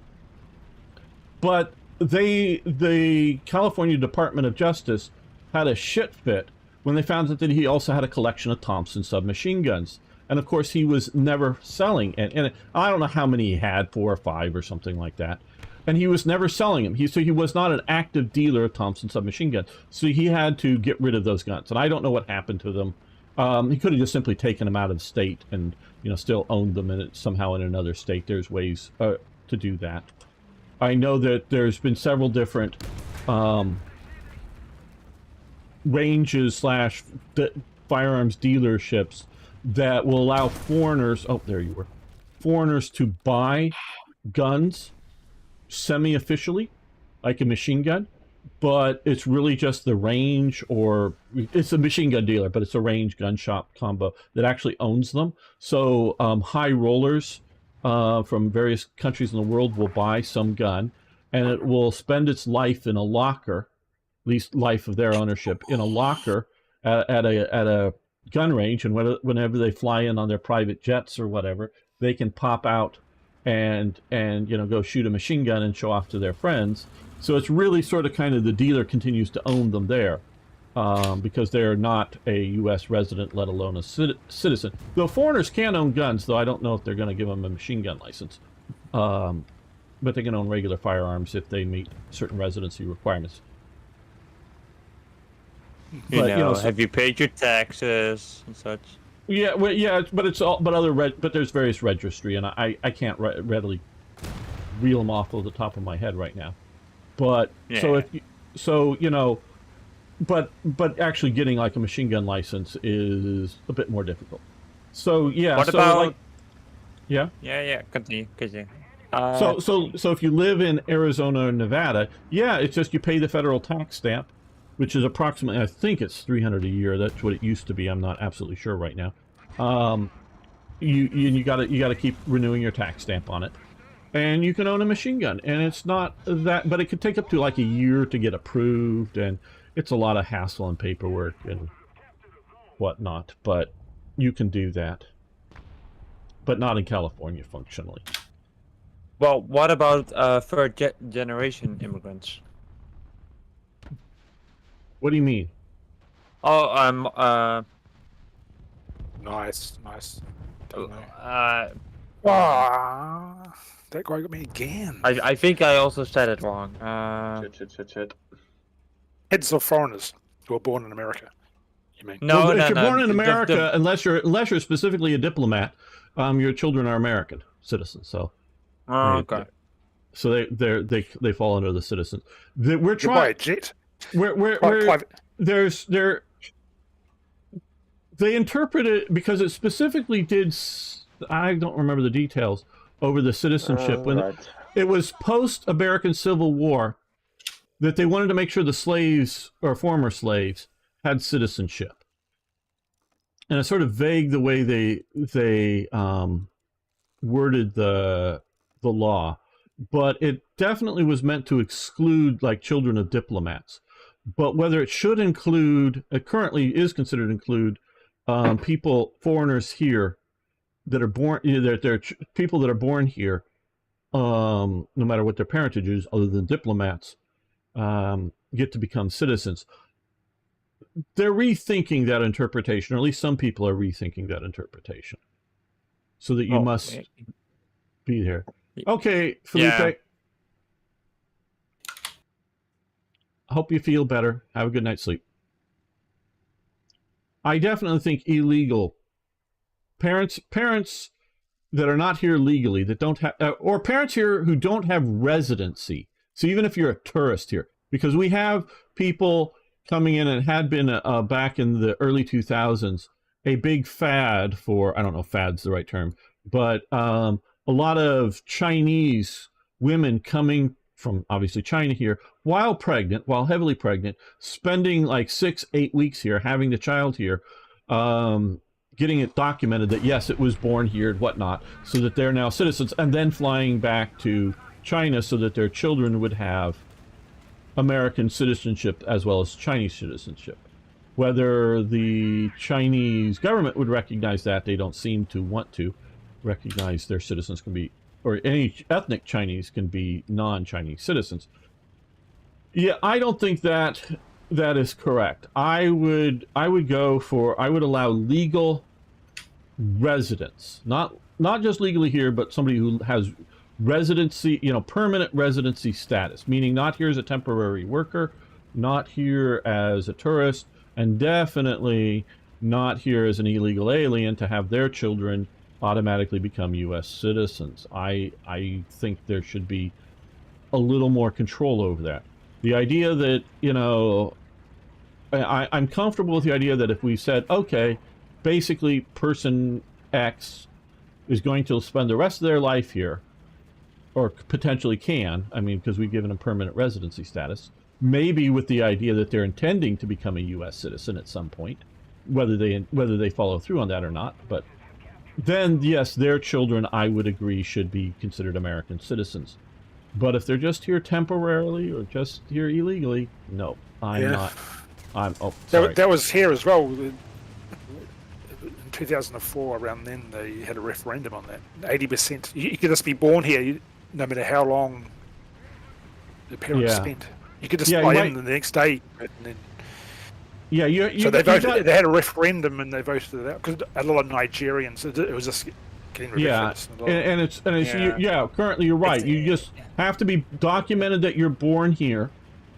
But the California Department of Justice had a shit fit when they found out that he also had a collection of Thompson submachine guns. And of course, he was never selling. And I don't know how many he had, 4 or 5 or something like that. And he was never selling them. So he was not an active dealer of Thompson submachine guns. So he had to get rid of those guns. And I don't know what happened to them. He could have just simply taken them out of the state and still owned them somehow in another state. There's ways to do that. I know that there's been several different ranges / firearms dealerships that will allow foreigners to buy guns semi-officially, like a machine gun, but it's really just the range, or it's a machine gun dealer, but it's a range gun shop combo that actually owns them. So high rollers from various countries in the world will buy some gun, and it will spend its life in a locker, at least life of their ownership, in a locker at a gun range, and whenever they fly in on their private jets or whatever, they can pop out and go shoot a machine gun and show off to their friends. So it's really sort of kind of the dealer continues to own them there. because they're not a U.S. resident, let alone a citizen. Though foreigners can own guns, though I don't know if they're going to give them a machine gun license. But they can own regular firearms if they meet certain residency requirements. You know, have you paid your taxes and such? Yeah, well, yeah, but it's all, but there's various registry, and I can't readily reel them off of the top of my head right now. But Yeah. but actually getting like a machine gun license is a bit more difficult. So yeah. What so about? like, yeah. Yeah. Continue. So if you live in Arizona or Nevada, yeah, it's just you pay the federal tax stamp, which is approximately, I think it's $300 a year. That's what it used to be. I'm not absolutely sure right now. You gotta keep renewing your tax stamp on it, and you can own a machine gun. And it's not that, but it could take up to like a year to get approved, and it's a lot of hassle and paperwork and whatnot. But you can do that, but not in California functionally. Well, what about third-generation immigrants? What do you mean? Oh, Nice. Don't know. that That guy got me again. I think I also said it wrong. Shit. Heads of foreigners who are born in America. You mean? No, well, no, if you're no. born in America, unless you're specifically a diplomat, your children are American citizens. So, Okay. So they fall under the citizens. We're You buy a trying. jet. They interpret it because it specifically did. I don't remember the details over the citizenship when Right. it was post-American Civil War that they wanted to make sure the slaves or former slaves had citizenship. And it's sort of vague the way they worded the law, but it definitely was meant to exclude like children of diplomats. But whether it should include, it currently is considered to include foreigners here that are born, they're people that are born here, no matter what their parentage is, other than diplomats, get to become citizens. They're rethinking that interpretation, or at least some people are rethinking that interpretation, so that you must be there. Okay, Felipe. Yeah. I hope you feel better. Have a good night's sleep. I definitely think illegal parents that are not here legally, that don't have, or parents here who don't have residency. So even if you're a tourist here, because we have people coming in, and had been back in the early 2000s, a big fad for, I don't know if fad's the right term, but a lot of Chinese women coming from obviously China here, while heavily pregnant, spending like 6-8 weeks here, having the child here, getting it documented that yes, it was born here and whatnot, so that they're now citizens, and then flying back to China so that their children would have American citizenship as well as Chinese citizenship. Whether the Chinese government would recognize that, they don't seem to want to recognize their citizens can be, or any ethnic Chinese can be non-Chinese citizens. Yeah, I don't think that is correct. I would allow legal residents, not just legally here, but somebody who has residency, permanent residency status, meaning not here as a temporary worker, not here as a tourist, and definitely not here as an illegal alien, to have their children automatically become U.S. citizens. I think there should be a little more control over that. The idea that, I'm comfortable with the idea that if we said, okay, basically person X is going to spend the rest of their life here, or potentially can, because we've given them permanent residency status, maybe with the idea that they're intending to become a U.S. citizen at some point, whether they follow through on that or not. But then, yes, their children, I would agree, should be considered American citizens. But if they're just here temporarily or just here illegally, no, I'm not. Sorry. That was here as well. In 2004, around then, they had a referendum on that. 80%. You could just be born here, no matter how long the parents spent. You could just fly in the next day. And then, Yeah, you So they got- voted. They had a referendum and they voted it out because a lot of Nigerians. It was just getting ridiculous. and it's Yeah. currently you're right. It's- You just have to be documented that you're born here.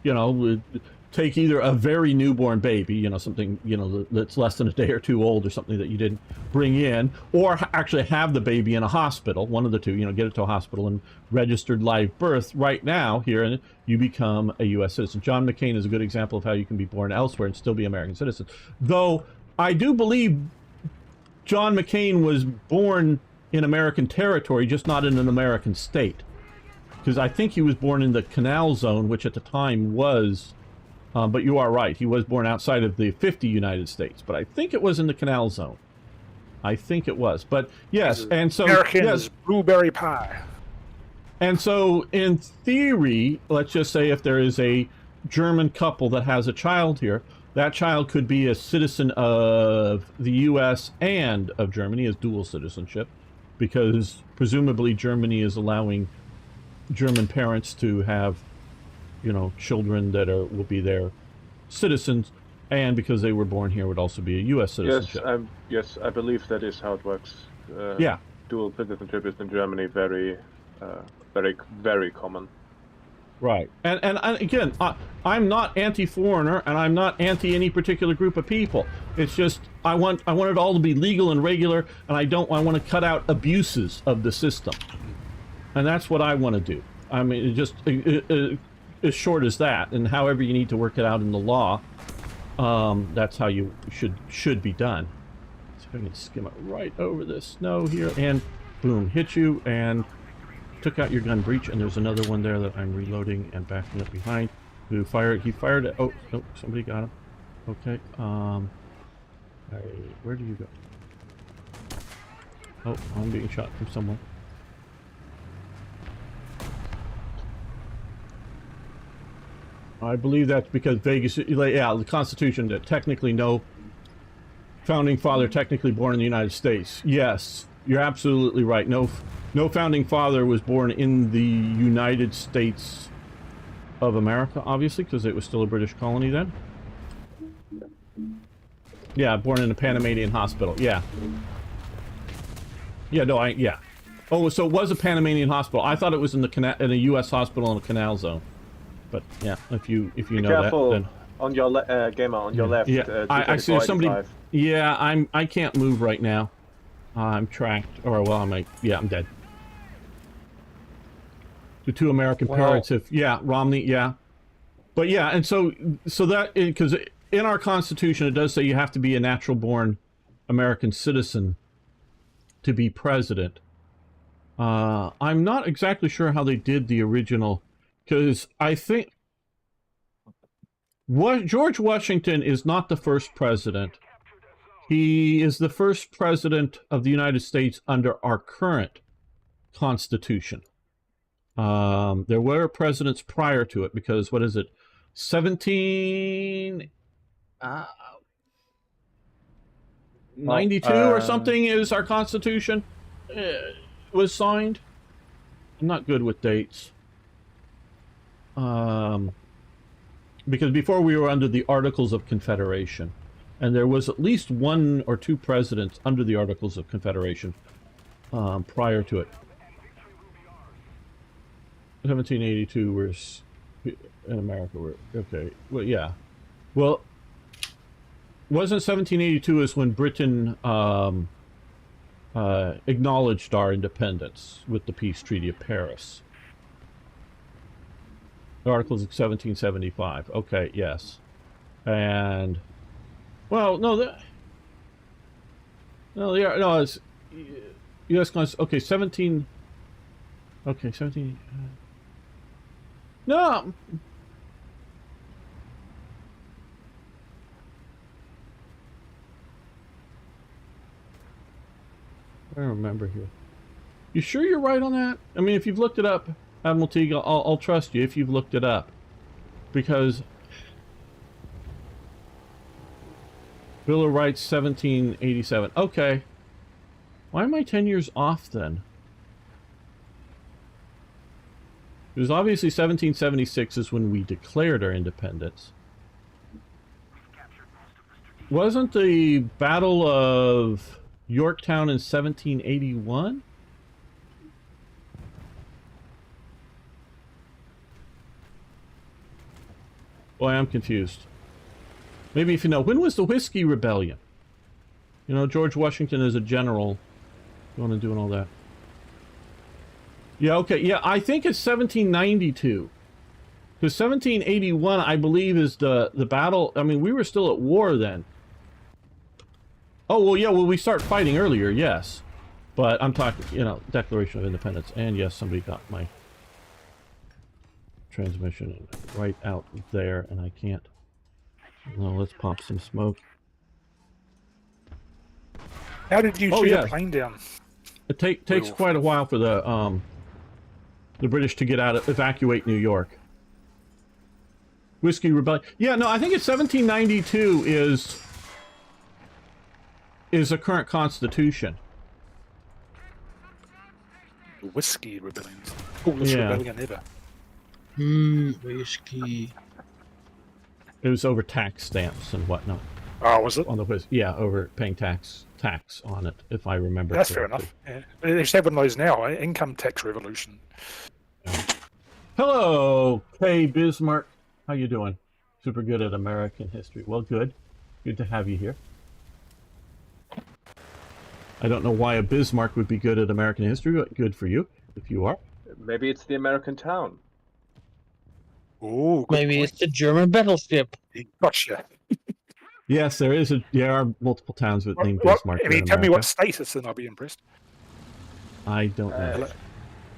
You know, take either a very newborn baby, you know, something, you know, that's less than a day or two old or something that you didn't bring in, or actually have the baby in a hospital, one of the two, you know, get it to a hospital and registered live birth right now here, and you become a U.S. citizen. John McCain is a good example of how you can be born elsewhere and still be American citizen. Though I do believe John McCain was born in American territory, just not in an American state. Because I think he was born in the Canal Zone, which at the time was, but you are right, he was born outside of the 50 United States. But I think it was in the Canal Zone. I think it was. But yes, and so American yes, is blueberry pie. and so in theory, let's just say if there is a German couple that has a child here, that child could be a citizen of the U.S. and of Germany as dual citizenship, because presumably Germany is allowing German parents to have, you know, children that will be their citizens, and because they were born here would also be a U.S. citizenship. Yes, I believe that is how it works. Yeah. Dual citizenship is in Germany very, very common. Right. And again, I'm not anti-foreigner, and I'm not anti any particular group of people. It's just I want it all to be legal and regular, and I want to cut out abuses of the system. And that's what I want to do. I mean, it just as short as that, and however you need to work it out in the law, that's how you should be done. So I can skim it right over the snow here, and boom, hit you, and took out your gun breech. And there's another one there that I'm reloading and backing up behind. He fired it. Oh, nope, somebody got him. Okay. Where do you go? Oh, I'm being shot from somewhere. I believe that's because Vegas, yeah, the Constitution, that technically no founding father technically born in the United States. Yes, you're absolutely right. No founding father was born in the United States of America, obviously, because it was still a British colony then. Yeah, born in a Panamanian hospital. Yeah. Yeah, no, yeah. Oh, so it was a Panamanian hospital. I thought it was in a U.S. hospital in a canal zone. But yeah, if you know careful that, then on your gamer on your left. Yeah, I see somebody. Yeah, I can't move right now. I'm tracked, or well, I'm dead. The two American parents have, yeah, Romney, yeah, but yeah, and so that, because in our Constitution it does say you have to be a natural-born American citizen to be president. I'm not exactly sure how they did the original. Because I think George Washington is not the first president. He is the first president of the United States under our current Constitution. There were presidents prior to it because, what is it, 92 or something is our Constitution was signed. I'm not good with dates. Because before we were under the Articles of Confederation, and there was at least one or two presidents under the Articles of Confederation prior to it. 1782 was in America. Okay, well, yeah. Well, wasn't 1782 is when Britain acknowledged our independence with the Peace Treaty of Paris. The Articles of 1775. Okay, yes. And, well, it's U.S. Constitution. Okay, 17. Okay, 17. No. I don't remember here. You sure you're right on that? I mean, if you've looked it up, Admiral Teague, I'll trust you if you've looked it up. Because Bill of Rights 1787. Okay. Why am I 10 years off then? Because obviously 1776 is when we declared our independence. Wasn't the Battle of Yorktown in 1781? Boy, I'm confused. Maybe if you know, when was the Whiskey Rebellion? You know, George Washington as a general going and doing all that. Yeah, okay, yeah, I think it's 1792. Because 1781, I believe, is the battle. I mean, we were still at war then. Oh, well, yeah, well, we start fighting earlier, yes. But I'm talking, you know, Declaration of Independence. And yes, somebody got my transmission right out there, and I can't. Well, let's pop some smoke. How did you shoot a plane down? It takes quite a while for the British to get out of, evacuate New York. Whiskey Rebellion. Yeah, no, I think it's 1792 is the current constitution. Whiskey Rebellion. Coolest rebellion ever. Whiskey. It was over tax stamps and whatnot. Oh, was it? On the whiskey, yeah, over paying tax on it, if I remember. That's correctly. fair enough. Yeah. They should have one of those now. Income tax revolution. Hello, Kay Bismarck. How you doing? Super good at American history. Well, good. Good to have you here. I don't know why a Bismarck would be good at American history, but good for you, if you are. Maybe it's the American town. Oh, maybe it's the German battleship. Gotcha. Yes, there are multiple towns with named Bismarck. If you tell me what state it's in, I'll be impressed. I don't know.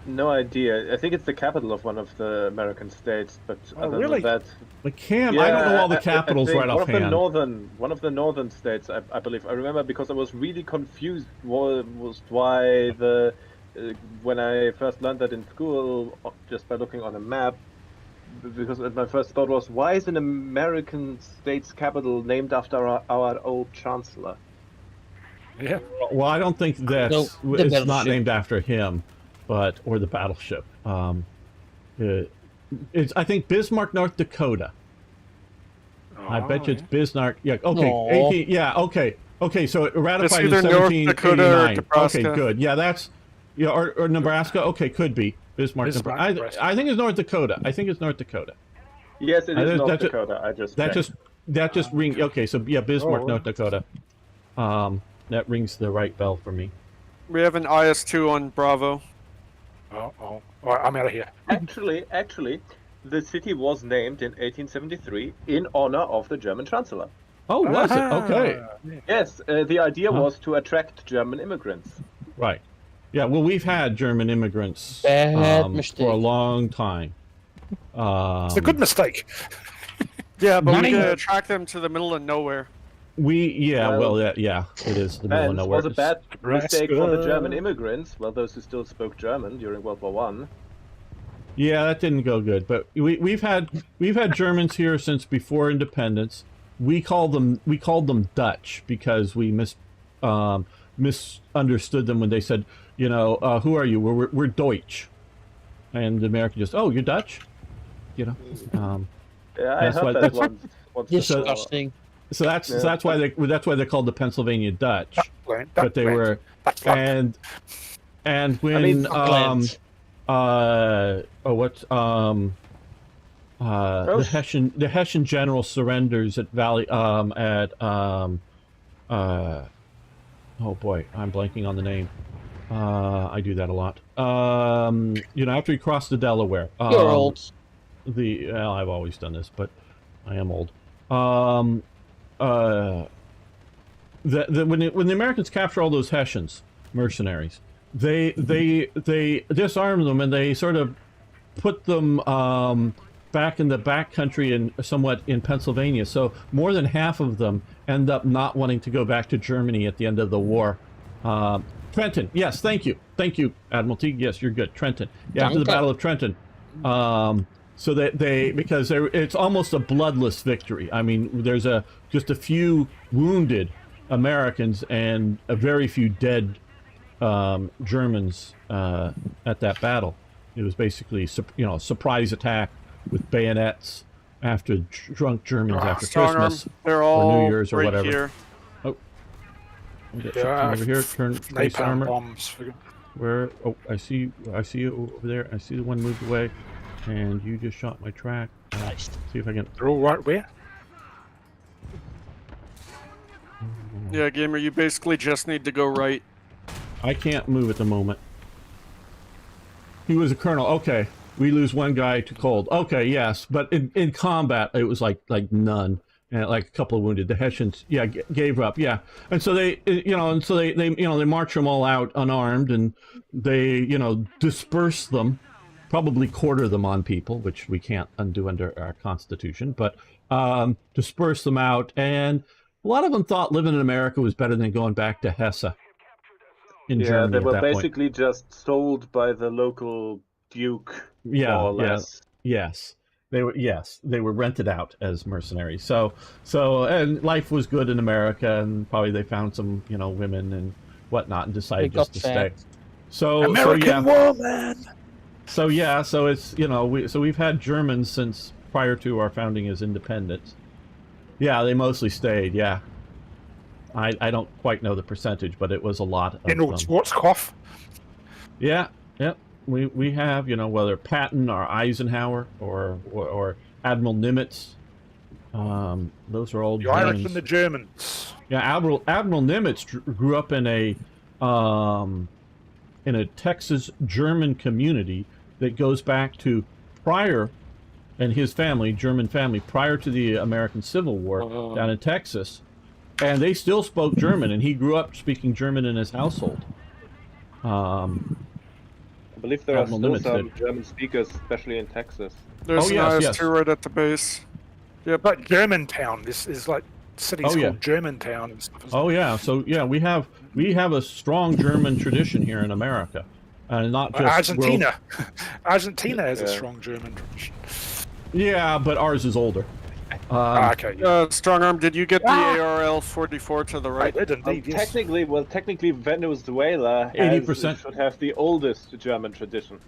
No idea. I think it's the capital of one of the American states, but other really? than that, But Cam, I don't know all the capitals right offhand. One of the northern states, I believe. I remember because I was really confused was why when I first learned that in school, just by looking on a map, because my first thought was, why is an American state's capital named after our old chancellor? Yeah. Well, I don't think it's not named after him, or the battleship. It's I think Bismarck, North Dakota. I bet you it's Bismarck. Yeah. Okay. Okay. So it ratified in 1789. Okay. Good. Yeah. That's or Nebraska. Okay. Could be Bismarck. Nebraska. I think it's North Dakota. Yes, it is North Dakota. That just rings. Okay. So yeah, Bismarck, North Dakota. That rings the right bell for me. We have an IS-2 on Bravo. All right, I'm out of here. Actually, the city was named in 1873 in honor of the German chancellor. Oh, was it? Okay. Yes, the idea was to attract German immigrants. Right. Yeah, well, we've had German immigrants for a long time. It's a good mistake. Yeah, but we could attract them to the middle of nowhere. It is the middle of nowhere. It was a bad mistake for the German immigrants, those who still spoke German during World War One. Yeah, that didn't go good. But we've had Germans here since before independence. We called them Dutch because we misunderstood them when they said, who are you? We're Deutsch, and the American just, oh, you're Dutch, Yeah, I heard that once. Disgusting. So that's why they're called the Pennsylvania Dutch. But they were, and when the Hessian general surrenders at oh boy, I'm blanking on the name. I do that a lot. After he crossed the Delaware. You're old. I've always done this, but I am old. When the Americans capture all those Hessians, mercenaries, they disarm them and they sort of put them back in the back country and somewhat in Pennsylvania. So more than half of them end up not wanting to go back to Germany at the end of the war. Trenton, yes, thank you, Admiralty. Yes, you're good, Trenton. Yeah, after the Battle of Trenton. So that because it's almost a bloodless victory. I mean, there's just a few wounded Americans and a very few dead Germans at that battle. It was basically a surprise attack with bayonets after drunk Germans after Strong arm. Christmas They're or all New Year's or right whatever. here. We got ships from over here. Turn space napalm armor. bombs. Where? Oh, I see you over there. I see the one moved away, and you just shot my track. Nice. See if I can. They're all right where? Yeah, gamer, you basically just need to go right. I can't move at the moment. He was a colonel. Okay, we lose one guy to cold. Okay, yes, but in combat it was like none, and like a couple of wounded. The Hessians, yeah, gave up. Yeah, and so they they march them all out unarmed, and they disperse them, probably quarter them on people, which we can't undo under our constitution, but disperse them out, and a lot of them thought living in America was better than going back to Hesse in Germany they at were that point. basically just sold by the local duke, Yeah, more or less. yes. They were rented out as mercenaries. So and life was good in America, and probably they found some, women and whatnot, and decided They just got to fat. stay. So American woman. so it's we've had Germans since prior to our founding as independence. Yeah, they mostly stayed. Yeah, I don't quite know the percentage, but it was a lot of General them. Schwarzkopf. Yeah. We have, whether Patton or Eisenhower or Admiral Nimitz. Those are all The Irish Germans. and the Germans. Yeah, Admiral Nimitz grew up in a Texas German community that goes back to prior, and his family, German family, prior to the American Civil War down in Texas, and they still spoke German, and he grew up speaking German in his household. I believe there are Admiral still Nimitz some did. German speakers, especially in Texas. There's an yes. IS-2 right at the base. Yep. Like Germantown. This is like cities called Germantown and stuff. Oh yeah, so yeah, we have a strong German tradition here in America, and not just Argentina. Argentina has a strong German tradition. Yeah, but ours is older. Okay. Strong arm, did you get the ARL-44 to the I right? did indeed. Yes. Technically, Venezuela 80% should have the oldest German tradition.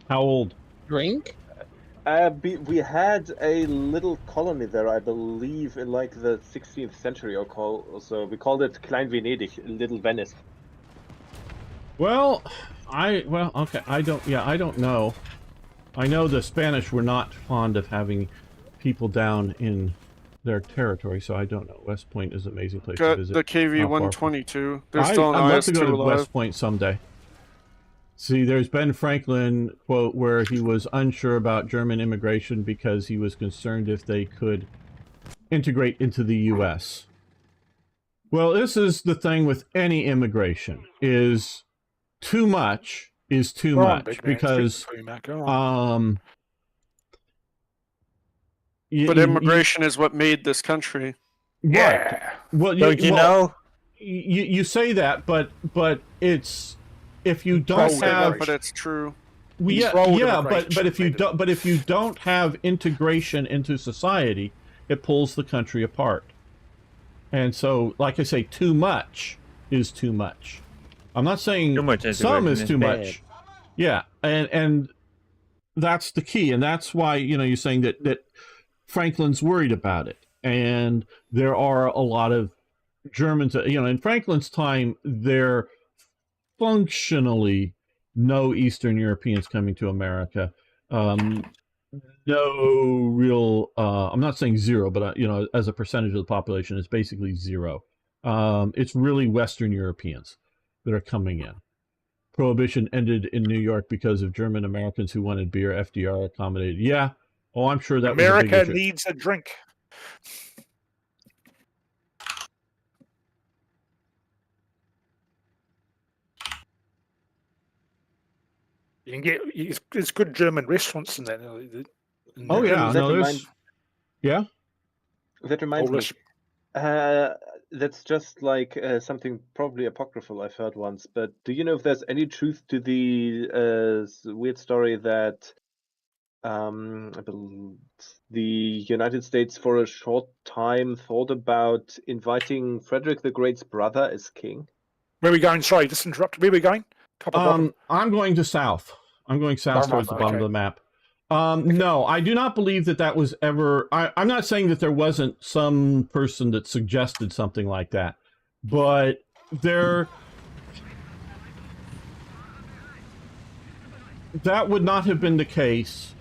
How old? Drink? We had a little colony there, I believe, in like the 16th century or so. We called it Klein Venedig, Little Venice. Well, okay, I don't know. I know the Spanish were not fond of having people down in their territory, so I don't know. West Point is an amazing place to Got visit. the KV-122. There's I'd still an love to IS-2 go to alive. West Point someday. See, there's Ben Franklin quote where he was unsure about German immigration because he was concerned if they could integrate into the U.S. Well, this is the thing with any immigration, is too much is too Go on, much, big man. because Speak to you, Matt. Go on. But immigration is what made this country. Yeah. Well, Don't you know? You say that, but it's if you don't Controlled have, immigration. But it's true. Controlled but immigration if you made it. don't, but if you don't have integration into society, it pulls the country apart. And so, like I say, too much is too much. I'm not saying Too much some is integration too is bad. much. Yeah, and that's the key, and that's why you're saying that Franklin's worried about it, and there are a lot of Germans. In Franklin's time, there functionally no Eastern Europeans coming to America. No real. I'm not saying zero, but as a percentage of the population, it's basically zero. It's really Western Europeans that are coming in. Prohibition ended in New York because of German Americans who wanted beer. FDR accommodated. Yeah. Oh, I'm sure that was a big America issue. needs a drink. You can get it's good German restaurants in that. Oh yeah, That no, reminds- yeah. That reminds Polish. me. That's just like something probably apocryphal I've heard once. But do you know if there's any truth to the weird story that the United States for a short time thought about inviting Frederick the Great's brother as king? Where are we going? Sorry, just interrupted. Where are we going? Top of bottom. I'm going to south. I'm going south Bottom, towards the bottom okay. of the map. No, I do not believe that that was ever. I'm not saying that there wasn't some person that suggested something like that, but that would not have been the case.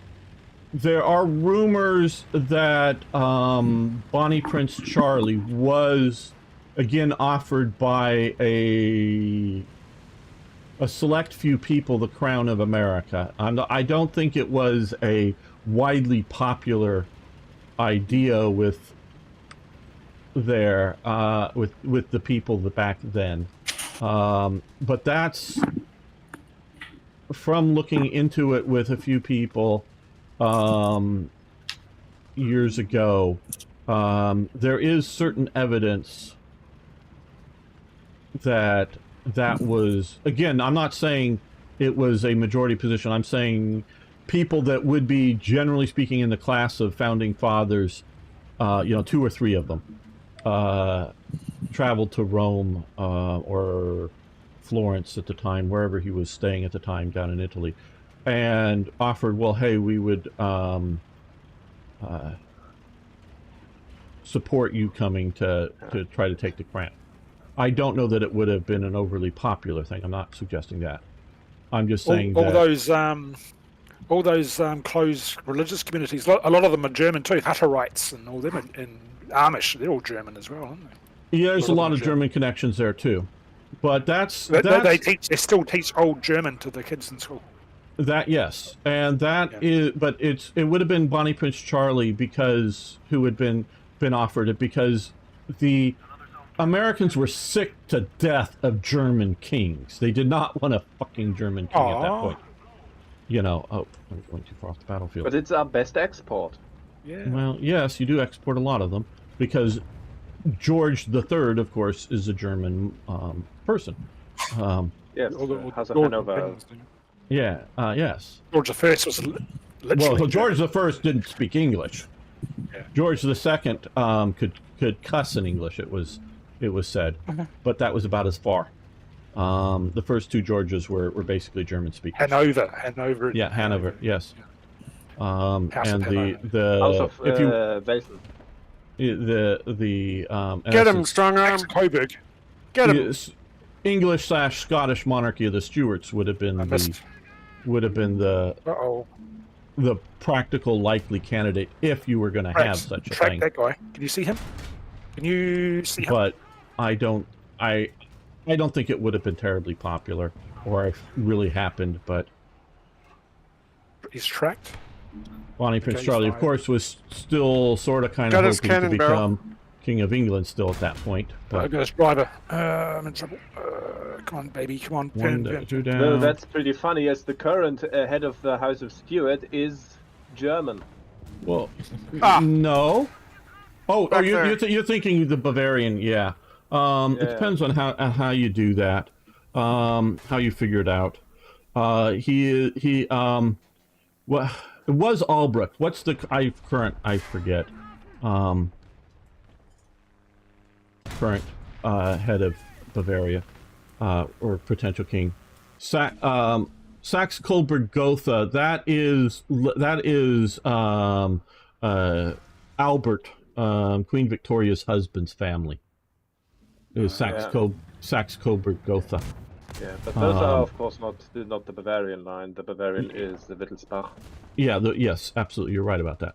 There are rumors that Bonnie Prince Charlie was again offered by a select few people the crown of America. I don't think it was a widely popular idea with the people back then. But that's from looking into it with a few people years ago. There is certain evidence that was, again, I'm not saying it was a majority position. I'm saying people that would be, generally speaking, in the class of founding fathers, 2 or 3 of them, traveled to Rome or Florence at the time, wherever he was staying at the time down in Italy, and offered, well, hey, we would support you coming to try to take the crown. I don't know that it would have been an overly popular thing. I'm not suggesting that. I'm just saying all those closed religious communities. A lot of them are German too. Hutterites and all them, and Amish. They're all German as well, aren't they? Yeah, there's a lot of German connections there too. But they still teach old German to the kids in school. That, yes, and that is, but it would have been Bonnie Prince Charlie who had been offered it, because the Americans were sick to death of German kings. They did not want a fucking German king at that point. I'm going too far off the battlefield. But it's our best export. Yeah. Well, yes, you do export a lot of them, because George III, of course, is a German person. Yes, House of Hanover. Yeah, yes. George I was literally... Well, George I didn't speak English. Yeah. George II could cuss in English, it was said, but that was about as far. The first 2 Georges were basically German speakers. Hanover. Yeah, Hanover. Yes. And the House of if you Velsen. Get him, strong arm. Coburg. Get him. English/Scottish monarchy of the Stuarts would have been the practical likely candidate if you were going to have such a thing. That guy. Can you see him? But I don't think it would have been terribly popular or if really happened, but he's tracked. Bonnie Prince Charlie, of course, was still sort of kind of hoping to become King of England still at that point. But I got his driver. I'm in trouble. Come on, baby. Come on. Two down. No, that's pretty funny, as the current head of the House of Stuart is German. Well, no. Oh, you're thinking the Bavarian, yeah. It depends on how you do that, how you figure it out. Well, it was Albrecht. What's the current? I forget. Current head of Bavaria, or potential king, Saxe-Coburg-Gotha. That is Albert, Queen Victoria's husband's family. It was Saxe-Coburg-Gotha. Yeah, but those are of course not the Bavarian line. The Bavarian is the Wittelsbach. Yeah, yes, absolutely. You're right about that.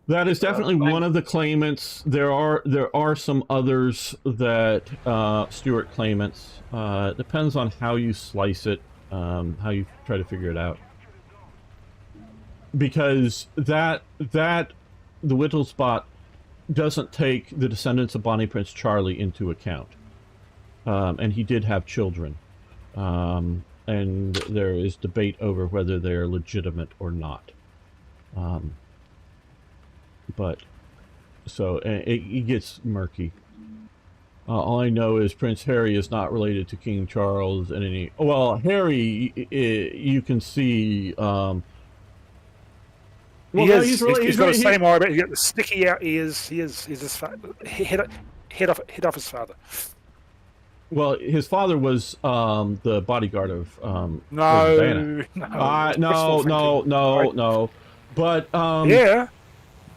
That is definitely one of the claimants. There are some others that Stuart claimants. It depends on how you slice it, how you try to figure it out. Because the Wittelsbach doesn't take the descendants of Bonnie Prince Charlie into account, and he did have children, and there is debate over whether they're legitimate or not. But so it gets murky. All I know is Prince Harry is not related to King Charles in any. Well, Harry, you can see. He's got the same eye, but he's got the sticky out ears. He's his head off his father. Well, his father was the bodyguard of No, Diana. No. But Yeah.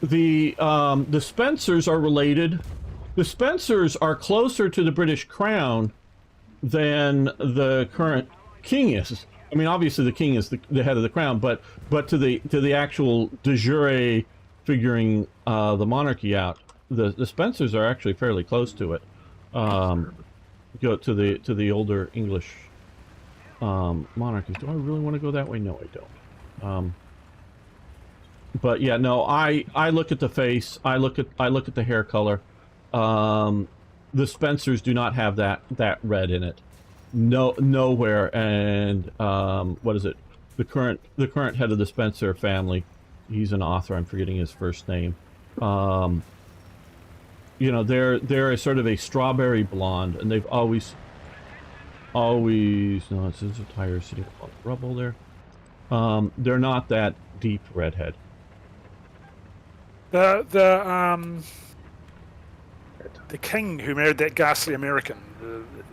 the Spencers are related. The Spencers are closer to the British crown than the current king is. I mean, obviously the king is the head of the crown, but to the actual de jure figuring the monarchy out, the Spencers are actually fairly close to it. Go to the older English monarchies. Do I really want to go that way? No, I don't. But yeah, no. I look at the face. I look at the hair color. The Spencers do not have that red in it. Nowhere. And what is it? The current head of the Spencer family. He's an author. I'm forgetting his first name. You know, they're a sort of a strawberry blonde, and they've always no, it says a tire sitting on the rubble there. They're not that deep redhead. The king who married that ghastly American,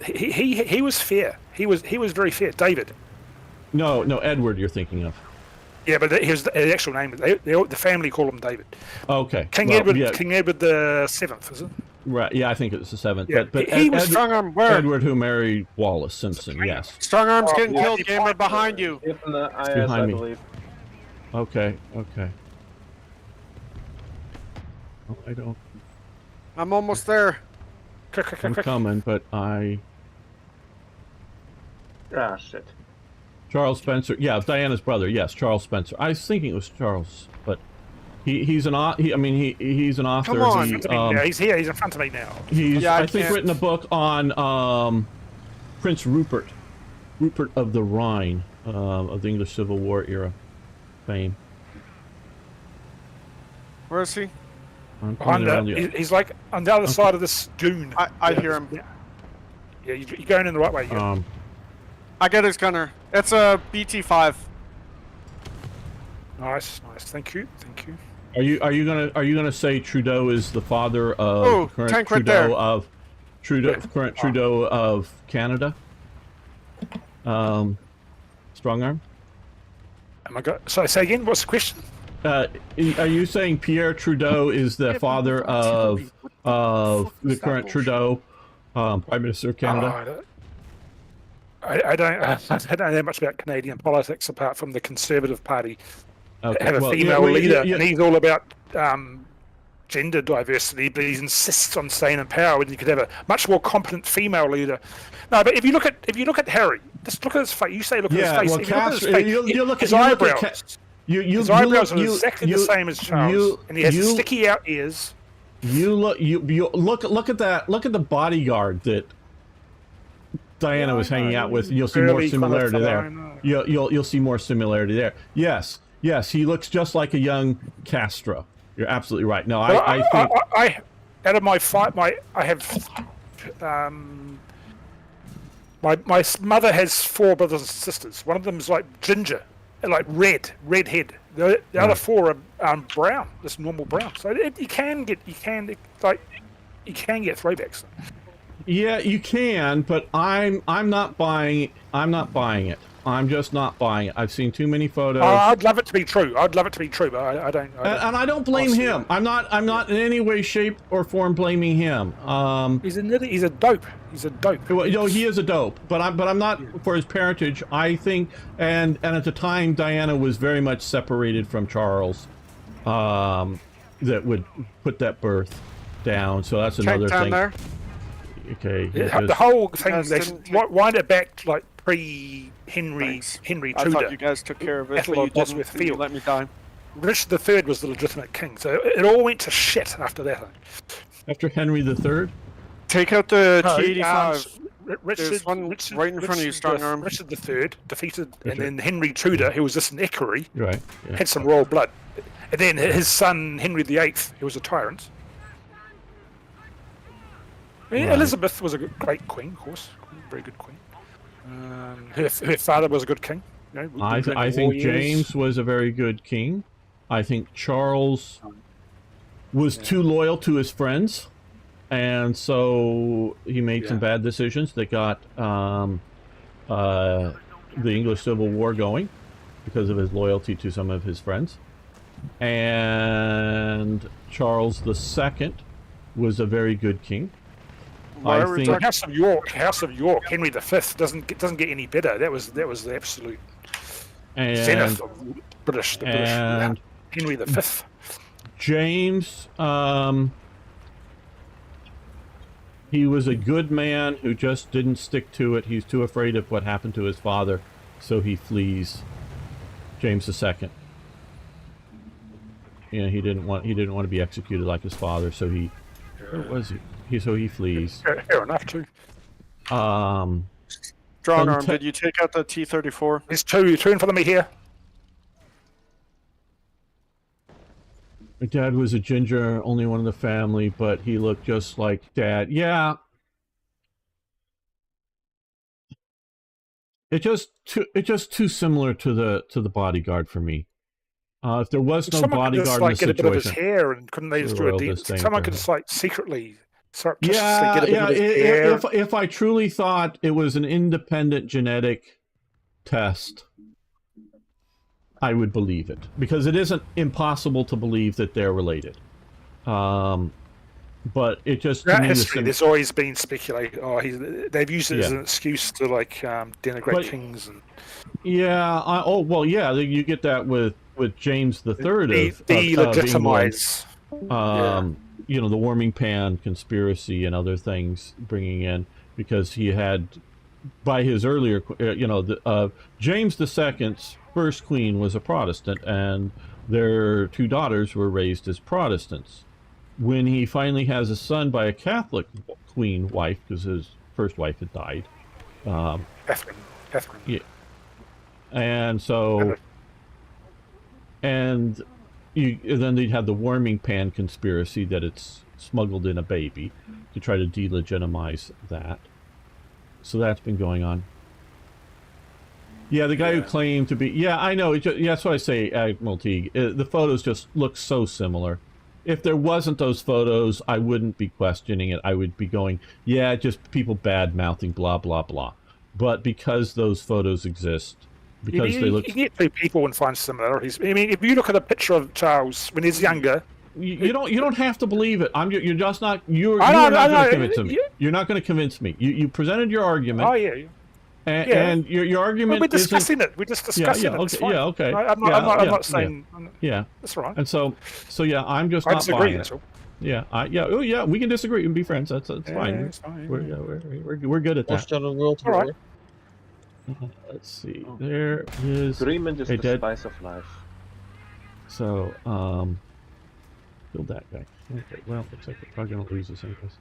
he was fair. He was very fair. David. No, Edward you're thinking of. Yeah, but here's the actual name. The family call him David. Okay. King Edward. Yeah. King Edward the Seventh, is it? Right. Yeah, I think it was the 7th. Yeah, but he was strong arm. Where? Edward, who married Wallace Simpson. Yes. Strong arm's getting killed. Gamer behind you. In the IS, behind I me. believe. Okay. Oh, I don't. I'm almost there. I'm coming, but I. Ah, shit. Charles Spencer. Yeah, Diana's brother. Yes, Charles Spencer. I was thinking it was Charles, but he's an author. He's an author. Come on. He's here. He's in front of me now. He's Yeah, I think written a book on Prince Rupert of the Rhine, of the English Civil War era fame. Where is he? I'm coming around the He's like on the other side of this dune. I hear him. Yeah, you're going in the right way. Yeah. I get his gunner. It's a BT5. Nice. Thank you. Are you gonna say Trudeau is the father of current tank right Trudeau there. of current Trudeau of Canada? Strong arm. Oh my God. So say again. What's the question? Are you saying Pierre Trudeau is the father of the current Trudeau, Prime Minister of Canada? I don't know much about Canadian politics apart from the Conservative Party. Okay. Have a female leader, and he's all about gender diversity, but he insists on staying in power when you could have a much more competent female leader. No, but if you look at Harry, just look at his face. You say look at his face. Well, If you look at his face, his eyebrows. His eyebrows are exactly the same as Charles, and he has sticky out ears. You look at that. Look at the bodyguard that Diana was hanging out with. You'll see more similarity there. You'll see more similarity there. Yes, he looks just like a young Castro. You're absolutely right. No, I think out of my fight, I have my mother has 4 brothers and sisters. One of them is like ginger, like red head. The other 4 are brown, just normal brown. So you can get throwbacks. Yeah, you can, but I'm not buying it. I'm just not buying it. I've seen too many photos. I'd love it to be true. But I don't. And I don't blame him. I'm not in any way, shape, or form blaming him. He's a dope. Well, he is a dope, but I'm not for his parentage. I think, and at the time, Diana was very much separated from Charles. That would put that birth down. So that's another thing. There. Okay. The whole thing. They wind it back like pre-Henry Tudor. I thought you guys took care of it. Battle of Bosworth Field. Let me die. Richard III was the legitimate king, so it all went to shit after that. After Henry III. Take out the T-85. Richard, right in front of you, strong arm. Richard III defeated, and then Henry Tudor, who was just an equerry, had some royal blood. And then his son, Henry VIII, who was a tyrant. Elizabeth was a great queen, of course. Very good queen. Her father was a good king. I think James was a very good king. I think Charles was too loyal to his friends. And so he made some bad decisions that got the English Civil War going because of his loyalty to some of his friends. And Charles II was a very good king. I think House of York, Henry V doesn't get any better. That was the absolute zenith of British. And Henry V. James, he was a good man who just didn't stick to it. He's too afraid of what happened to his father, so he flees. James II. You know, he didn't want to be executed like his father, so where was he? So he flees. Fair enough too. Strong arm. Did you take out the T-34? There's two in front of me here. My dad was a ginger, only one in the family, but he looked just like Dad. Yeah. It's just too similar to the bodyguard for me. If there was no bodyguard in the get a bit of his situation, hair, and couldn't they just do a deal? Someone could just like secretly. If I truly thought it was an independent genetic test, I would believe it, because it isn't impossible to believe that they're related. But it just that history, there's always been speculated. Oh, they've used it as an excuse to like denigrate kings and. Yeah. You get that with James III delegitimize. You know, the warming pan conspiracy and other things bringing in, because he had, by his earlier, James II's first queen was a Protestant, and their two daughters were raised as Protestants. When he finally has a son by a Catholic queen wife, because his first wife had died. Catherine. Yeah. And so, and then they'd have the warming pan conspiracy that it's smuggled in a baby to try to delegitimize that. So that's been going on. Yeah, the guy who claimed to be... Yeah, I know. That's what I say, Admiralty. The photos just look so similar. If there wasn't those photos, I wouldn't be questioning it. I would be going, yeah, just people bad-mouthing, blah, blah, blah. But because those photos exist... Because they look. You get two people and find similarities. I mean, if you look at a picture of Charles when he's younger, you don't have to believe it. You're just not. You're not going to convince me. You're not going to convince me. You presented your argument. Oh yeah. And your argument. We're discussing it. We're just discussing it. Okay. Yeah. Okay. I'm not saying. Yeah. That's all right. And so yeah, I'm just not buying it. Yeah. We can disagree. We can be friends. That's fine. It's fine. We're good at that. All right. Let's see. There is agreement is the spice of life. So, kill that guy. Okay, well, looks like we're probably gonna lose this anyways.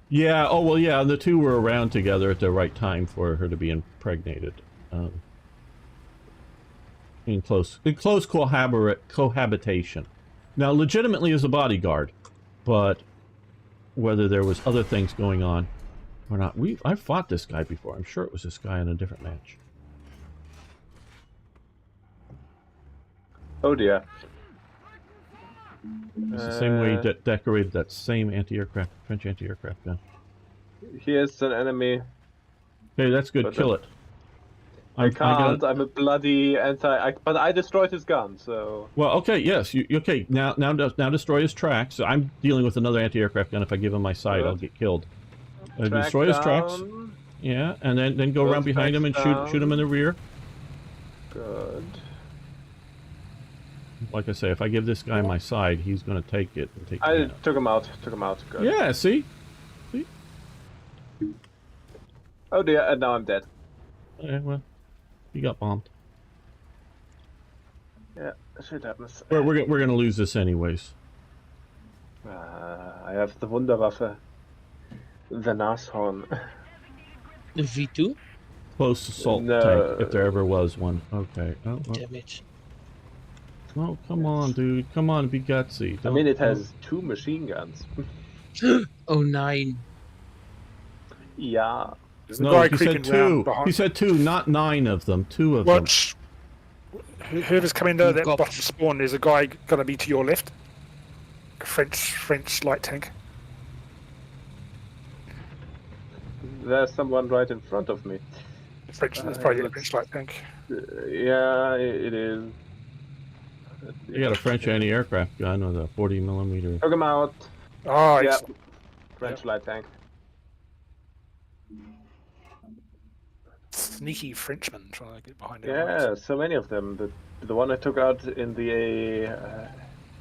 Yeah. Oh well. Yeah. The two were around together at the right time for her to be impregnated. In close cohabitation. Now, legitimately as a bodyguard, but whether there was other things going on. Or not. I've fought this guy before. I'm sure it was this guy in a different match. Oh dear. It's the same way he decorated that same French anti-aircraft gun. Here's an enemy. Hey, that's good. Kill it. I can't. I'm a bloody but I destroyed his gun, so. Well, okay, yes. Okay, now destroy his tracks. So I'm dealing with another anti-aircraft gun. If I give him my sight, I'll get killed. Destroy his tracks. Yeah, and then go around behind him and shoot him in the rear. Good. Like I say, if I give this guy my side, he's going to take it and take. I took him out. Good. Yeah. See. Oh dear, and now I'm dead. Yeah, well, he got bombed. Yeah, shit happens. We're going to lose this anyways. I have the Wunderwaffe. The Nashorn. The V2? Close assault tank, if there ever was one. Okay. Oh, well. Damn it. Oh, come on, dude. Come on, be gutsy. I mean, it has 2 machine guns. Oh, 9. Yeah. No, he said 2. He said 2, not 9 of them. 2 of them. Whoever's coming to that bottom spawn, there's a guy going to be to your left. French light tank. There's someone right in front of me. It's probably a let's- French light tank. Yeah, it is. You got a French anti-aircraft gun with a 40mm. Took him out. Oh, Yeah, excellent. French light tank. Sneaky Frenchman trying to get behind our Yeah, lines. so many of them. The one I took out in the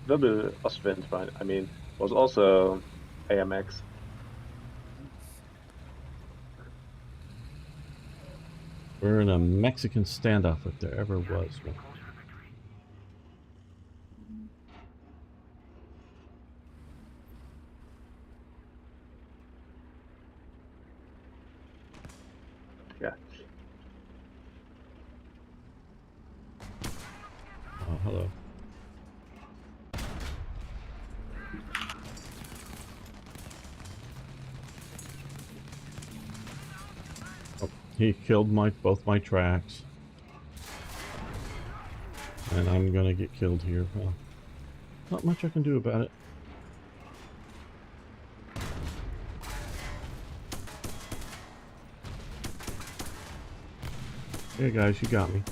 Wirbel Ostwind, I mean, was also AMX. We're in a Mexican standoff if there ever was one. Yeah. Oh, hello. Oh, he killed both my tracks. And I'm gonna get killed here. Well, not much I can do about it. Yeah, guys, you got me.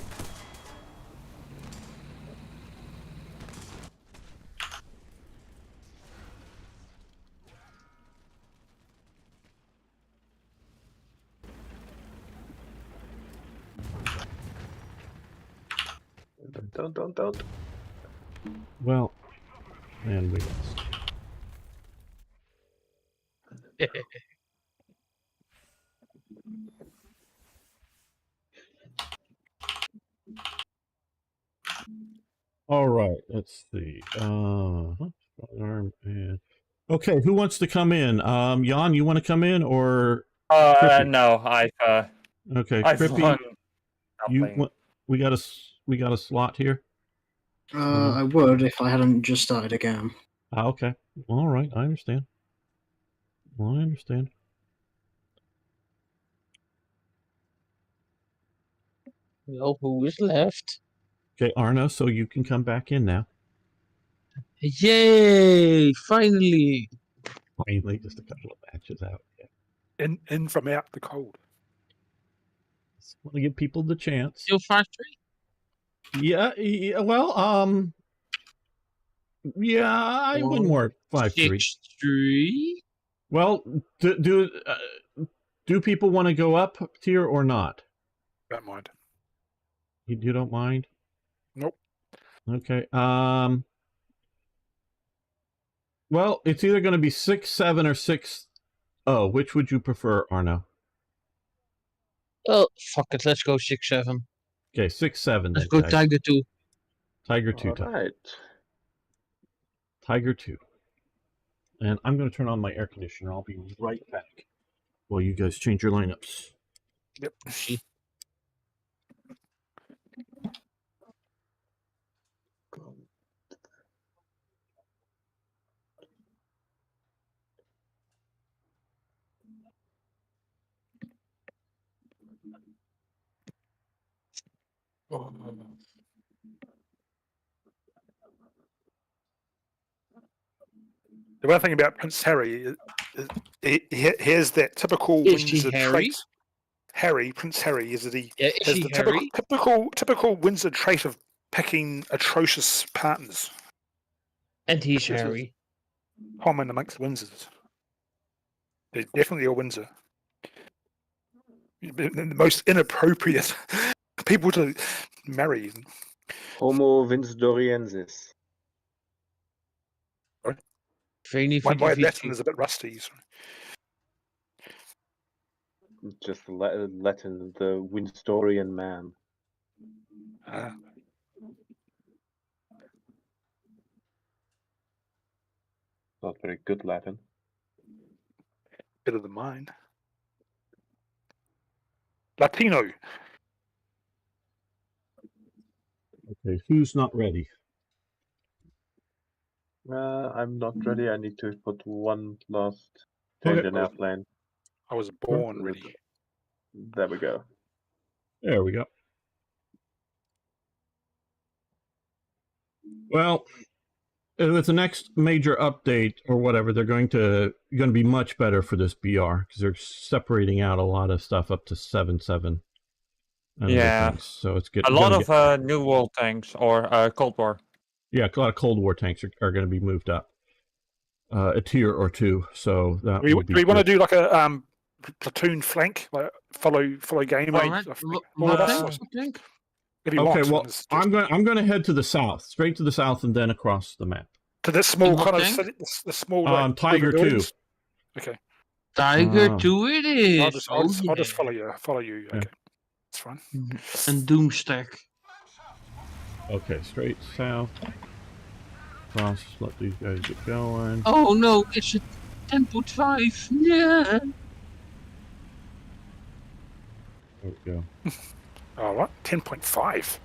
Don't. Well, and we lost. All right, let's see. Arm and okay, who wants to come in? Jan, you want to come in or Crippy? No, I've Okay, I've Crippy, won you nothing. want? We got a slot here. I would if I hadn't just started a game. Ah, okay. All right, I understand. Well, I understand. Well, who is left? Okay, Arno, so you can come back in now. Yay! Finally! Finally, just a couple of matches out. Yeah. In from out the cold. Just want to give people the chance. Still factory? Yeah, well, yeah, I win more 5-3. 6-3. Well, do people want to go up tier or not? Don't mind. You don't mind? Nope. Okay. Well, it's either going to be 6-7 or 6-0. Which would you prefer, Arno? Oh, fuck it. Let's go 6-7. Okay, 6-7 then, Let's go guys. Tiger 2. Tiger 2 All time. right. Tiger 2. And I'm going to turn on my air conditioner. I'll be right back while you guys change your lineups. Yep. The one thing about Prince Harry is he has that typical Is he Windsor Harry? trait. Prince Harry is that he Yeah, is has he the Harry? typical Windsor trait of picking atrocious partners. And he's Harry. Common amongst Windsors. They're definitely a Windsor. The most inappropriate people to marry. Homo Windsoriensis. Veiny My Fitty Latin Fitty. is a bit rusty. So. Just Latin, the Windsorian man. Not very good Latin. Better than mine. Latino. Okay, who's not ready? I'm not ready. I need to put one last Okay. change in airplane. I was born ready. There we go. There we go. Well, with the next major update or whatever, they're going to be much better for this BR because they're separating out a lot of stuff up to 7.7 and other Yeah. things. So it's A lot of New World tanks or Cold War. Yeah, a lot of Cold War tanks are going to be moved up a tier or two. So that Do will be we want to good. do like a platoon flank, like follow game? What tanks, I think? If you Okay, want, well, just I'm going to head to the south, straight to the south, and then across the map. to this small what kind of tank? city, the small like, Tiger 2. buildings? Okay, Tiger 2 it is. I'll just follow you. Follow you. Yeah. Okay, it's fine. And Doomstack. Okay, straight south. Cross, let these guys get going. Oh no, it's a 10.5. Yeah. There we go. Oh, what? 10.5.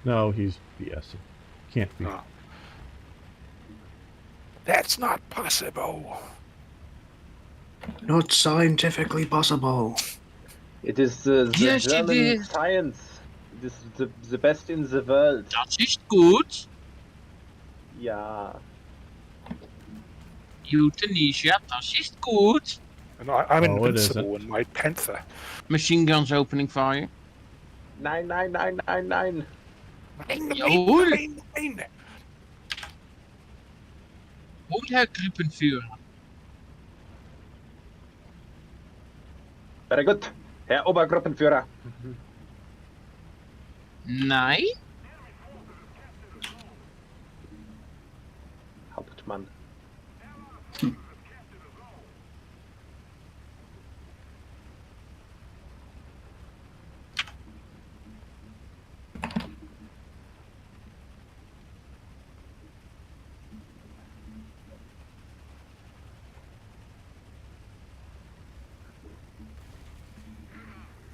No, he's BSing. Can't be. Oh. That's not possible. Not scientifically possible. It is the Yes, it German is. science. It is the best in the world. Dat is goed. Yeah. Euthanasia, dat is goed. And I'm Oh, it invincible in my Panther. Machine guns opening fire. 99999. Jawohl. Wohl, Herr Gruppenführer. Very good, Herr Obergruppenführer. Nein. Hauptmann.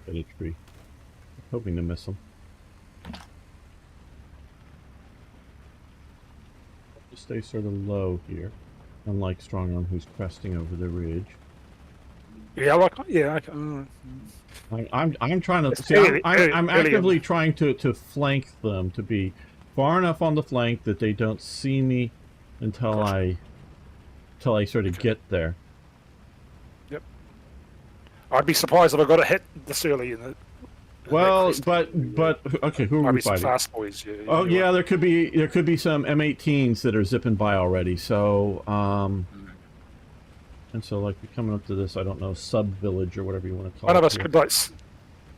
At a tree. Hoping to miss him. Just stay sort of low here. Unlike Strongarm, who's cresting over the ridge. Yeah, I'm trying to It's see. I'm alien. actively trying to flank them, to be far enough on the flank that they don't see me until I sort of get there. Yep. I'd be surprised if I got a hit this early in the. Well, but okay, who are Might we be some fighting? fast boys. Yeah, Oh you're yeah, right. there could be some M18s that are zipping by already. So and so like we're coming up to this, I don't know, sub village or whatever you want to call it. One of us here. could like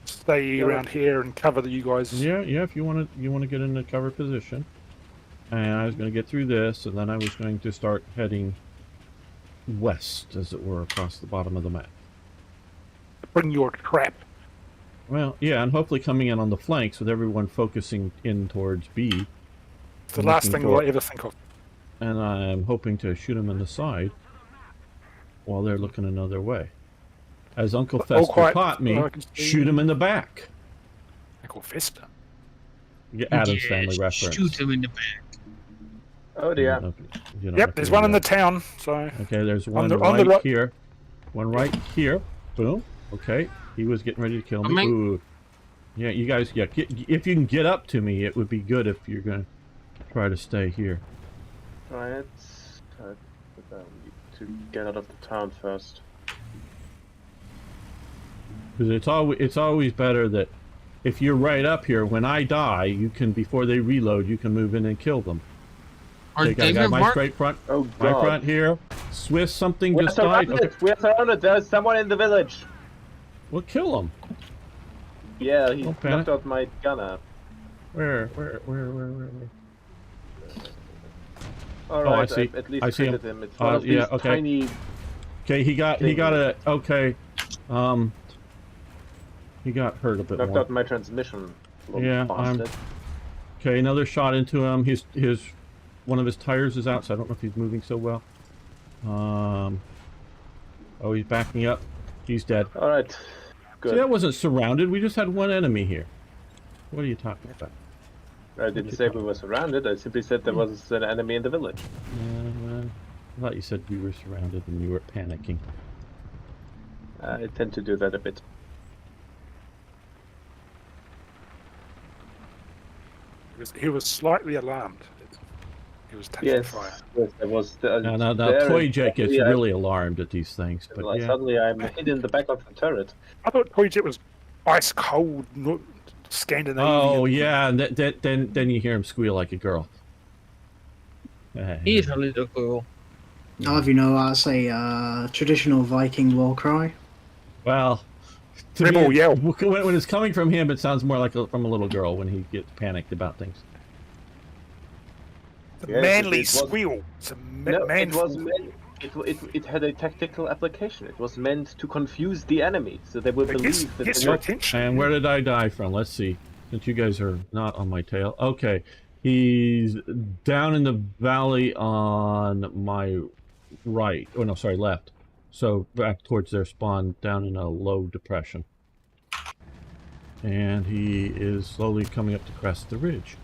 stay around here and cover you guys. Yeah, if you want to get in a cover position. And I was going to get through this, and then I was going to start heading west, as it were, across the bottom of the map. Bring your trap. Well, yeah, and hopefully coming in on the flanks with everyone focusing in towards B. It's the last thing I ever think of. And I'm hoping to shoot them in the side while they're looking another way. As Uncle Fester taught me, shoot him in the back. Uncle Fester? Yeah, Adam's Yes, family reference. Shoot him in the back. Oh dear. Yep, there's one in the town. So. Okay, there's one on the right here. One right here. Boom. Okay, he was getting ready to kill me. Coming. Ooh. Yeah, you guys, if you can get up to me, it would be good if you're going to try to stay here. Right. I need to get out of the town first. Because it's always better that if you're right up here, when I die, you can, before they reload, you can move in and kill them. Are Okay, I got my straight front. Oh My god. front here. Swiss, something We're just died. surrounded. Okay. We're surrounded. There's someone in the village. Well, kill him. Yeah, he Don't knocked panic. out my gunner. Where? Alright, I see. At least I see him. treated him. It's one of yeah, these okay. tiny. Okay, he got he got hurt a bit Knocked more. out my transmission. Little Yeah, bastard. Okay, another shot into him. His one of his tires is out, so I don't know if he's moving so well. Oh, he's backing up. He's dead. Alright. Good. See, that wasn't surrounded. We just had one enemy here. What are you talking about? I didn't say we were surrounded. I simply said there was an enemy in the village. I thought you said we were surrounded and you were panicking. I tend to do that a bit. He was slightly alarmed. He was taking Yes, fire. yes, there was the, Now there, and Toy Jet gets suddenly I- really alarmed at these things, but yeah. suddenly I'm hid in the back of the turret. I thought Toy Jet was ice cold, Scandinavian. Oh yeah, and then you hear him squeal like a girl. He's a little girl. I'll have you know that's a traditional Viking war cry. Well, to Rebel me, yell. when it's coming from him, it sounds more like from a little girl when he gets panicked about things. The Yes, manly it was- squeal. It's a No, it manful. was meant. It had a tactical application. It was meant to confuse the enemy, so they would It believe that gets they your were. attention. And where did I die from? Let's see. Since you guys are not on my tail. Okay. He's down in the valley on my right. Oh, no, sorry, left. So back towards their spawn, down in a low depression. And he is slowly coming up to crest the ridge.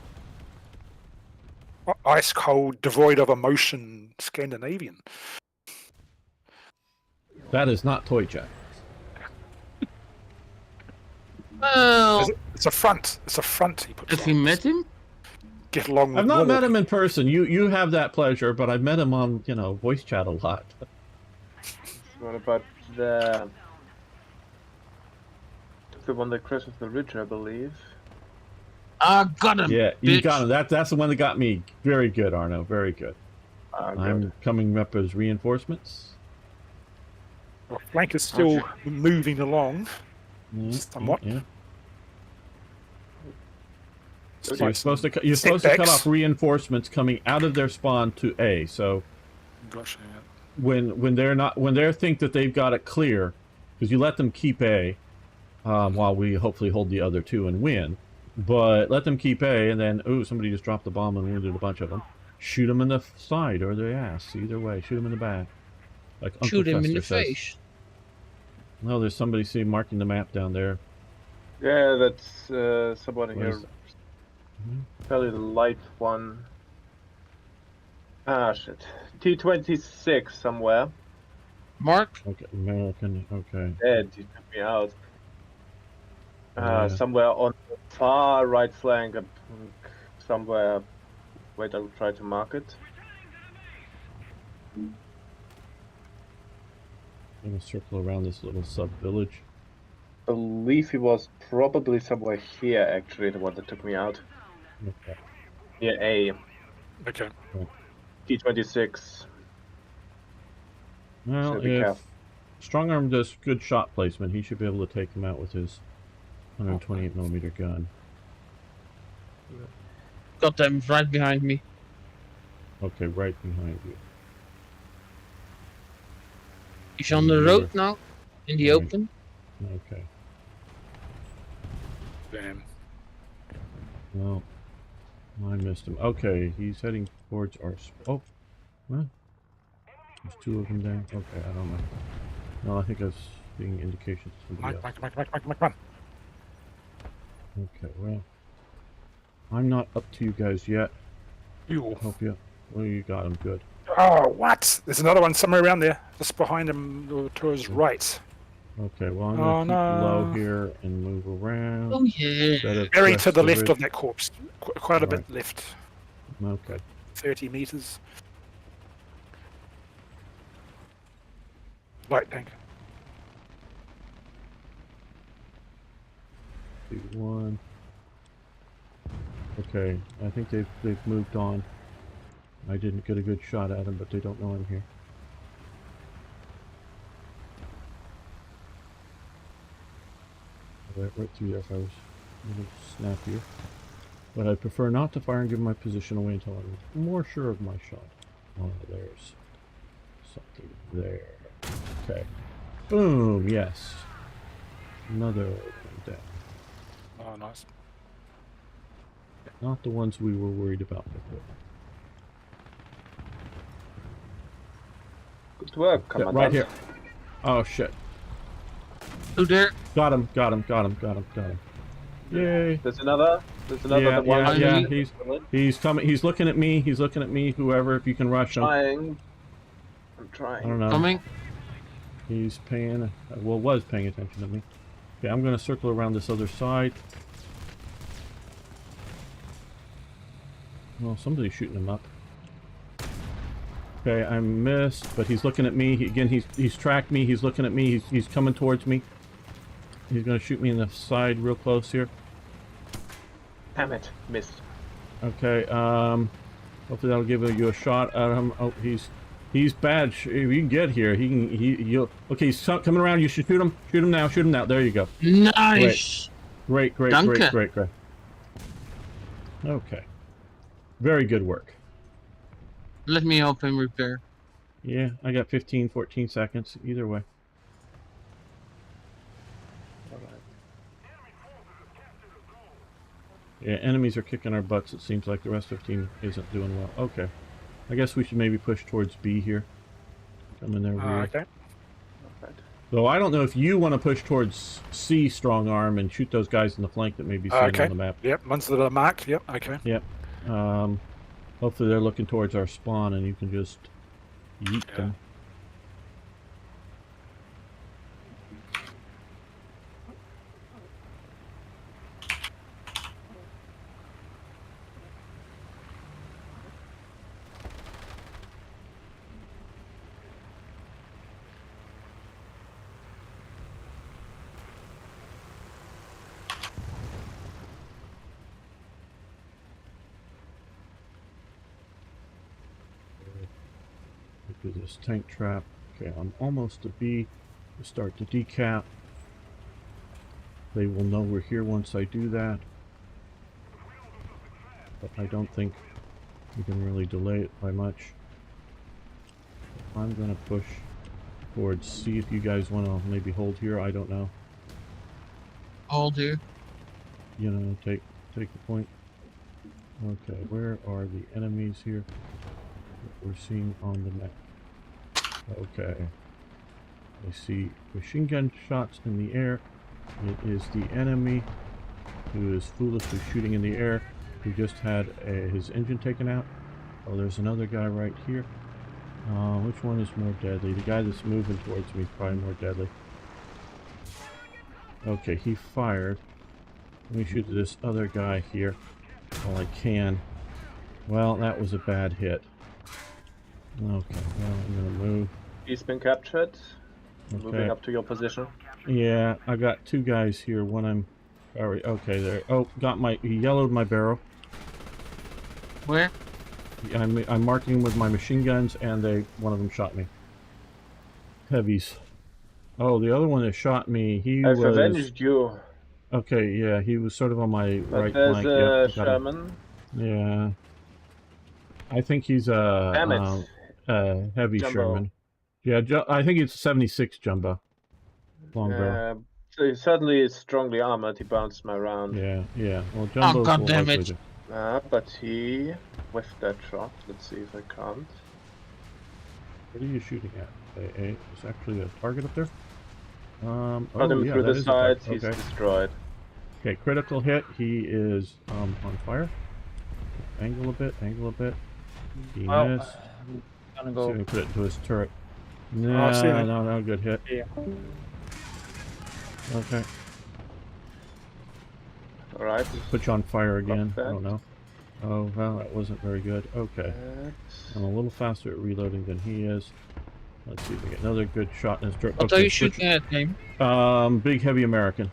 Ice cold, devoid of emotion, Scandinavian. That is not Toy Jet. Well, It's a front. It's a front. He puts have you on. met him? Get along. I've with not normal met him in person. You have that pleasure, but I've met him on, voice chat a lot. What about the one that crashes the ridge, I believe? I got him. Yeah, you bitch. got him. That's the one that got me. Very good, Arno. Very good. Ah, I'm good. coming up as reinforcements. Well, flank is still moving along. Somewhat. Yeah. So Slight you're supposed to cut setbacks. off reinforcements coming out of their spawn to A. So Gosh, yeah. when they think that they've got it clear, because you let them keep A, while we hopefully hold the other two and win. But let them keep A, and then somebody just dropped the bomb and wounded a bunch of them. Shoot them in the side or the ass. Either way, shoot them in the back. Like Uncle Shoot him in the Fester says. face. No, there's somebody marking the map down there. Yeah, that's someone What here. is it? Fairly light one. Ah, shit. T-26 somewhere. Mark? Okay, American. Okay. Dead. He took me out. Yeah. Somewhere on the far right flank. Somewhere. Wait, I'll try to mark it. I'm gonna circle around this little sub-village. Believe he was probably somewhere here, actually, the one that took me out. Okay. Near A. Okay. T-26. Well, So be if careful. Strong Arm does good shot placement, he should be able to take him out with his 128mm gun. Got them right behind me. Okay, right behind you. He's on the road now, in the Right. open. Okay. Damn. Well, I missed him. Okay, he's heading towards our... Oh, well, there's two of them there. Okay, I don't know. No, I think I was seeing indications of somebody else. Mike. Okay, well, I'm not up to you guys yet. You. Help you. Well, you got him. Good. Oh, what? There's another one somewhere around there, just behind him to his right. Okay, well, I'm going to Oh, keep low no. here and move around. Oh yeah. Instead of Very to crest the left ridge. of that corpse. Quite a bit Right. left. Okay. 30 meters. Light tank. One. Okay, I think they've moved on. I didn't get a good shot at them, but they don't know I'm here. Right through there if I was a little snappier. But I prefer not to fire and give my position away until I'm more sure of my shot. Oh, there's something there. Okay. Boom, yes. Another one down. Oh, nice. Not the ones we were worried about before. Good work, Yeah, Commandant. right here. Oh shit. Oh there. Got him. Yay. There's another. Yeah, the one. yeah. He's coming. He's looking at me. Whoever, if you can rush him. I'm I trying. don't know. Coming. He's paying. Well, was paying attention to me. Okay, I'm gonna circle around this other side. Well, somebody's shooting him up. Okay, I missed, but he's looking at me. He's tracked me. He's looking at me. He's coming towards me. He's gonna shoot me in the side real close here. Damn it, missed. Okay, hopefully that'll give you a shot at him. Oh, he's bad. If you can get here, you'll... Okay, he's coming around. You should shoot him. Shoot him now. Shoot him now. There you go. Nice. Great. Danke. Okay. Very good work. Let me help him repair. Yeah, I got 15, 14 seconds. Either way. Yeah, enemies are kicking our butts. It seems like the rest of the team isn't doing well. Okay. I guess we should maybe push towards B here. Come in there. Okay. So I don't know if you want to push towards C strong arm and shoot those guys in the flank that may be seen on the map. Yep, ones that are marked. Yep, okay. Yep. Hopefully they're looking towards our spawn and you can just yeet them. Do this tank trap. Okay, I'm almost to B. We start to decap. They will know we're here once I do that. But I don't think we can really delay it by much. I'm gonna push towards C if you guys want to maybe hold here. I don't know. Hold here. You know, take the point. Okay, where are the enemies here that we're seeing on the map? Okay. I see machine gun shots in the air. It is the enemy who is foolishly shooting in the air, who just had his engine taken out. Oh, there's another guy right here. Which one is more deadly? The guy that's moving towards me is probably more deadly. Okay, he fired. Let me shoot this other guy here while I can. Well, that was a bad hit. Okay, well, I'm gonna move. He's been captured. Okay. Moving up to your position. Yeah, I got two guys here. One I'm... Alright, okay, there. Oh, he yellowed my barrel. Where? I'm marking him with my machine guns, and one of them shot me. Heavies. Oh, the other one that shot me, I've avenged you. Okay, yeah, he was sort of on my right there's flank. a Yep, Sherman. Yeah. I think he's Damn it. heavy Jumbo. Sherman. Yeah, I think it's 76 Jumbo. Long barrel. So he certainly is strongly armored. He bounced my round. Yeah. Well, Jumbo's God damn it. But he whiffed that shot. Let's see if I can't. What are you shooting at? There's actually a target up there? Cut him yeah, through that the is a target. sides. He's Okay. destroyed. Okay, critical hit. He is on fire. Angle a bit. He missed. I'm gonna See if go. we can put it into his turret. I see that. No, good hit. Yeah. Okay. Alright. Put you on fire again. That. I don't know. Oh, well, that wasn't very good. Okay. I'm a little faster at reloading than he is. Let's see if we get another good shot in his turret. What are you shooting at, game? Big heavy American.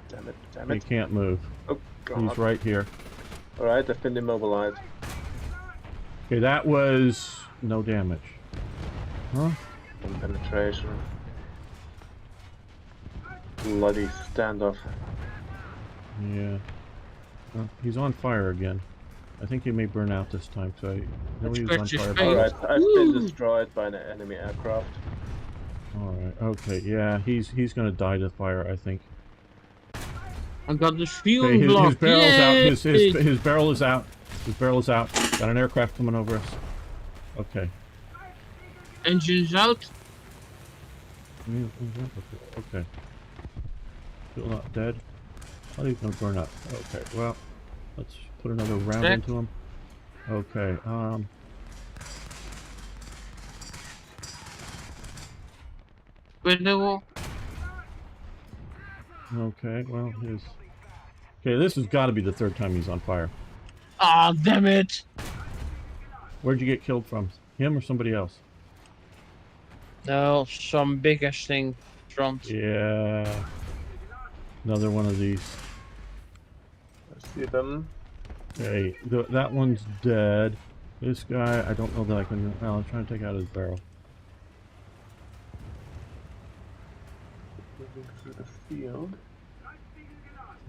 Damn He it. can't move. Oh, God. He's right here. Alright, I've been immobilized. Okay, that was no damage. Huh? One penetration. Bloody standoff. Yeah. Well, he's on fire again. I think he may burn out this time, so I know he was on Let's scratch fire. his face. Alright, I've been destroyed by an enemy aircraft. Alright, okay, yeah, he's gonna die to fire, I think. I got this fuel Okay, block. his barrel's out. Yay! His barrel is out. His barrel is out. Got an aircraft coming over us. Okay. Engines out. Okay. Still not dead. Oh, he's gonna burn up. Okay, well, let's put another round Check. into him. Okay, With the wall. okay, well, okay, this has got to be the third time he's on fire. Ah, damn it! Where'd you get killed from? Him or somebody else? No, some biggish thing front. Yeah. Another one of these. I see them. Okay, that one's dead. This guy, I don't know that I can... Well, I'm trying to take out his barrel. Moving through the field.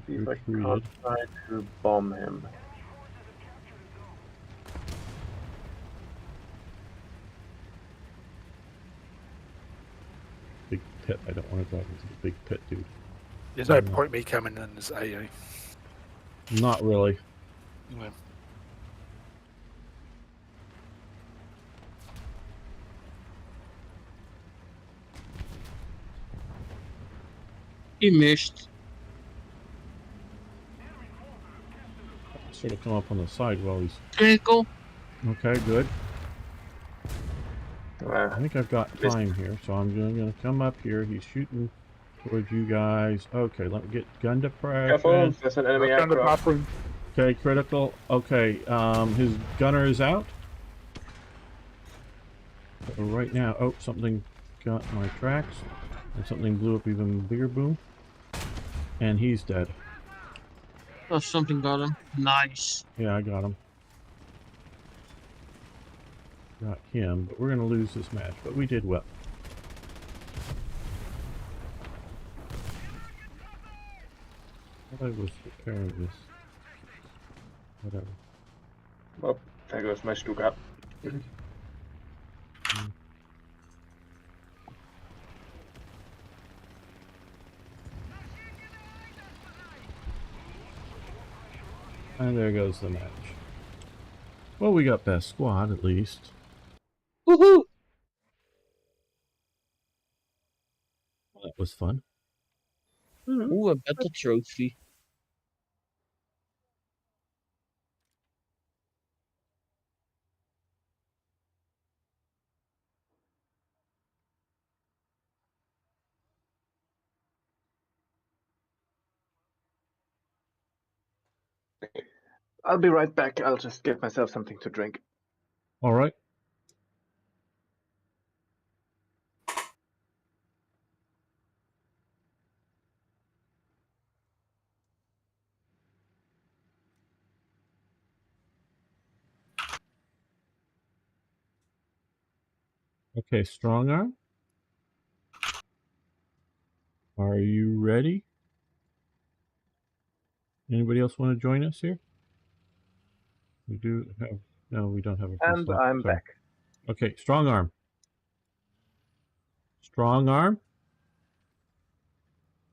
See if I Retreated. can't try to bomb him. Big pit. I don't want to drive into the big pit, dude. There's no point me coming in as AA. Not really. Yeah. He missed. Sort of come up on the side while he's... Critical. Okay, good. I think I've got time here, so I'm going to come up here. He's shooting towards you guys. Okay, let me get gun Careful, depression. there's an enemy Look down the aircraft. bathroom. Okay, critical. Okay, his gunner is out. So right now, oh, something got my tracks, and something blew up even bigger boom. And he's dead. Oh, something got him. Nice. Yeah, I got him. Got him, but we're going to lose this match, but we did well. I thought I was repairing this. Whatever. Oh, there goes my Stuka. And there goes the match. Well, we got best squad at least. Woohoo! That was fun. Ooh, a battle trophy. I'll be right back. I'll just get myself something to drink. All right. Okay, strong arm. Are you ready? Anybody else want to join us here? We do have... No, we don't have a And slot. I'm Sorry. back. Okay, strong arm. Strong arm?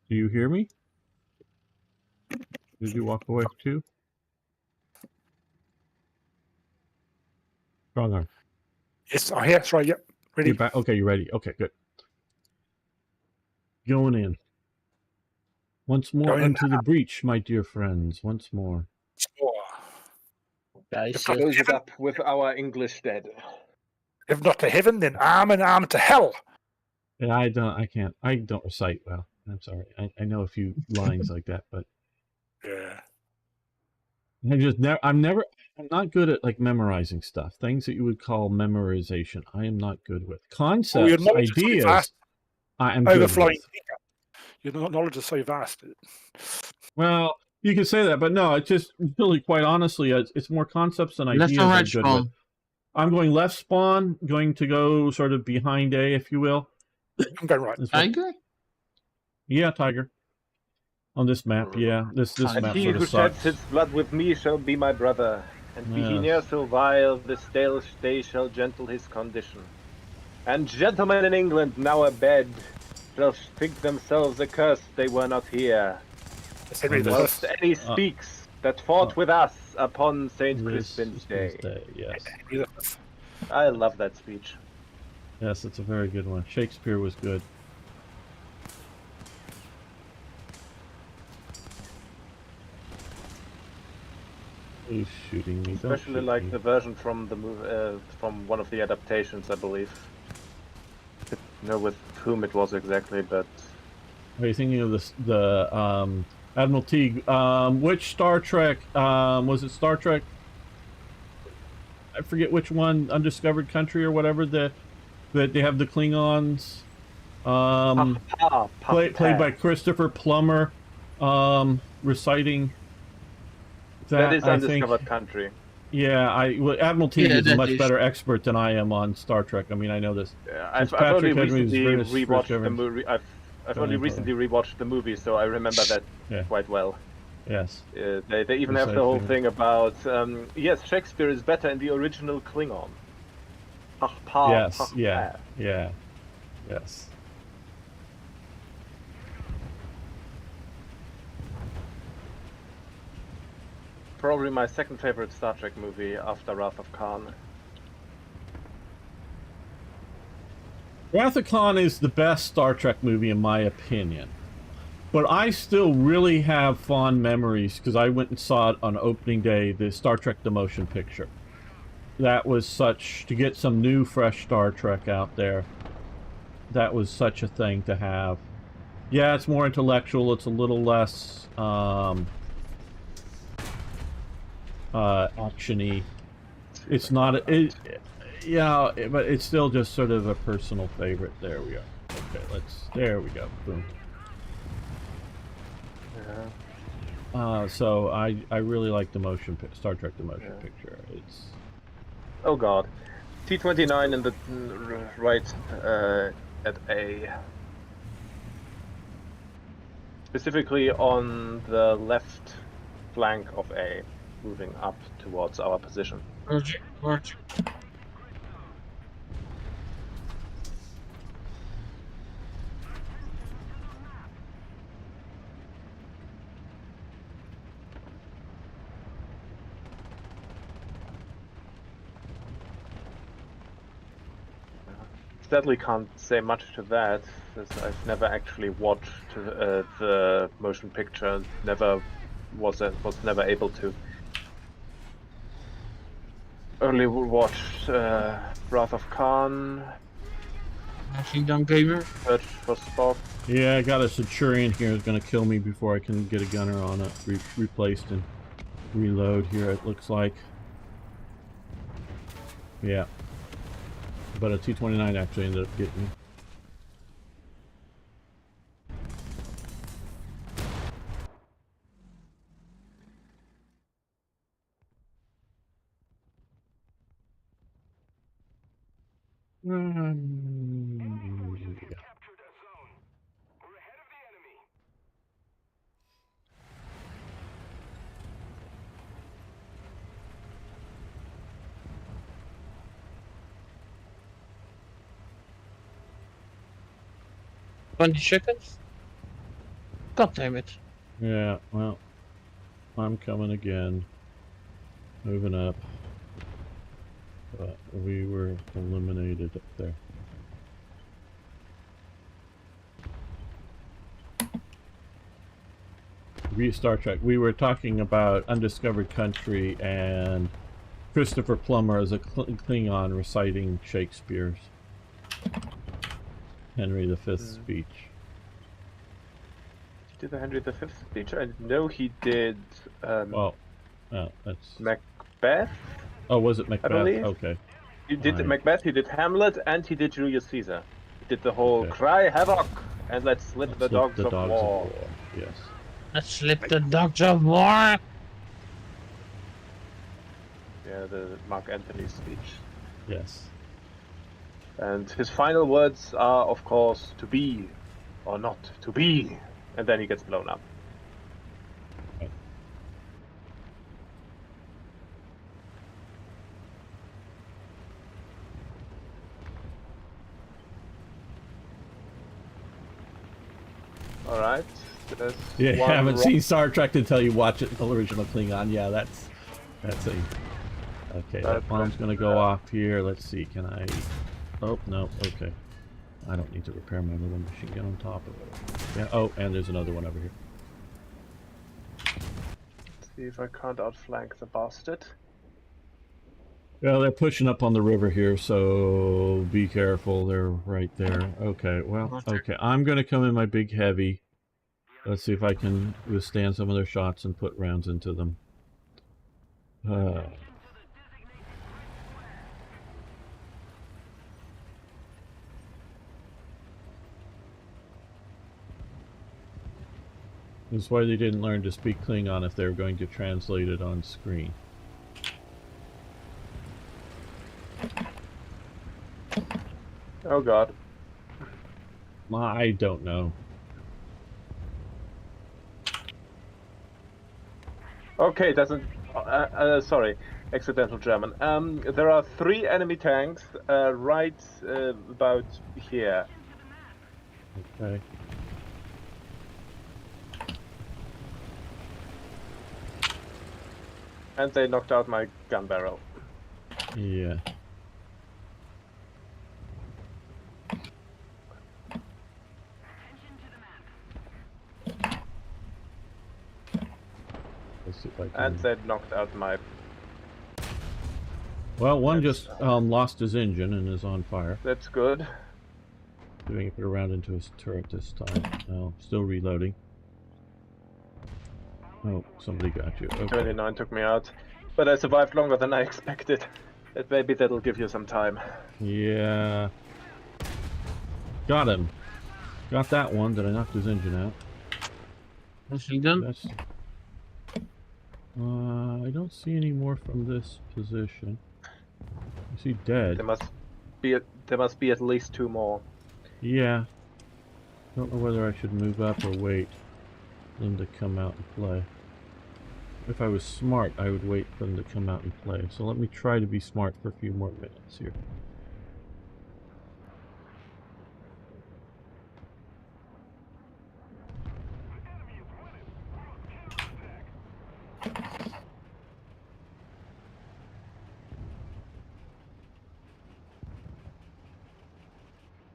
Do you hear me? Did you walk away too? Strong arm. Yes, I'm here. That's right. Yep. Ready. You're back. Okay, you're ready. Okay, good. Going in. Once more Going in. into the breach, my dear friends. Once more. Guys, If not, Close it up with our English dead. if not to heaven, then arm in arm to hell. And I don't recite well. I'm sorry. I know a few lines like that, but Yeah. I'm not good at like memorizing stuff. Things that you would call memorization. I am not good with. Concepts, your knowledge is so ideas. vast. I am good Overflowing. with. Your knowledge is so vast. Well, you can say that, but no, it's just really, quite honestly, it's more concepts than ideas left and right I'm good with. spawn. I'm going left spawn, going to go sort of behind A, if you will. I'm going right. This one. Tiger? Yeah, Tiger. On this map, yeah. This And map he sort who of sheds sucks. his blood with me shall be my brother. And be he Yes. ne'er so vile, the stale stay shall gentle his condition. And gentlemen in England now abed shall think themselves accursed they were not here. It's Henry the Whilst Fifth. any speaks that fought with us upon St. This Crispin's Day. Yes. Henry the Fifth. I love that speech. Yes, it's a very good one. Shakespeare was good. Who's shooting me? Don't Especially shoot like me. the version from the movie, from one of the adaptations, I believe. I don't know with whom it was exactly, but Are you thinking of the Admiral Teague? Which Star Trek? Was it Star Trek? I forget which one, Undiscovered Country or whatever, that they have the Klingons. Played by Christopher Plummer, reciting That is I think. Undiscovered Country. Yeah, Admiral Teague Yeah, is a that much is. better expert than I am on Star Trek. I mean, I know this. Yeah, Since I've only Patrick Henry was recently British first rewatched the government- movie. I've only Going recently rewatched the movie, so I remember that Yeah. quite well. Yes. They even have the whole thing about yes, Shakespeare is better in the original Klingon. Yes. Yeah. Yeah. Yes. Probably my second favorite Star Trek movie after Wrath of Khan. Wrath of Khan is the best Star Trek movie in my opinion. But I still really have fond memories because I went and saw it on opening day, the Star Trek The Motion Picture. That was such, to get some new, fresh Star Trek out there, that was such a thing to have. Yeah, it's more intellectual, it's a little less, action-y. It's not, yeah, but it's still just sort of a personal favorite. There we are. Okay, there we go. Boom. Yeah. So I really like Star Trek The Motion Picture. It's... Oh god. T-29 in the right at A. Specifically on the left flank of A, moving up towards our position. Roger, roger. Sadly can't say much to that, as I've never actually watched the motion picture. Was never able to. Only watched Wrath of Khan. Nicely done, gamer. Search for Spock. Yeah, I got a Centurion here who's gonna kill me before I can get a gunner on it. Replaced and reload here, it looks like. Yeah. But a T-29 actually ended up getting me. Yeah. $20 seconds? God damn it. Yeah, well, I'm coming again. Moving up. But we were eliminated up there. Star Trek. We were talking about Undiscovered Country and Christopher Plummer as a Klingon reciting Shakespeare's Henry V's speech. He did the Henry V speech. I know he did. Well, that's Macbeth. Oh, was it Macbeth? I believe. Okay. He did Right. Macbeth. He did Hamlet, and he did Julius Caesar. He did the whole Okay. "Cry havoc" and "Let's slip the dogs of war." Yes. Let's slip the dogs of war. Yeah, the Mark Antony speech. Yes. And his final words are, of course, "to be or not to be," and then he gets blown up. Okay. All right. Yeah, you haven't seen Star Trek until you watch it, the original Klingon. Yeah, that's a... Okay, that bomb's gonna go off here. Let's see, can I... Oh, no, okay. I don't need to repair my little machine gun on top of it. Yeah, oh, and there's another one over here. Let's see if I can't outflank the bastard. Well, they're pushing up on the river here, so be careful. They're right there. Okay, well, okay. I'm gonna come in my big heavy. Let's see if I can withstand some of their shots and put rounds into them. That's why they didn't learn to speak Klingon if they were going to translate it on screen. Oh god. I don't know. Okay, doesn't. Sorry, accidental German. There are 3 enemy tanks right about here. Okay. And they knocked out my gun barrel. Yeah. Let's see if I can... And they knocked out my... Well, one That's- just lost his engine and is on fire. That's good. Doing it around into his turret this time. No, still reloading. Oh, somebody got you. Okay. 29 took me out. But I survived longer than I expected. Maybe that'll give you some time. Yeah. Got him. Got that one. Did I knock his engine out? Nicely done. That's... I don't see any more from this position. Is he dead? There must be at least 2 more. Yeah. Don't know whether I should move up or wait for them to come out and play. If I was smart, I would wait for them to come out and play. So let me try to be smart for a few more minutes here.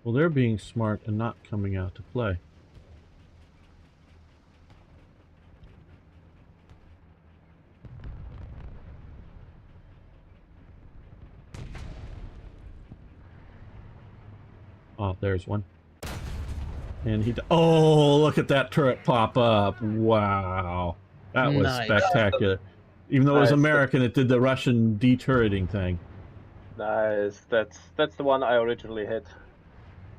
Well, they're being smart and not coming out to play. Oh, there's one. And he... Oh, look at that turret pop up. Wow. That was Nice. spectacular. Even though it was Nice. American, it did the Russian deturreting thing. Nice. That's the one I originally hit.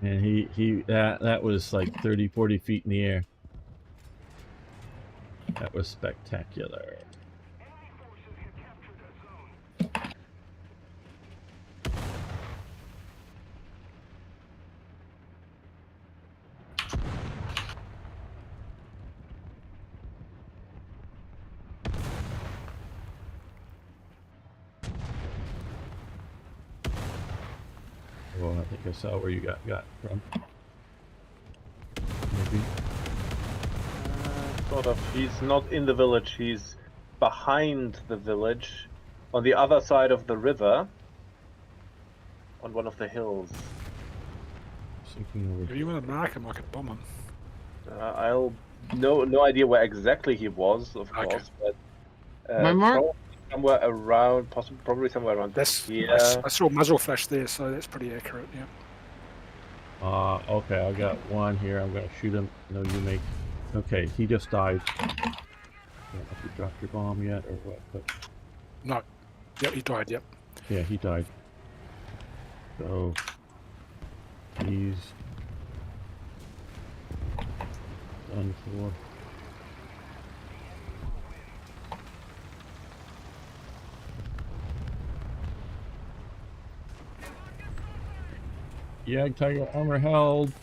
And that was like 30, 40 feet in the air. That was spectacular. Oh, I think I saw where you got from. Maybe. Sort of. He's not in the village. He's behind the village, on the other side of the river, on one of the hills. Sinking over. If you want to mark him, I could bomb him. I'll no idea where exactly he was, of Okay. course, but My mark? probably somewhere around, probably somewhere around That's here. I saw muzzle flash there, so that's pretty accurate. Yeah. Okay, I got one here. I'm gonna shoot him. No, you make. Okay, he just died. I don't know if you dropped your bomb yet or what, but No. Yep, he died. Yep. yeah, he died. So he's done for. Yeah, Tiger armor held.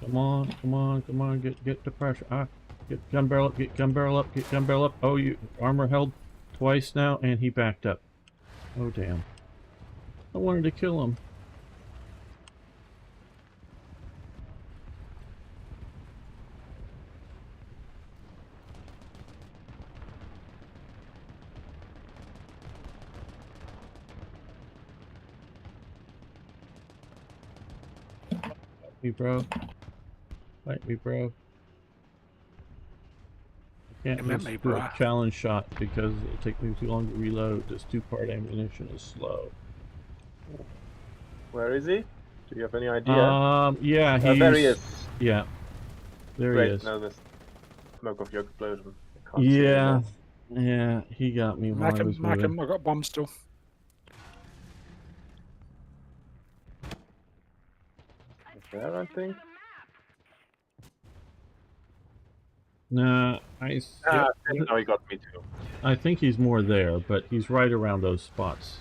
Come on, come on, come on, get the pressure. Get gun barrel up, get gun barrel up, get gun barrel up. Oh, you armor held twice now, and he backed up. Oh, damn. I wanted to kill him. Fight me, bro. Fight me, bro. I can't Come at just me, do a bruh. challenge shot because it'll take me too long to reload. This 2-part ammunition is slow. Where is he? Do you have any idea? Yeah, he's... there he is. Yeah. There Great. he is. No, there's smoke of your explosion. I can't see Yeah. anymore. Yeah, he got me while Mark I was him. Mark moving. him. I got bombs still. There, I think. Nah, I Now he got me too. I think he's more there, but he's right around those spots.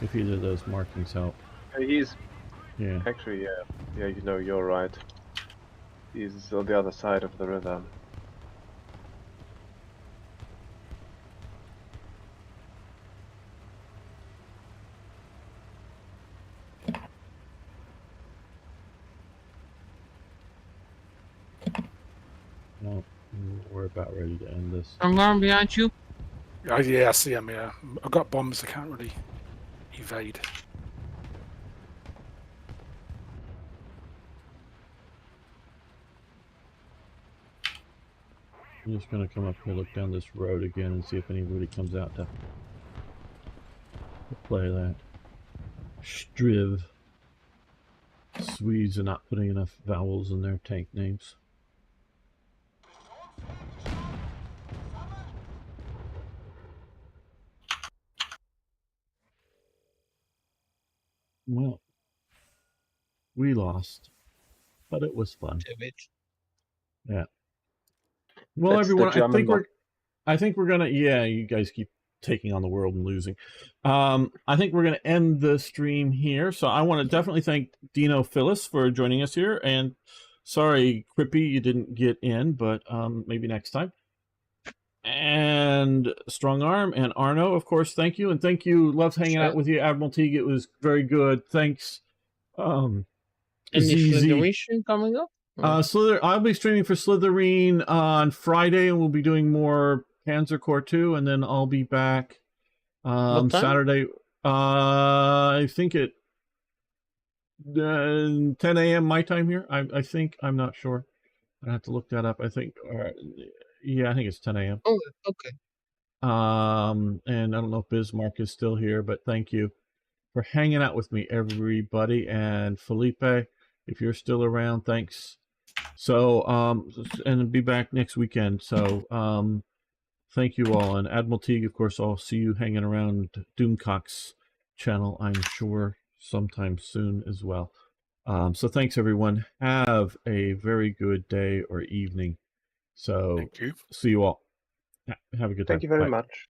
If either of those markings help. He's Yeah. actually, yeah, you know, you're right. He's on the other side of the river. Well, we're about ready to end this. Strong arm behind you. Oh, yeah, I see him. Yeah, I've got bombs. I can't really evade. I'm just gonna come up here, look down this road again, and see if anybody comes out to play that. Striv. Swedes are not putting enough vowels in their tank names. Well, we lost, but it was fun. Yeah. Well, That's the everyone, German I think we're gonna. Yeah, you guys keep taking on the world and losing. I think we're gonna end the stream here. So I want to definitely thank Dino Phyllis for joining us here, and sorry, Crippy, you didn't get in, but maybe next time. And Strong Arm and Arno, of course, thank you, and thank you. Loved hanging out with you, Admiral Teague. It was very good. Thanks. Any ZZ. Slytherin coming up? I'll be streaming for Slytherin on Friday, and we'll be doing more Panzer Corps 2, and then I'll be back What time? Saturday. I think at 10 a.m. my time here. I think. I'm not sure. I have to look that up. I think. Yeah, I think it's 10 a.m. Oh, okay. And I don't know if Bismarck is still here, but thank you for hanging out with me, everybody. And Felipe, if you're still around, thanks. So, and be back next weekend. So, thank you all. And Admiral Teague, of course, I'll see you hanging around Doomcock's channel, I'm sure, sometime soon as well. So thanks, everyone. Have a very good day or evening. So, Thank you. see you all. Have a good time. Thank you very Bye. much.